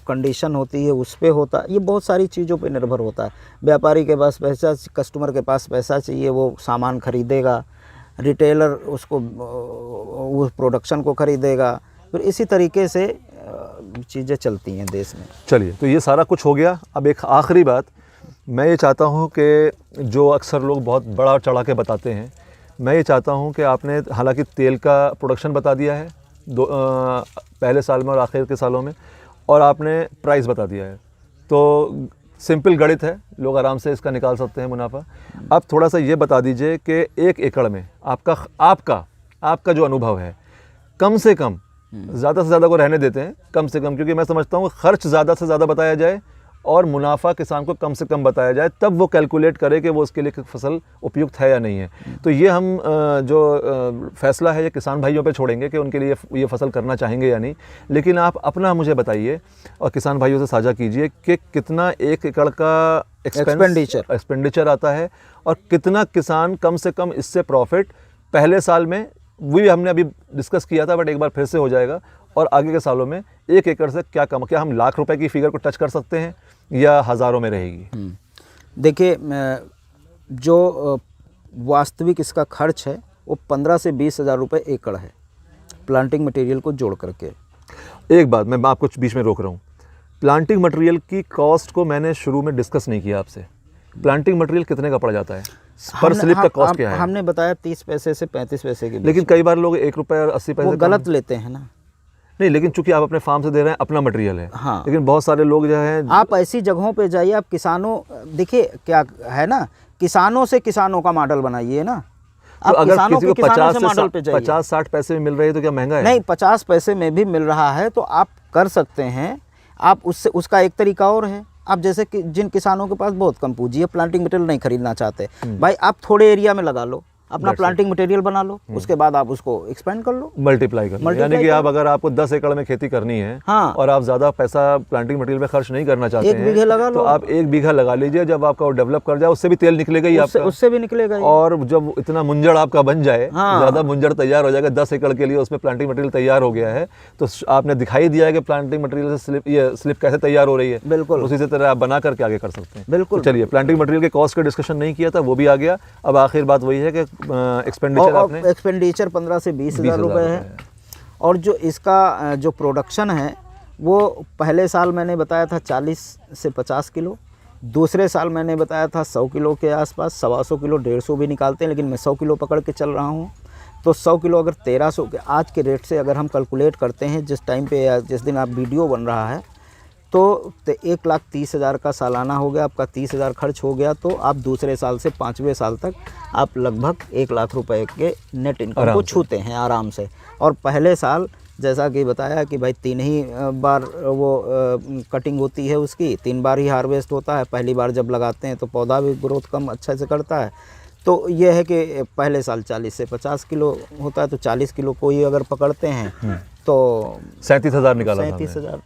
कंडीशन होती है उस पे होता है, ये बहुत सारी चीज़ों पे निर्भर होता है। व्यापारी के पास पैसा, कस्टमर के पास पैसा चाहिए, वो सामान खरीदेगा, रिटेलर उसको उस प्रोडक्शन को खरीदेगा, फिर इसी तरीके से चीज़ें चलती हैं देश में।
चलिए, तो ये सारा कुछ हो गया। अब एक आखिरी बात मैं ये चाहता हूँ कि जो अक्सर लोग बहुत बड़ा चढ़ा के बताते हैं, मैं ये चाहता हूँ कि आपने हालांकि तेल का प्रोडक्शन बता दिया है पहले साल में और आखिर के सालों में, और आपने प्राइस बता दिया है, तो सिंपल गणित है, लोग आराम से इसका निकाल सकते हैं मुनाफा। अब थोड़ा सा ये बता दीजिए कि 1 एकड़ में आपका जो अनुभव है, कम से कम, ज़्यादा से ज़्यादा को रहने देते हैं, कम से कम, क्योंकि मैं समझता हूँ खर्च ज़्यादा से ज़्यादा बताया जाए और मुनाफा किसान को कम से कम बताया जाए, तब वो कैलकुलेट करे कि वो उसके लिए फसल उपयुक्त है या नहीं है। तो ये हम जो फैसला है ये किसान भाइयों पे छोड़ेंगे कि उनके लिए ये फसल करना चाहेंगे या नहीं, लेकिन आप अपना मुझे बताइए और किसान भाइयों से साझा कीजिए कि कितना 1 एकड़ का एक्सपेंडिचर आता है, और कितना किसान कम से कम इससे प्रॉफिट पहले साल में, वो भी हमने अभी डिस्कस किया था बट एक बार फिर से हो जाएगा, और आगे के सालों में 1 एकड़ से क्या हम लाख रुपए की फिगर को टच कर सकते हैं या हज़ारों में रहेगी?
देखिए, जो वास्तविक इसका खर्च है वो 15 से 20 हज़ार रुपये एकड़ है, प्लांटिंग मटेरियल को जोड़ करके।
एक बात मैं आपको बीच में रोक रहा हूँ, प्लांटिंग मटेरियल की कॉस्ट को मैंने शुरू में डिस्कस नहीं किया आपसे। प्लांटिंग मटेरियल कितने का पड़ जाता है पर स्लिप का कॉस्ट क्या है?
हमने बताया 30 पैसे से 35 पैसे के बीच।
लेकिन कई बार लोग 1 रुपये और 80 पैसे
वो गलत लेते हैं ना।
नहीं, लेकिन चूंकि आप अपने फार्म से दे रहे हैं, अपना मटेरियल है।
हाँ।
लेकिन बहुत सारे लोग जो हैं,
आप ऐसी जगहों पे जाइए, आप किसानों, देखिए क्या है ना, किसानों से किसानों का मॉडल बनाइए ना।
तो
आप
अगर
किसानों
किसी को
के किसानों से मॉडल पे
50
जाइए।
50-60 पैसे में मिल रहे हैं तो क्या महंगा है?
नहीं, 50 पैसे में भी मिल रहा है तो आप कर सकते हैं। आप उससे, उसका एक तरीका और है, आप जैसे कि जिन किसानों के पास बहुत कम पूंजी है, प्लांटिंग मटेरियल नहीं खरीदना चाहते, भाई आप थोड़े एरिया में लगा लो, अपना प्लांटिंग मटेरियल बना लो, उसके बाद आप उसको एक्सपेंड कर लो,
मल्टीप्लाई कर लो। यानी कि आप अगर आपको 10 एकड़ में खेती करनी है,
हाँ,
और आप ज़्यादा पैसा प्लांटिंग मटेरियल में खर्च नहीं करना चाहते
1 बीघे लगा
हैं,
लो,
तो आप 1 बीघा लगा लीजिए। जब आपका वो डेवलप कर जाए, उससे भी तेल निकलेगा ही आपका,
उससे भी निकलेगा ही।
और जब इतना मुंजड़ आपका बन जाए,
हाँ,
ज़्यादा मुंजड़ तैयार हो जाएगा, 10 एकड़ के लिए उसमें प्लांटिंग मटेरियल तैयार हो गया है, तो आपने दिखाई दिया है कि प्लांटिंग मटेरियल से स्लिप कैसे तैयार हो रही है।
बिल्कुल
उसी से तरह आप बना करके आगे कर सकते हैं।
बिल्कुल।
तो चलिए, प्लांटिंग मटेरियल के कॉस्ट का डिस्कशन नहीं किया था, वो भी आ गया। अब आखिर बात वही है कि
एक्सपेंडिचर 15 से 20 हज़ार रुपये है। और जो इसका जो प्रोडक्शन है वो पहले साल मैंने बताया था 40 से 50 किलो, दूसरे साल मैंने बताया था 100 किलो के आसपास, 125 किलो, 150 भी निकालते हैं, लेकिन मैं 100 किलो पकड़ के चल रहा हूँ। तो 100 किलो अगर 1300 के आज के रेट से अगर हम कैलकुलेट करते हैं, जिस टाइम पे या जिस दिन आप वीडियो बन रहा है, तो 1,30,000 का सालाना हो गया, आपका 30,000 खर्च हो गया, तो आप दूसरे साल से 5वें साल तक आप लगभग 1 लाख रुपए के नेट इनकम को छूते हैं आराम से। और पहले साल जैसा कि बताया कि भाई 3 ही बार वो कटिंग होती है उसकी, 3 बार ही हार्वेस्ट होता है। पहली बार जब लगाते हैं तो पौधा भी ग्रोथ कम अच्छे से करता है। तो ये है कि पहले साल 40 से 50 किलो होता है, तो 40 किलो को ही अगर पकड़ते हैं तो
37,000 निकाला।
37,000,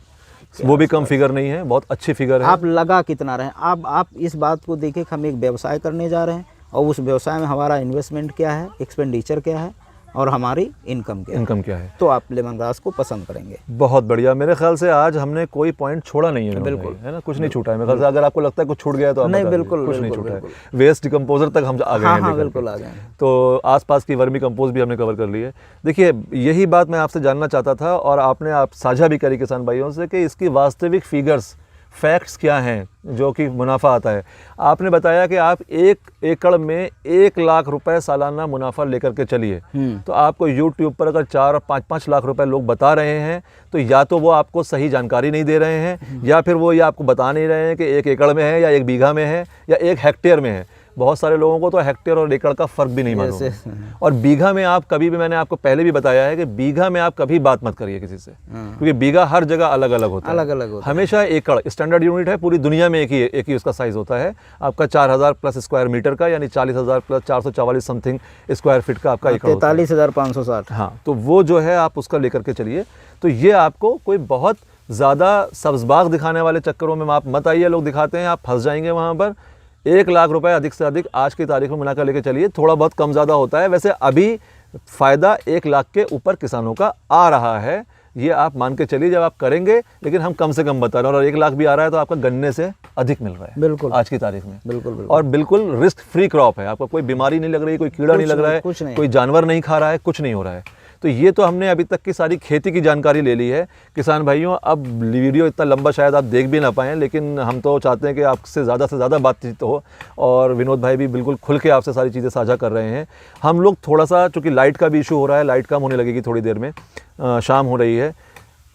वो भी कम फिगर नहीं है, बहुत अच्छी फिगर है।
आप लगा कितना रहे, आप इस बात को देखिए कि हम एक व्यवसाय करने जा रहे हैं, और उस व्यवसाय में हमारा इन्वेस्टमेंट क्या है, एक्सपेंडिचर क्या है, और हमारी इनकम क्या है।
इनकम क्या है,
तो आप लेमन ग्रास को पसंद करेंगे।
बहुत बढ़िया। मेरे ख्याल से आज हमने कोई पॉइंट छोड़ा नहीं है,
बिल्कुल,
है ना, कुछ नहीं छूटा है मेरे ख्याल से। अगर आपको लगता है कुछ छूट गया तो आप
नहीं,
बता दीजिए।
बिल्कुल,
कुछ नहीं
बिल्कुल,
छूटा है। वेस्ट डिकम्पोजर तक हम आ गए हैं,
हाँ
लेकर
बिल्कुल
के।
आ गए हैं।
तो आसपास की वर्मी कंपोस्ट भी हमने कवर कर ली है। देखिए, यही बात मैं आपसे जानना चाहता था और आपने साझा भी करी किसान भाइयों से कि इसकी वास्तविक फिगर्स, फैक्ट्स क्या हैं जो कि मुनाफा आता है। आपने बताया कि आप 1 एकड़ में 1 लाख रुपए सालाना मुनाफा लेकर के चलिए। तो आपको यूट्यूब पर अगर 4 और 5-5 लाख रुपए लोग बता रहे हैं तो या तो वो आपको सही जानकारी नहीं दे रहे हैं, या फिर वो ये आपको बता नहीं रहे हैं कि 1 एकड़ में है या 1 बीघा में है या 1 हेक्टेयर में है। बहुत सारे लोगों को तो हेक्टेयर और एकड़ का फ़र्क भी नहीं मालूम है। और बीघा में आप कभी भी, मैंने आपको पहले भी बताया है कि बीघा में आप कभी बात मत करिए किसी से, क्योंकि बीघा हर जगह अलग अलग होता है।
अलग अलग होता है।
हमेशा एकड़ स्टैंडर्ड यूनिट है, पूरी दुनिया में एक ही उसका साइज़ होता है। आपका 4000 प्लस स्क्वायर मीटर का, यानी 40,000 प्लस 444 समथिंग स्क्वायर फीट का आपका एकड़ होता है।
43,560।
हाँ, तो वो जो है आप उसका लेकर के चलिए। तो ये आपको कोई बहुत ज़्यादा सब्ज़बाग दिखाने वाले चक्करों में आप मत आइए। लोग दिखाते हैं, आप फंस जाएंगे वहाँ पर। 1 लाख रुपए अधिक से अधिक आज की तारीख में बनाकर लेके चलिए। थोड़ा बहुत कम ज़्यादा होता है, वैसे अभी फ़ायदा 1 लाख के ऊपर किसानों का आ रहा है, ये आप मान के चलिए जब आप करेंगे। लेकिन हम कम से कम बता रहे हैं, और 1 लाख भी आ रहा है तो आपका गन्ने से अधिक मिल रहा है
बिल्कुल
आज की तारीख में।
बिल्कुल
और बिल्कुल रिस्क फ्री क्रॉप है। आपको कोई बीमारी नहीं लग रही, कोई कीड़ा नहीं लग रहा है, कोई जानवर नहीं खा रहा है, कुछ नहीं हो रहा है। तो ये तो हमने अभी तक की सारी खेती की जानकारी ले ली है किसान भाइयों। अब वीडियो इतना लंबा शायद आप देख भी ना पाएँ, लेकिन हम तो चाहते हैं कि आपसे ज़्यादा बातचीत हो, और विनोद भाई भी बिल्कुल खुल के आपसे सारी चीज़ें साझा कर रहे हैं। हम लोग थोड़ा सा, चूँकि लाइट का भी इशू हो रहा है, लाइट कम होने लगेगी थोड़ी देर में, शाम हो रही है।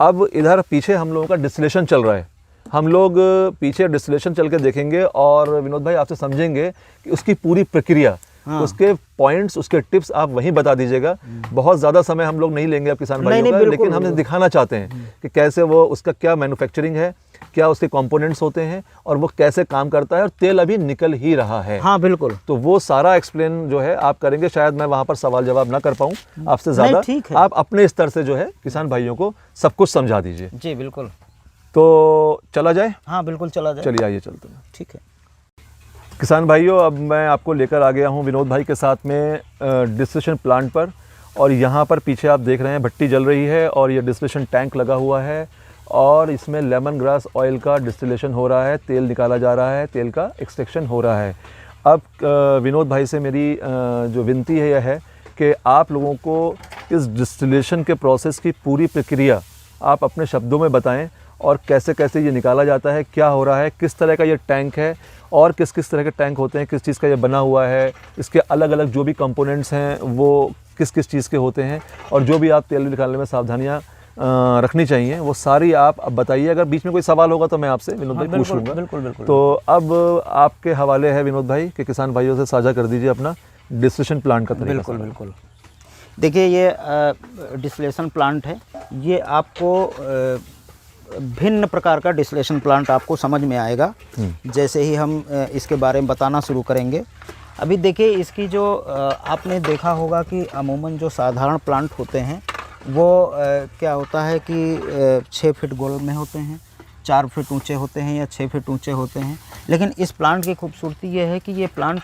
अब इधर पीछे हम लोगों का डिस्टिलेशन चल रहा है। हम लोग पीछे डिस्टिलेशन चल के देखेंगे और विनोद भाई आपसे समझेंगे कि उसकी पूरी प्रक्रिया, उसके पॉइंट्स, उसके टिप्स आप वहीं बता दीजिएगा। बहुत ज़्यादा समय हम लोग नहीं लेंगे अब किसान भाइयों का, लेकिन हम दिखाना चाहते हैं कि कैसे वो, उसका क्या मैन्युफैक्चरिंग है, क्या उसके कंपोनेंट्स होते हैं और वो कैसे काम करता है, और तेल अभी निकल ही रहा है।
हाँ बिल्कुल।
तो वो सारा एक्सप्लेन जो है आप करेंगे। शायद मैं वहाँ पर सवाल जवाब ना कर पाऊँ आपसे ज़्यादा,
ठीक है।
आप अपने स्तर से जो है किसान भाइयों को सब कुछ समझा दीजिए।
जी बिल्कुल।
तो चला जाए?
हाँ बिल्कुल, चला जाए।
चलिए आइए चलते हैं।
ठीक है
किसान भाइयों, अब मैं आपको लेकर आ गया हूँ विनोद भाई के साथ में डिस्टिलेशन प्लांट पर। और यहाँ पर पीछे आप देख रहे हैं भट्टी जल रही है और ये डिस्टिलेशन टैंक लगा हुआ है, और इसमें लेमन ग्रास ऑयल का डिस्टिलेशन हो रहा है, तेल निकाला जा रहा है, तेल का एक्सट्रैक्शन हो रहा है। अब विनोद भाई से मेरी जो विनती है यह है कि आप लोगों को इस डिस्टिलेशन के प्रोसेस की पूरी प्रक्रिया आप अपने शब्दों में बताएं, और कैसे कैसे ये निकाला जाता है, क्या हो रहा है, किस तरह का ये टैंक है, और किस किस तरह के टैंक होते हैं, किस चीज़ का ये बना हुआ है, इसके अलग अलग जो भी कंपोनेंट्स हैं वो किस किस चीज़ के होते हैं, और जो भी आप तेल निकालने में सावधानियाँ रखनी चाहिए वो सारी आप अब बताइए। अगर बीच में कोई सवाल होगा तो मैं आपसे विनोद भाई पूछ लूँगा।
बिल्कुल।
तो अब आपके हवाले है विनोद भाई कि किसान भाइयों से साझा कर दीजिए अपना डिस्टिलेशन प्लांट का तरीका।
बिल्कुल। देखिए, ये डिस्टिलेशन प्लांट है। ये आपको भिन्न प्रकार का डिस्टिलेशन प्लांट आपको समझ में आएगा जैसे ही हम इसके बारे में बताना शुरू करेंगे। अभी देखिए, इसकी जो आपने देखा होगा कि अमूमन जो साधारण प्लांट होते हैं वो क्या होता है कि 6 फीट गोल में होते हैं, 4 फीट ऊंचे होते हैं या 6 फीट ऊंचे होते हैं। लेकिन इस प्लांट की खूबसूरती ये है कि ये प्लांट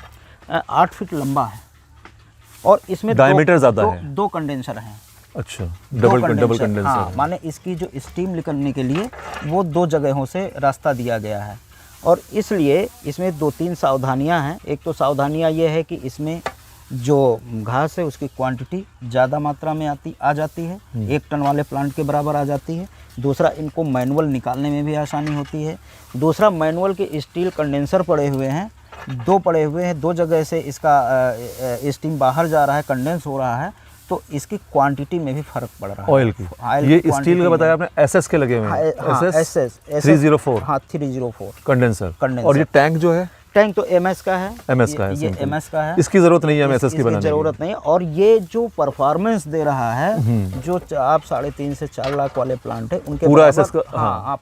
8 फीट लंबा है, और इसमें
डायमीटर ज़्यादा है।
2 कंडेंसर हैं।
अच्छा, डबल कंडेंसर।
हाँ, माने इसकी जो स्टीम निकलने के लिए वो 2 जगहों से रास्ता दिया गया है, और इसलिए इसमें 2-3 सावधानियां हैं। एक तो सावधानियां ये है कि इसमें जो घास है उसकी क्वांटिटी ज़्यादा मात्रा में आ जाती है, 1 टन वाले प्लांट के बराबर आ जाती है। दूसरा, इनको मैनुअल निकालने में भी आसानी होती है। दूसरा, मैनुअल के स्टील कंडेंसर पड़े हुए हैं, 2 पड़े हुए हैं, 2 जगह से इसका स्टीम बाहर जा रहा है, कंडेंस हो रहा है, तो इसकी क्वांटिटी में भी फर्क पड़ रहा है।
ऑयल की ये स्टील का बताया आपने, एसएस के लगे हुए हैं।
एसएस
304।
हाँ, 304
कंडेंसर। और ये टैंक जो है,
टैंक तो एमएस का है।
एमएस का है,
ये एमएस का है।
इसकी जरूरत नहीं है हमें एसएस की बनाने की।
जरूरत नहीं है। और ये जो परफॉर्मेंस दे रहा है, जो आप 3.5 से 4 लाख वाले प्लांट है उनके
पूरा एसएस का,
हाँ,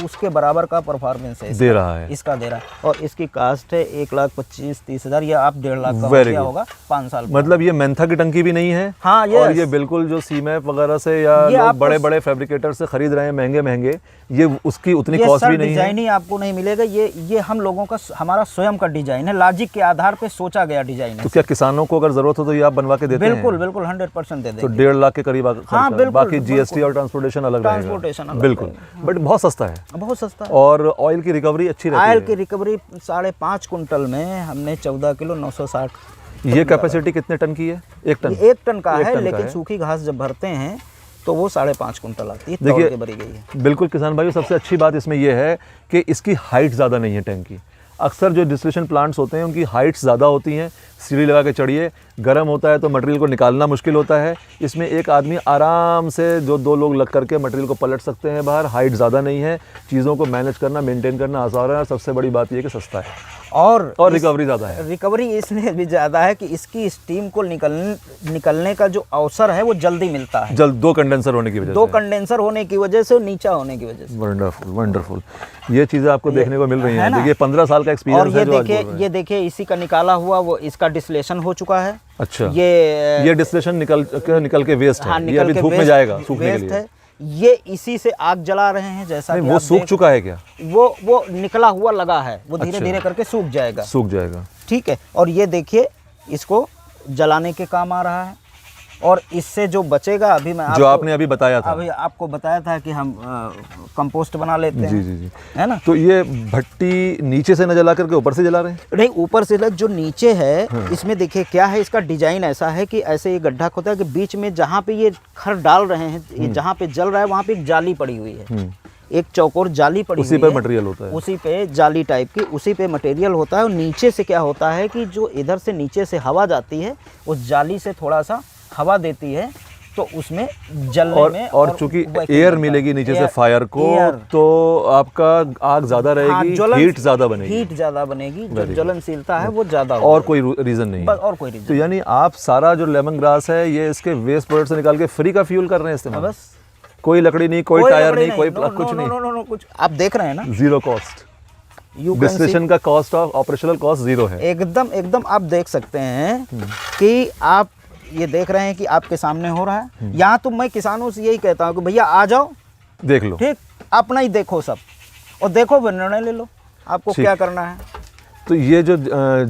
उसके बराबर का परफॉर्मेंस है
दे रहा है,
इसका दे रहा है। और इसकी कास्ट है 1,25,30,000 या आप 1.5 लाख का क्या होगा 5 साल।
मतलब ये मेंथा की टंकी भी नहीं है।
हाँ,
और ये बिल्कुल जो सीमेप वगैरह से या लोग बड़े बड़े फैब्रिकेटर से खरीद रहे हैं महंगे, ये उसकी उतनी कॉस्ट भी नहीं है।
डिजाइन ही आपको नहीं मिलेगा। ये हम लोगों का, हमारा स्वयं का डिजाइन है, लॉजिक के आधार पे सोचा गया डिजाइन है।
तो क्या किसानों को अगर ज़रूरत हो तो ये आप बनवा के देते हैं?
बिल्कुल बिल्कुल 100% दे
तो
देंगे।
1.5 लाख के करीब खर्चा है।
बिल्कुल,
बाकी जीएसटी और ट्रांसपोर्टेशन अलग रहेगा।
ट्रांसपोर्टेशन अलग
बिल्कुल, बट बहुत सस्ता है।
बहुत सस्ता है।
और ऑयल की रिकवरी अच्छी रहती है।
ऑयल की रिकवरी 5.5 कुंटल में हमने 14 किलो 960।
ये कैपेसिटी कितने टन की है? 1 टन?
1 टन का
एक
है,
टन का
लेकिन
है।
सूखी घास जब भरते हैं तो वो 5.5 कुंटल आती है,
देखिए,
तौल के भरी गई है।
बिल्कुल किसान भाइयों, सबसे अच्छी बात इसमें यह है कि इसकी हाइट ज़्यादा नहीं है टैंक की। अक्सर जो डिस्टिलेशन प्लांट्स होते हैं उनकी हाइट्स ज़्यादा होती हैं, सीढ़ी लगा के चढ़िए, गर्म होता है तो मटेरियल को निकालना मुश्किल होता है। इसमें एक आदमी आराम से, जो 2 लोग लग करके मटेरियल को पलट सकते हैं बाहर। हाइट ज़्यादा नहीं है, चीज़ों को मैनेज करना, मेंटेन करना आसान है। सबसे बड़ी बात यह है कि सस्ता है
और
रिकवरी ज़्यादा है।
रिकवरी इसलिए भी ज़्यादा है कि इसकी स्टीम को निकलने का जो अवसर है वो जल्दी मिलता है।
जल्द 2 कंडेंसर होने की वजह
2 कंडेंसर होने की वजह से, नीचा होने की वजह से।
वंडरफुल वंडरफुल, ये चीज़ें आपको देखने को मिल रही
है
हैं।
ना?
देखिए 15 साल का
और
एक्सपीरियंस
ये
है जो आज बोल
देखिए,
रहे हैं।
ये देखिए इसी का निकाला हुआ वो इसका डिस्टिलेशन हो चुका है।
अच्छा,
ये
डिस्टिलेशन निकल के वेस्ट
हाँ,
है। ये
निकल
अभी
के
धूप में
वेस्ट-
जाएगा सूखने के
वेस्ट
लिए।
है। ये इसी से आग जला रहे हैं, जैसा
नहीं,
कि
वो
आप
सूख
देख-
चुका है क्या?
वो निकला हुआ लगा है, वो धीरे
अच्छा।
धीरे करके सूख जाएगा।
सूख जाएगा।
ठीक है। और ये देखिए, इसको जलाने के काम आ रहा है। और इससे जो बचेगा, अभी मैं
जो आपने अभी बताया था।
अभी आपको बताया था कि हम कंपोस्ट बना लेते हैं।
जी जी जी,
है ना?
तो ये भट्टी नीचे से न जला करके ऊपर से जला रहे हैं?
नहीं, ऊपर से जो नीचे है, इसमें देखिए क्या है, इसका डिजाइन ऐसा है कि ऐसे ये गड्ढा खोदा है कि बीच में जहाँ पे ये खर डाल रहे हैं, ये जहाँ पे जल रहा है वहाँ पे एक जाली पड़ी हुई है। एक चौकोर जाली पड़ी
उसी
हुई
पर
है।
मटेरियल होता है।
उसी पे जाली टाइप की, उसी पे मटेरियल होता है। और नीचे से क्या होता है कि जो इधर से नीचे से हवा जाती है, उस जाली से थोड़ा सा हवा देती है, तो उसमें जलने में
और चूंकि एयर मिलेगी नीचे से फायर को, तो आपका आग ज़्यादा रहेगी, हीट ज़्यादा बनेगी।
हीट ज़्यादा बनेगी, जो ज्वलनशीलता है वो ज़्यादा होगी।
और कोई रीज़न नहीं
बस,
है।
और कोई रीजन।
तो यानी आप सारा जो लेमन ग्रास है, ये इसके वेस्ट प्रोडक्ट से निकाल के फ्री का फ्यूल कर रहे हैं इस्तेमाल?
बस,
कोई लकड़ी नहीं, कोई टायर नहीं, कोई
नो,
कुछ
नो,
नहीं।
नो, नो, नो, कुछ आप देख रहे हैं ना,
zero cost.
You can see-
distillation का cost of operational cost zero है।
एकदम एकदम आप देख सकते हैं कि आप ये देख रहे हैं कि आपके सामने हो रहा है। यहाँ तो मैं किसानों से यही कहता हूँ कि भैया आ जाओ,
देख लो।
ठीक, अपना ही देखो सब, और देखो फिर निर्णय ले लो आपको
ठीक।
क्या करना है।
तो ये जो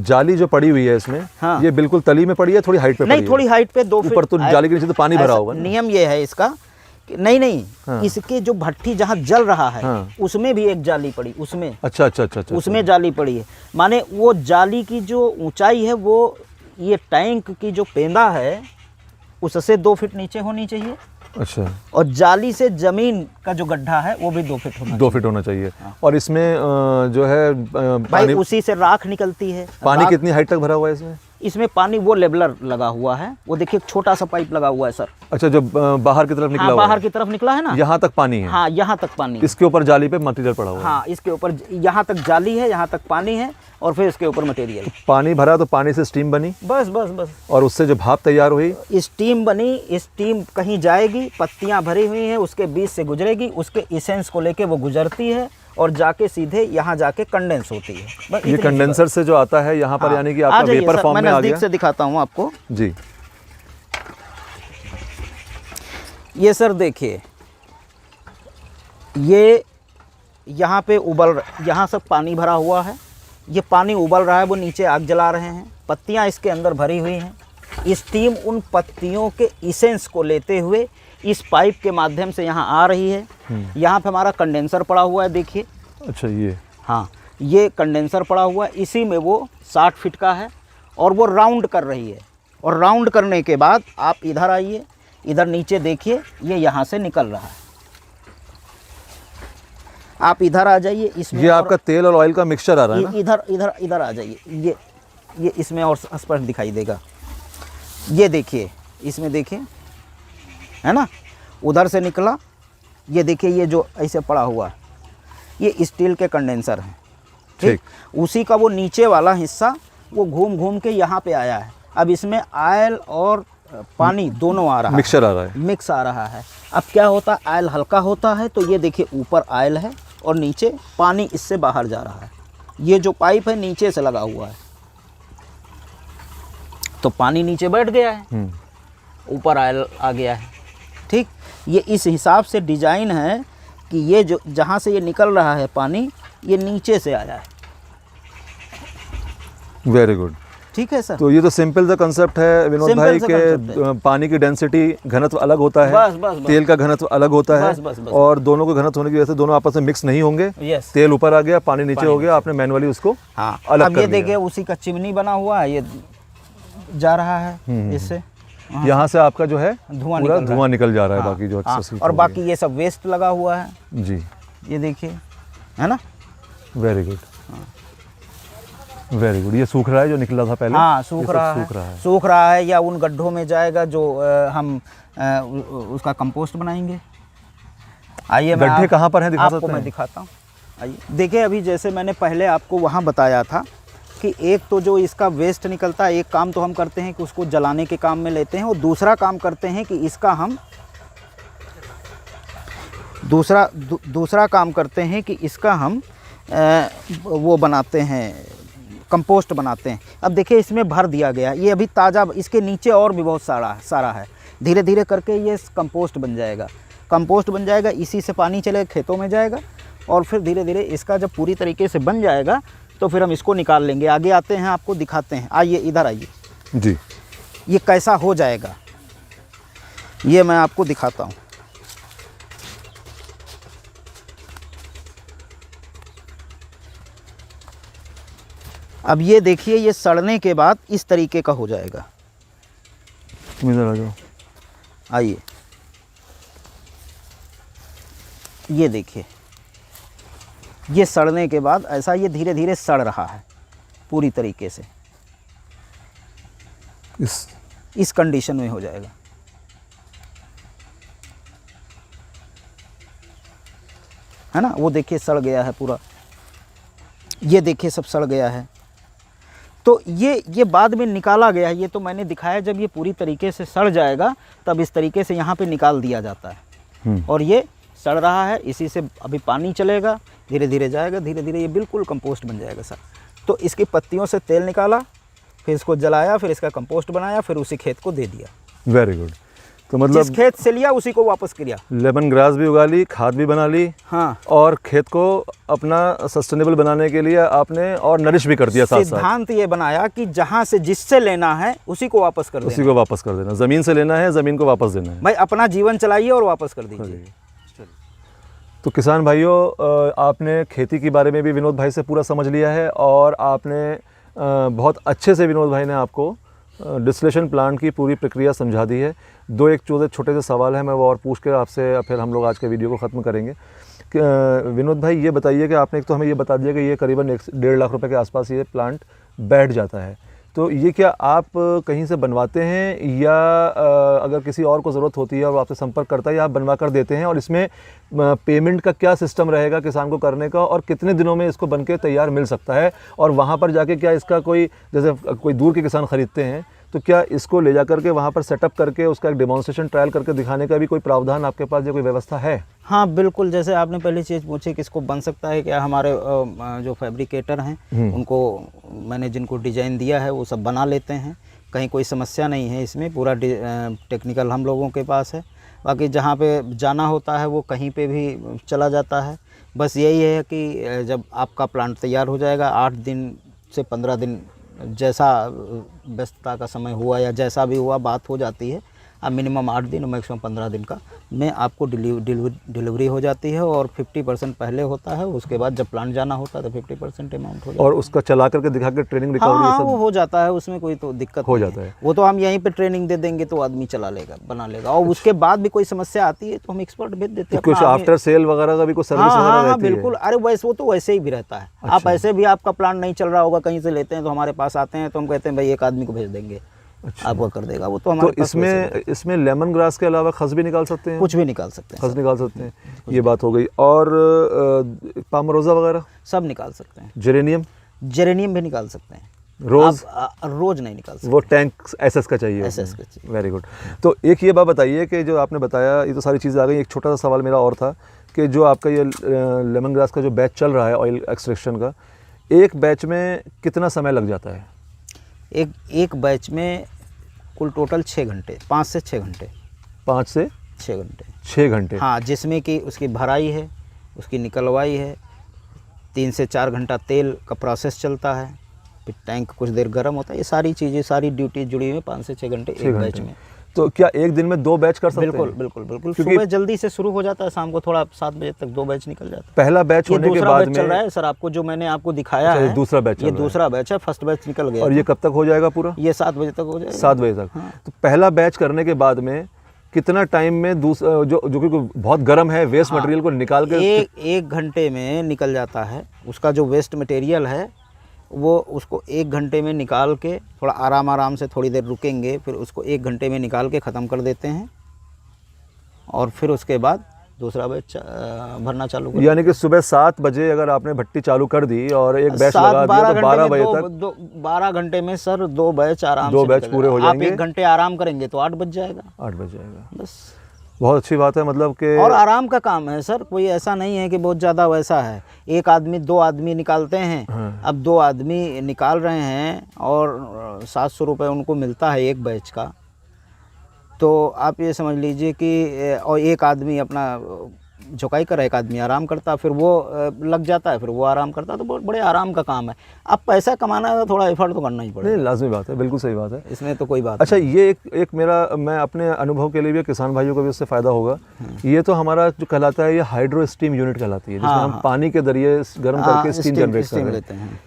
जाली जो पड़ी हुई है इसमें,
हाँ।
ये बिल्कुल तली में पड़ी है, थोड़ी हाइट पे पड़ी
नहीं, थोड़ी हाइट पे 2 फीट
ऊपर तो जाली के नीचे तो पानी भरा
ऐसा
होगा ना?
नियम ये है इसका कि नहीं,
हाँ।
इसके जो भट्टी जहाँ जल रहा है,
हाँ।
उसमें भी एक जाली पड़ी, उसमें
अच्छा अच्छा अच्छा अच्छा।
उसमें जाली पड़ी है। माने वो जाली की जो ऊंचाई है, वो ये टैंक की जो पेंदा है उससे 2 फीट नीचे होनी चाहिए।
अच्छा,
और जाली से जमीन का जो गड्ढा है वो भी 2 फीट होना
2 फीट होना चाहिए। और इसमें जो है
भाई,
पानी,
उसी से राख निकलती है।
पानी
राख-
कितनी हाइट तक भरा हुआ है इसमें?
इसमें पानी वो लेबलर लगा हुआ है, वो देखिए एक छोटा सा पाइप लगा हुआ है सर।
अच्छा, जो बाहर की तरफ निकला
हाँ,
हुआ
बाहर
है,
की तरफ निकला है ना,
यहाँ तक पानी है।
हाँ, यहाँ तक पानी है।
इसके ऊपर जाली पे मटेरियल पड़ा हुआ है।
हाँ, इसके ऊपर यहाँ तक जाली है, यहाँ तक पानी है, और फिर इसके ऊपर मटेरियल।
पानी भरा तो पानी से स्टीम बनी,
बस बस बस,
और उससे जो भाप तैयार हुई,
स्टीम बनी। स्टीम कहीं जाएगी, पत्तियां भरी हुई हैं, उसके बीच से गुजरेगी, उसके इसेंस को लेके वो गुजरती है और जाके सीधे यहाँ जाके कंडेंस होती है। बस
ये
इतनी सी
कंडेंसर से जो आता है यहाँ पर,
बात।
यानी कि
आ
आपका
जाइए
वेपर
सर,
फॉर्म
मैं
में आ
नज़दीक
गया।
से दिखाता हूँ आपको।
जी,
ये सर देखिए, ये यहाँ पे यहाँ सब पानी भरा हुआ है, ये पानी उबल रहा है, वो नीचे आग जला रहे हैं, पत्तियाँ इसके अंदर भरी हुई हैं। स्टीम उन पत्तियों के इसेंस को लेते हुए इस पाइप के माध्यम से यहाँ आ रही है। यहाँ पे हमारा कंडेंसर पड़ा हुआ है, देखिए।
अच्छा, ये
हाँ, ये कंडेंसर पड़ा हुआ है, इसी में वो 60 फीट का है, और वो राउंड कर रही है। और राउंड करने के बाद आप इधर आइए, इधर नीचे देखिए, ये यहाँ से निकल रहा है। आप इधर आ जाइए, इसमें
ये आपका तेल और ऑयल का मिक्सचर आ रहा है ना?
इधर इधर इधर आ जाइए, ये इसमें और स्पष्ट दिखाई देगा। ये देखिए, इसमें देखिए, है ना, उधर से निकला, ये देखिए, ये जो ऐसे पड़ा हुआ है, ये स्टील के कंडेंसर हैं, ठीक। उसी का वो नीचे वाला हिस्सा वो घूम घूम के यहाँ पे आया है। अब इसमें ऑयल और पानी दोनों आ रहा है,
मिक्सचर आ रहा है,
मिक्स आ रहा है। अब क्या होता है, ऑयल हल्का होता है तो ये देखिए ऊपर ऑयल है और नीचे पानी इससे बाहर जा रहा है। ये जो पाइप है नीचे से लगा हुआ है, तो पानी नीचे बैठ गया है, ऊपर ऑयल आ गया है, ठीक। ये इस हिसाब से डिजाइन है कि ये जो जहाँ से ये निकल रहा है पानी, ये नीचे से आया है।
Very good.
ठीक है सर।
तो ये तो सिंपल सा कंसेप्ट है विनोद
Simple
भाई
सा
के
concept है।
पानी की डेंसिटी घनत्व अलग होता है,
बस बस बस।
तेल का घनत्व अलग होता है,
बस, बस, बस।
और दोनों को घनत्व होने की वजह से दोनों आपस में मिक्स नहीं होंगे।
यस।
तेल ऊपर आ गया, पानी नीचे हो गया, आपने मैनुअली उसको
हाँ,
अलग
अब
कर
ये
लिया।
देखिए उसी का चिमनी बना हुआ है, ये जा रहा है इससे,
यहाँ से आपका जो है
धुआं
पूरा
निकल रहा है।
धुआं निकल जा रहा है।
हाँ,
बाकी जो
हाँ,
एक्सेस
और बाकी ये सब वेस्ट लगा हुआ है,
जी,
ये देखिए, है ना।
Very good, very good. ये सूख रहा है जो निकला था पहले?
हाँ,
ये
सूख
सब
रहा
सूख
है,
रहा है।
सूख रहा है, या उन गड्ढों में जाएगा जो हम उसका कंपोस्ट बनाएंगे। आइए मैं
गड्ढे कहाँ पर हैं, दिखा
आपको
सकते
मैं
हैं?
दिखाता हूँ। आइए देखिए, अभी जैसे मैंने पहले आपको वहाँ बताया था कि एक तो जो इसका वेस्ट निकलता है, एक काम तो हम करते हैं कि उसको जलाने के काम में लेते हैं, और दूसरा काम करते हैं कि इसका हम दूसरा काम करते हैं कि इसका हम वो बनाते हैं, कंपोस्ट बनाते हैं। अब देखिए इसमें भर दिया गया, ये अभी ताज़ा, इसके नीचे और भी बहुत सारा है। धीरे धीरे करके ये कंपोस्ट बन जाएगा, कंपोस्ट बन जाएगा, इसी से पानी चले खेतों में जाएगा, और फिर धीरे धीरे इसका जब पूरी तरीके से बन जाएगा तो फिर हम इसको निकाल लेंगे। आगे आते हैं, आपको दिखाते हैं। आइए इधर आइए
जी।
ये कैसा हो जाएगा ये मैं आपको दिखाता हूँ। अब ये देखिए, ये सड़ने के बाद इस तरीके का हो जाएगा।
तुम इधर आ जाओ।
आइए ये देखिए, ये सड़ने के बाद ऐसा ये धीरे धीरे सड़ रहा है पूरी तरीके से, इस कंडीशन में हो जाएगा। है ना, वो देखिए सड़ गया है पूरा, ये देखिए सब सड़ गया है। तो ये बाद में निकाला गया है, ये तो मैंने दिखाया। जब ये पूरी तरीके से सड़ जाएगा तब इस तरीके से यहाँ पे निकाल दिया जाता है, और ये सड़ रहा है, इसी से अभी पानी चलेगा, धीरे धीरे जाएगा, धीरे धीरे ये बिल्कुल कंपोस्ट बन जाएगा सर। तो इसकी पत्तियों से तेल निकाला, फिर इसको जलाया, फिर इसका कंपोस्ट बनाया, फिर उसी खेत को दे दिया।
Very good. तो
जिस
मतलब
खेत से लिया उसी को वापस किया,
लेमन ग्रास भी उगा ली, खाद भी बना ली,
हाँ,
और खेत को अपना सस्टेनेबल बनाने के लिए आपने और नरिश भी कर दिया साथ साथ।
सिद्धांत ये बनाया कि जहाँ से जिससे लेना है उसी को वापस कर
उसी
देना।
को वापस कर देना, ज़मीन से लेना है, ज़मीन को वापस देना है।
भाई अपना जीवन चलाइए और वापस कर दीजिए।
तो किसान भाइयों, आपने खेती के बारे में भी विनोद भाई से पूरा समझ लिया है, और आपने बहुत अच्छे से विनोद भाई ने आपको डिस्टिलेशन प्लांट की पूरी प्रक्रिया समझा दी है। दो एक छोटे से सवाल है, मैं वो और पूछ के आपसे फिर हम लोग आज के वीडियो को ख़त्म करेंगे। विनोद भाई ये बताइए कि आपने एक तो हमें ये बता दिया कि ये करीबन 1.5 लाख रुपए के आसपास ये प्लांट बैठ जाता है, तो ये क्या आप कहीं से बनवाते हैं, या अगर किसी और को ज़रूरत होती है और आपसे संपर्क करता है, या आप बनवा कर देते हैं? और इसमें पेमेंट का क्या सिस्टम रहेगा किसान को करने का, और कितने दिनों में इसको बनके तैयार मिल सकता है? और वहाँ पर जाके क्या इसका कोई, जैसे कोई दूर के किसान ख़रीदते हैं, तो क्या इसको ले जा करके वहाँ पर सेटअप करके उसका एक डेमोन्स्ट्रेशन ट्रायल करके दिखाने का भी कोई प्रावधान आपके पास या कोई व्यवस्था है?
हाँ बिल्कुल, जैसे आपने पहली चीज़ पूछी कि इसको बन सकता है क्या, हमारे जो फैब्रिकेटर हैं उनको मैंने जिनको डिज़ाइन दिया है वो सब बना लेते हैं, कहीं कोई समस्या नहीं है इसमें, पूरा टेक्निकल हम लोगों के पास है। बाकी जहाँ पे जाना होता है वो कहीं पे भी चला जाता है। बस यही है कि जब आपका प्लांट तैयार हो जाएगा, 8 दिन से 15 दिन जैसा व्यस्तता का समय हुआ या जैसा भी हुआ बात हो जाती है। अब मिनिमम 8 दिन और मैक्सिमम 15 दिन का में आपको डिलीवरी हो जाती है, और 50% पहले होता है, उसके बाद जब प्लांट जाना होता है तो 50% अमाउंट हो जाता है।
और उसका चला करके दिखा के ट्रेनिंग रिकवरी
हाँ,
सब
वो हो जाता है, उसमें कोई तो दिक्कत
हो
नहीं
जाता है।
वो तो हम यहीं पे ट्रेनिंग दे देंगे तो आदमी चला लेगा, बना लेगा, और उसके बाद भी कोई समस्या आती है तो हम एक्सपर्ट भेज देते हैं।
कुछ
अपना आदमी-
आफ्टर सेल वगैरह का भी कुछ सर्विस
हाँ,
वगैरह
हाँ,
रहती है?
बिल्कुल। अरे वैसे वो तो वैसे ही भी रहता है। आप ऐसे भी आपका प्लान नहीं चल रहा होगा, कहीं से लेते हैं तो हमारे पास आते हैं तो हम कहते हैं भाई एक आदमी को भेज देंगे, आपको कर देगा वो। तो
तो
हमारे पास वैसे भी
इसमें लेमन ग्रास के अलावा खस भी निकाल सकते हैं?
कुछ भी निकाल सकते हैं,
खस निकाल सकते हैं, ये बात हो गई। और पामरोजा वगैरह,
सब निकाल सकते हैं।
जेरेनियम,
जेरेनियम भी निकाल सकते हैं।
रोज,
रोज नहीं निकाल सकते,
वो टैंक एसएस का चाहिए?
SS का चाहिए।
Very good. तो एक ये बात बताइए कि जो आपने बताया ये तो सारी चीज़ें आ गई, एक छोटा सा सवाल मेरा और था कि जो आपका ये लेमन ग्रास का जो बैच चल रहा है ऑयल एक्सट्रैक्शन का, एक बैच में कितना समय लग जाता है?
एक बैच में कुल टोटल 6 घंटे, 5 से 6 घंटे।
5 से
6 घंटे।
6 घंटे?
हाँ, जिसमें कि उसकी भराई है, उसकी निकलवाई है, 3 से 4 घंटा तेल का प्रोसेस चलता है, फिर टैंक कुछ देर गर्म होता है, ये सारी चीज़ें, सारी ड्यूटी जुड़ी हुई है 5 से 6 घंटे एक बैच में।
तो क्या एक दिन में 2 बैच कर सकते
बिल्कुल
हैं?
बिल्कुल बिल्कुल, सुबह जल्दी से शुरू हो जाता है, शाम को थोड़ा 7 बजे तक 2 बैच निकल जाता है।
पहला बैच
ये
होने के
दूसरा
बाद
बैच चल रहा
में
है सर, आपको जो मैंने आपको दिखाया
अच्छा, ये
है
दूसरा बैच चल
ये
रहा है।
दूसरा बैच है, फर्स्ट बैच निकल गया
और ये कब तक हो जाएगा पूरा?
ये 7 बजे तक हो जाएगा।
7 बजे तक। तो पहला बैच करने के बाद में कितना टाइम में दूसरा जो जो कि बहुत गर्म है वेस्ट मटेरियल को निकाल के
एक घंटे में निकल जाता है। उसका जो वेस्ट मटेरियल है वो उसको 1 घंटे में निकाल के, थोड़ा आराम से थोड़ी देर रुकेंगे, फिर उसको 1 घंटे में निकाल के ख़त्म कर देते हैं और फिर उसके बाद दूसरा बैच भरना चालू कर।
यानी कि सुबह 7 बजे अगर आपने भट्टी चालू कर दी और एक बैच लगा दिया तो 12 बजे तक
12 घंटे में सर 2 बैच आराम से
2 बैच पूरे हो जाएंगे।
आप 1 घंटे आराम करेंगे तो 8 बज जाएगा।
8 बज जाएगा,
बस।
बहुत अच्छी बात है, मतलब कि
और आराम का काम है सर, कोई ऐसा नहीं है कि बहुत ज़्यादा वैसा है। एक आदमी 2 आदमी निकालते हैं।
हाँ।
अब 2 आदमी निकाल रहे हैं और 700 रुपये उनको मिलता है एक बैच का, तो आप ये समझ लीजिए कि और एक आदमी अपना झुकाई कर, एक आदमी आराम करता, फिर वो लग जाता है, फिर वो आराम करता, तो बहुत बड़े आराम का काम है। अब पैसा कमाना है तो थोड़ा एफर्ट तो करना ही पड़ेगा।
नहीं, लाजमी बात है, बिल्कुल सही बात है,
इसमें तो कोई बात
अच्छा ये एक मेरा, मैं अपने अनुभव के लिए भी, किसान भाइयों को भी उससे फ़ायदा होगा। ये तो हमारा जो कहलाता है, ये हाइड्रो स्टीम यूनिट कहलाती है, जिसमें हम पानी के जरिए गर्म करके स्टीम जनरेट करते हैं।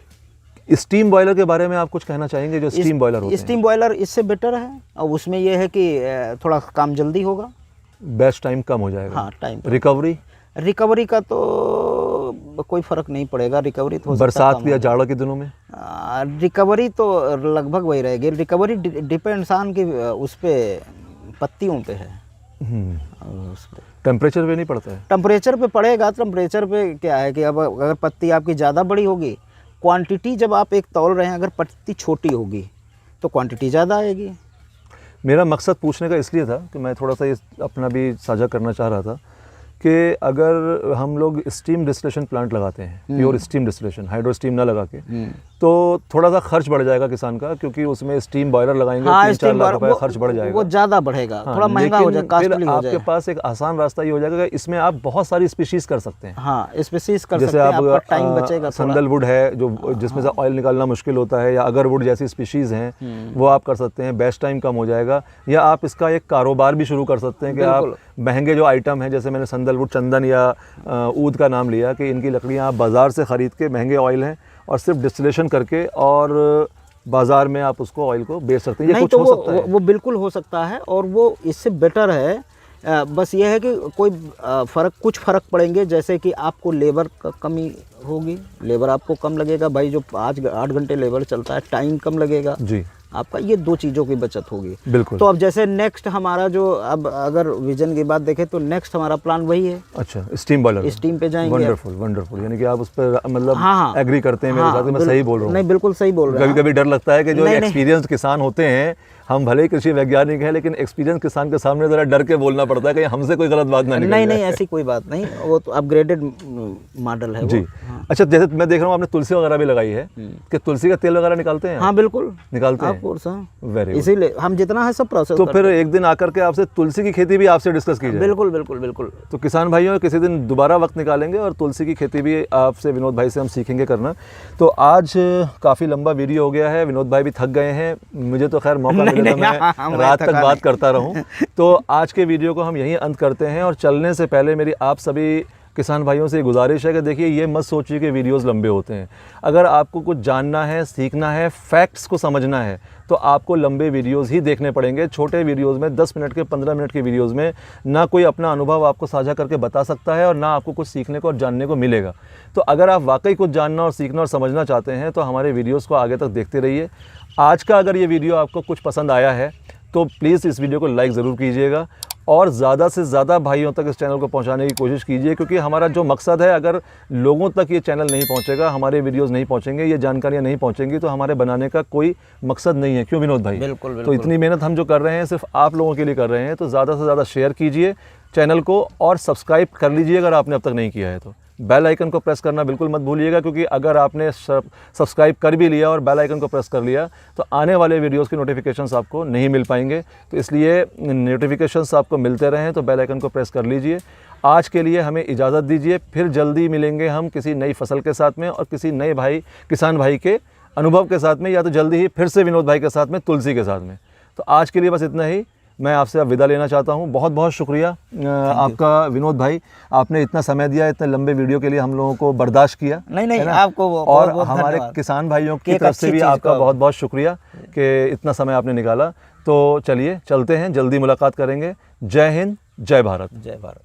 स्टीम बॉयलर के बारे में आप कुछ कहना चाहेंगे? जो स्टीम बॉयलर होते हैं,
स्टीम बॉयलर इससे बेटर है और उसमें यह है कि थोड़ा काम जल्दी होगा,
बेस्ट टाइम कम हो जाएगा।
हाँ, टाइम। रिकवरी का तो कोई फ़र्क नहीं पड़ेगा, रिकवरी तो
बरसात या जाड़ों के दिनों में
रिकवरी तो लगभग वही रहेगी। रिकवरी डिपेंड्स ऑन कि उस पे पत्तियों पे है, उस पे
टेम्परेचर पे नहीं पड़ता है।
टेम्परेचर पे पड़ेगा। टेम्परेचर पे क्या है कि अब अगर पत्ती आपकी ज़्यादा बड़ी होगी, क्वांटिटी जब आप एक तौल रहे हैं, अगर पत्ती छोटी होगी तो क्वांटिटी ज़्यादा आएगी।
मेरा मकसद पूछने का इसलिए था कि मैं थोड़ा सा ये अपना भी साझा करना चाह रहा था कि अगर हम लोग स्टीम डिस्टिलेशन प्लांट लगाते हैं, pure steam distillation, hydro steam ना लगा के, तो थोड़ा सा खर्च बढ़ जाएगा किसान का, क्योंकि उसमें स्टीम बॉयलर लगाएंगे, 3-4 लाख रुपए खर्च बढ़ जाएगा,
वो ज़्यादा बढ़ेगा, थोड़ा महंगा हो जाएगा,
फिर आपके पास एक आसान रास्ता ये हो जाएगा कि इसमें आप बहुत सारी स्पीशीज कर सकते हैं।
हाँ, स्पीशीज कर
जैसे
सकते हैं, आपका
आप
टाइम बचेगा।
संदलवुड है जो जिसमें से ऑयल निकालना मुश्किल होता है, या अगरवुड जैसी स्पीशीज हैं वो आप कर सकते हैं, बेस्ट टाइम कम हो जाएगा। या आप इसका एक कारोबार भी शुरू कर सकते हैं कि आप महंगे जो आइटम हैं, जैसे मैंने संदलवुड, चंदन या ऊद का नाम लिया, कि इनकी लकड़ियाँ आप बाज़ार से ख़रीद के, महंगे ऑयल हैं, और सिर्फ डिस्टिलेशन करके और बाज़ार में आप उसको ऑयल को बेच सकते हैं। ये
नहीं,
कुछ
तो
हो सकता है?
वो बिल्कुल हो सकता है, और वो इससे बेटर है। बस ये है कि कोई कुछ फ़र्क पड़ेंगे, जैसे कि आपको लेबर का कमी होगी, लेबर आपको कम लगेगा। भाई जो 8 घंटे लेबर चलता है, टाइम कम लगेगा
जी
आपका, ये 2 चीज़ों की बचत होगी।
बिल्कुल।
तो अब जैसे नेक्स्ट हमारा जो, अब अगर विजन की बात देखें तो नेक्स्ट हमारा प्लान वही है।
अच्छा, स्टीम बॉयलर,
स्टीम पे जाएंगे।
वंडरफुल, यानी कि आप उस पर मतलब
हाँ,
एग्री करते हैं मेरे साथ, मैं सही बोल रहा हूँ?
नहीं, बिल्कुल सही बोल रहे हैं।
कभी कभी डर लगता है कि जो एक्सपीरियंस किसान होते हैं, हम भले ही कृषि वैज्ञानिक हैं, लेकिन एक्सपीरियंस किसान के सामने ज़रा डर के बोलना पड़ता है कि हमसे कोई गलत बात ना निकल जाए।
नहीं, ऐसी कोई बात नहीं, वो तो अपग्रेडेड मॉडल है
जी।
हाँ।
अच्छा, जैसे मैं देख रहा हूँ आपने तुलसी वगैरह भी लगाई है, कि तुलसी का तेल वगैरह निकालते हैं?
हाँ, बिल्कुल
निकालते हैं। Very good.
इसीलिए हम जितना है सब प्रोसेस।
तो फिर एक दिन आकर के आपसे तुलसी की खेती भी आपसे डिस्कस की जाए।
बिल्कुल।
तो किसान भाइयों, किसी दिन दोबारा वक्त निकालेंगे और तुलसी की खेती भी आपसे, विनोद भाई से हम सीखेंगे करना। तो आज काफ़ी लंबा वीडियो हो गया है, विनोद भाई भी थक गए हैं, मुझे तो खैर मौका मिला था मैं रात तक बात करता रहूं। तो आज के वीडियो को हम यहीं अंत करते हैं, और चलने से पहले मेरी आप सभी किसान भाइयों से गुजारिश है कि देखिए, ये मत सोचिए कि वीडियोस लंबे होते हैं। अगर आपको कुछ जानना है, सीखना है, फैक्ट्स को समझना है, तो आपको लंबे वीडियोस ही देखने पड़ेंगे। छोटे वीडियोस में, 10 मिनट के, 15 मिनट के वीडियोस में ना कोई अपना अनुभव आपको साझा करके बता सकता है, और ना आपको कुछ सीखने को और जानने को मिलेगा। तो अगर आप वाकई कुछ जानना और सीखना और समझना चाहते हैं, तो हमारे वीडियोज़ को आगे तक देखते रहिए। आज का अगर ये वीडियो आपको कुछ पसंद आया है तो प्लीज़ इस वीडियो को लाइक ज़रूर कीजिएगा, और ज़्यादा से ज़्यादा भाइयों तक इस चैनल को पहुंचाने की कोशिश कीजिए, क्योंकि हमारा जो मकसद है, अगर लोगों तक ये चैनल नहीं पहुंचेगा, हमारे वीडियोस नहीं पहुंचेंगे, ये जानकारियां नहीं पहुंचेंगी, तो हमारे बनाने का कोई मकसद नहीं है। क्यों विनोद भाई?
बिल्कुल।
तो इतनी मेहनत हम जो कर रहे हैं सिर्फ आप लोगों के लिए कर रहे हैं, तो ज़्यादा से ज़्यादा शेयर कीजिए चैनल को, और सब्सक्राइब कर लीजिए अगर आपने अब तक नहीं किया है तो। बेल आइकन को प्रेस करना बिल्कुल मत भूलिएगा, क्योंकि अगर आपने सब्सक्राइब कर भी लिया और बेल आइकन को प्रेस कर लिया, तो आने वाले वीडियोस की नोटिफिकेशंस आपको नहीं मिल पाएंगे। तो इसलिए नोटिफिकेशंस आपको मिलते रहें तो बेल आइकन को प्रेस कर लीजिए। आज के लिए हमें इजाज़त दीजिए, फिर जल्दी मिलेंगे हम किसी नई फसल के साथ में और किसी नए किसान भाई के अनुभव के साथ में, या तो जल्दी ही फिर से विनोद भाई के साथ में, तुलसी के साथ में। तो आज के लिए बस इतना ही, मैं आपसे अब विदा लेना चाहता हूँ। बहुत बहुत शुक्रिया आपका विनोद भाई, आपने इतना समय दिया, इतने लंबे वीडियो के लिए हम लोगों को बर्दाश्त किया।
नहीं
है ना?
आपको
और
बहुत
हमारे
धन्यवाद।
किसान भाइयों की
एक
तरफ से
अच्छी
भी
चीज़
आपका
का-
बहुत बहुत शुक्रिया कि इतना समय आपने निकाला। तो चलिए चलते हैं, जल्दी मुलाकात करेंगे। जय हिंद, जय भारत।
जय भारत।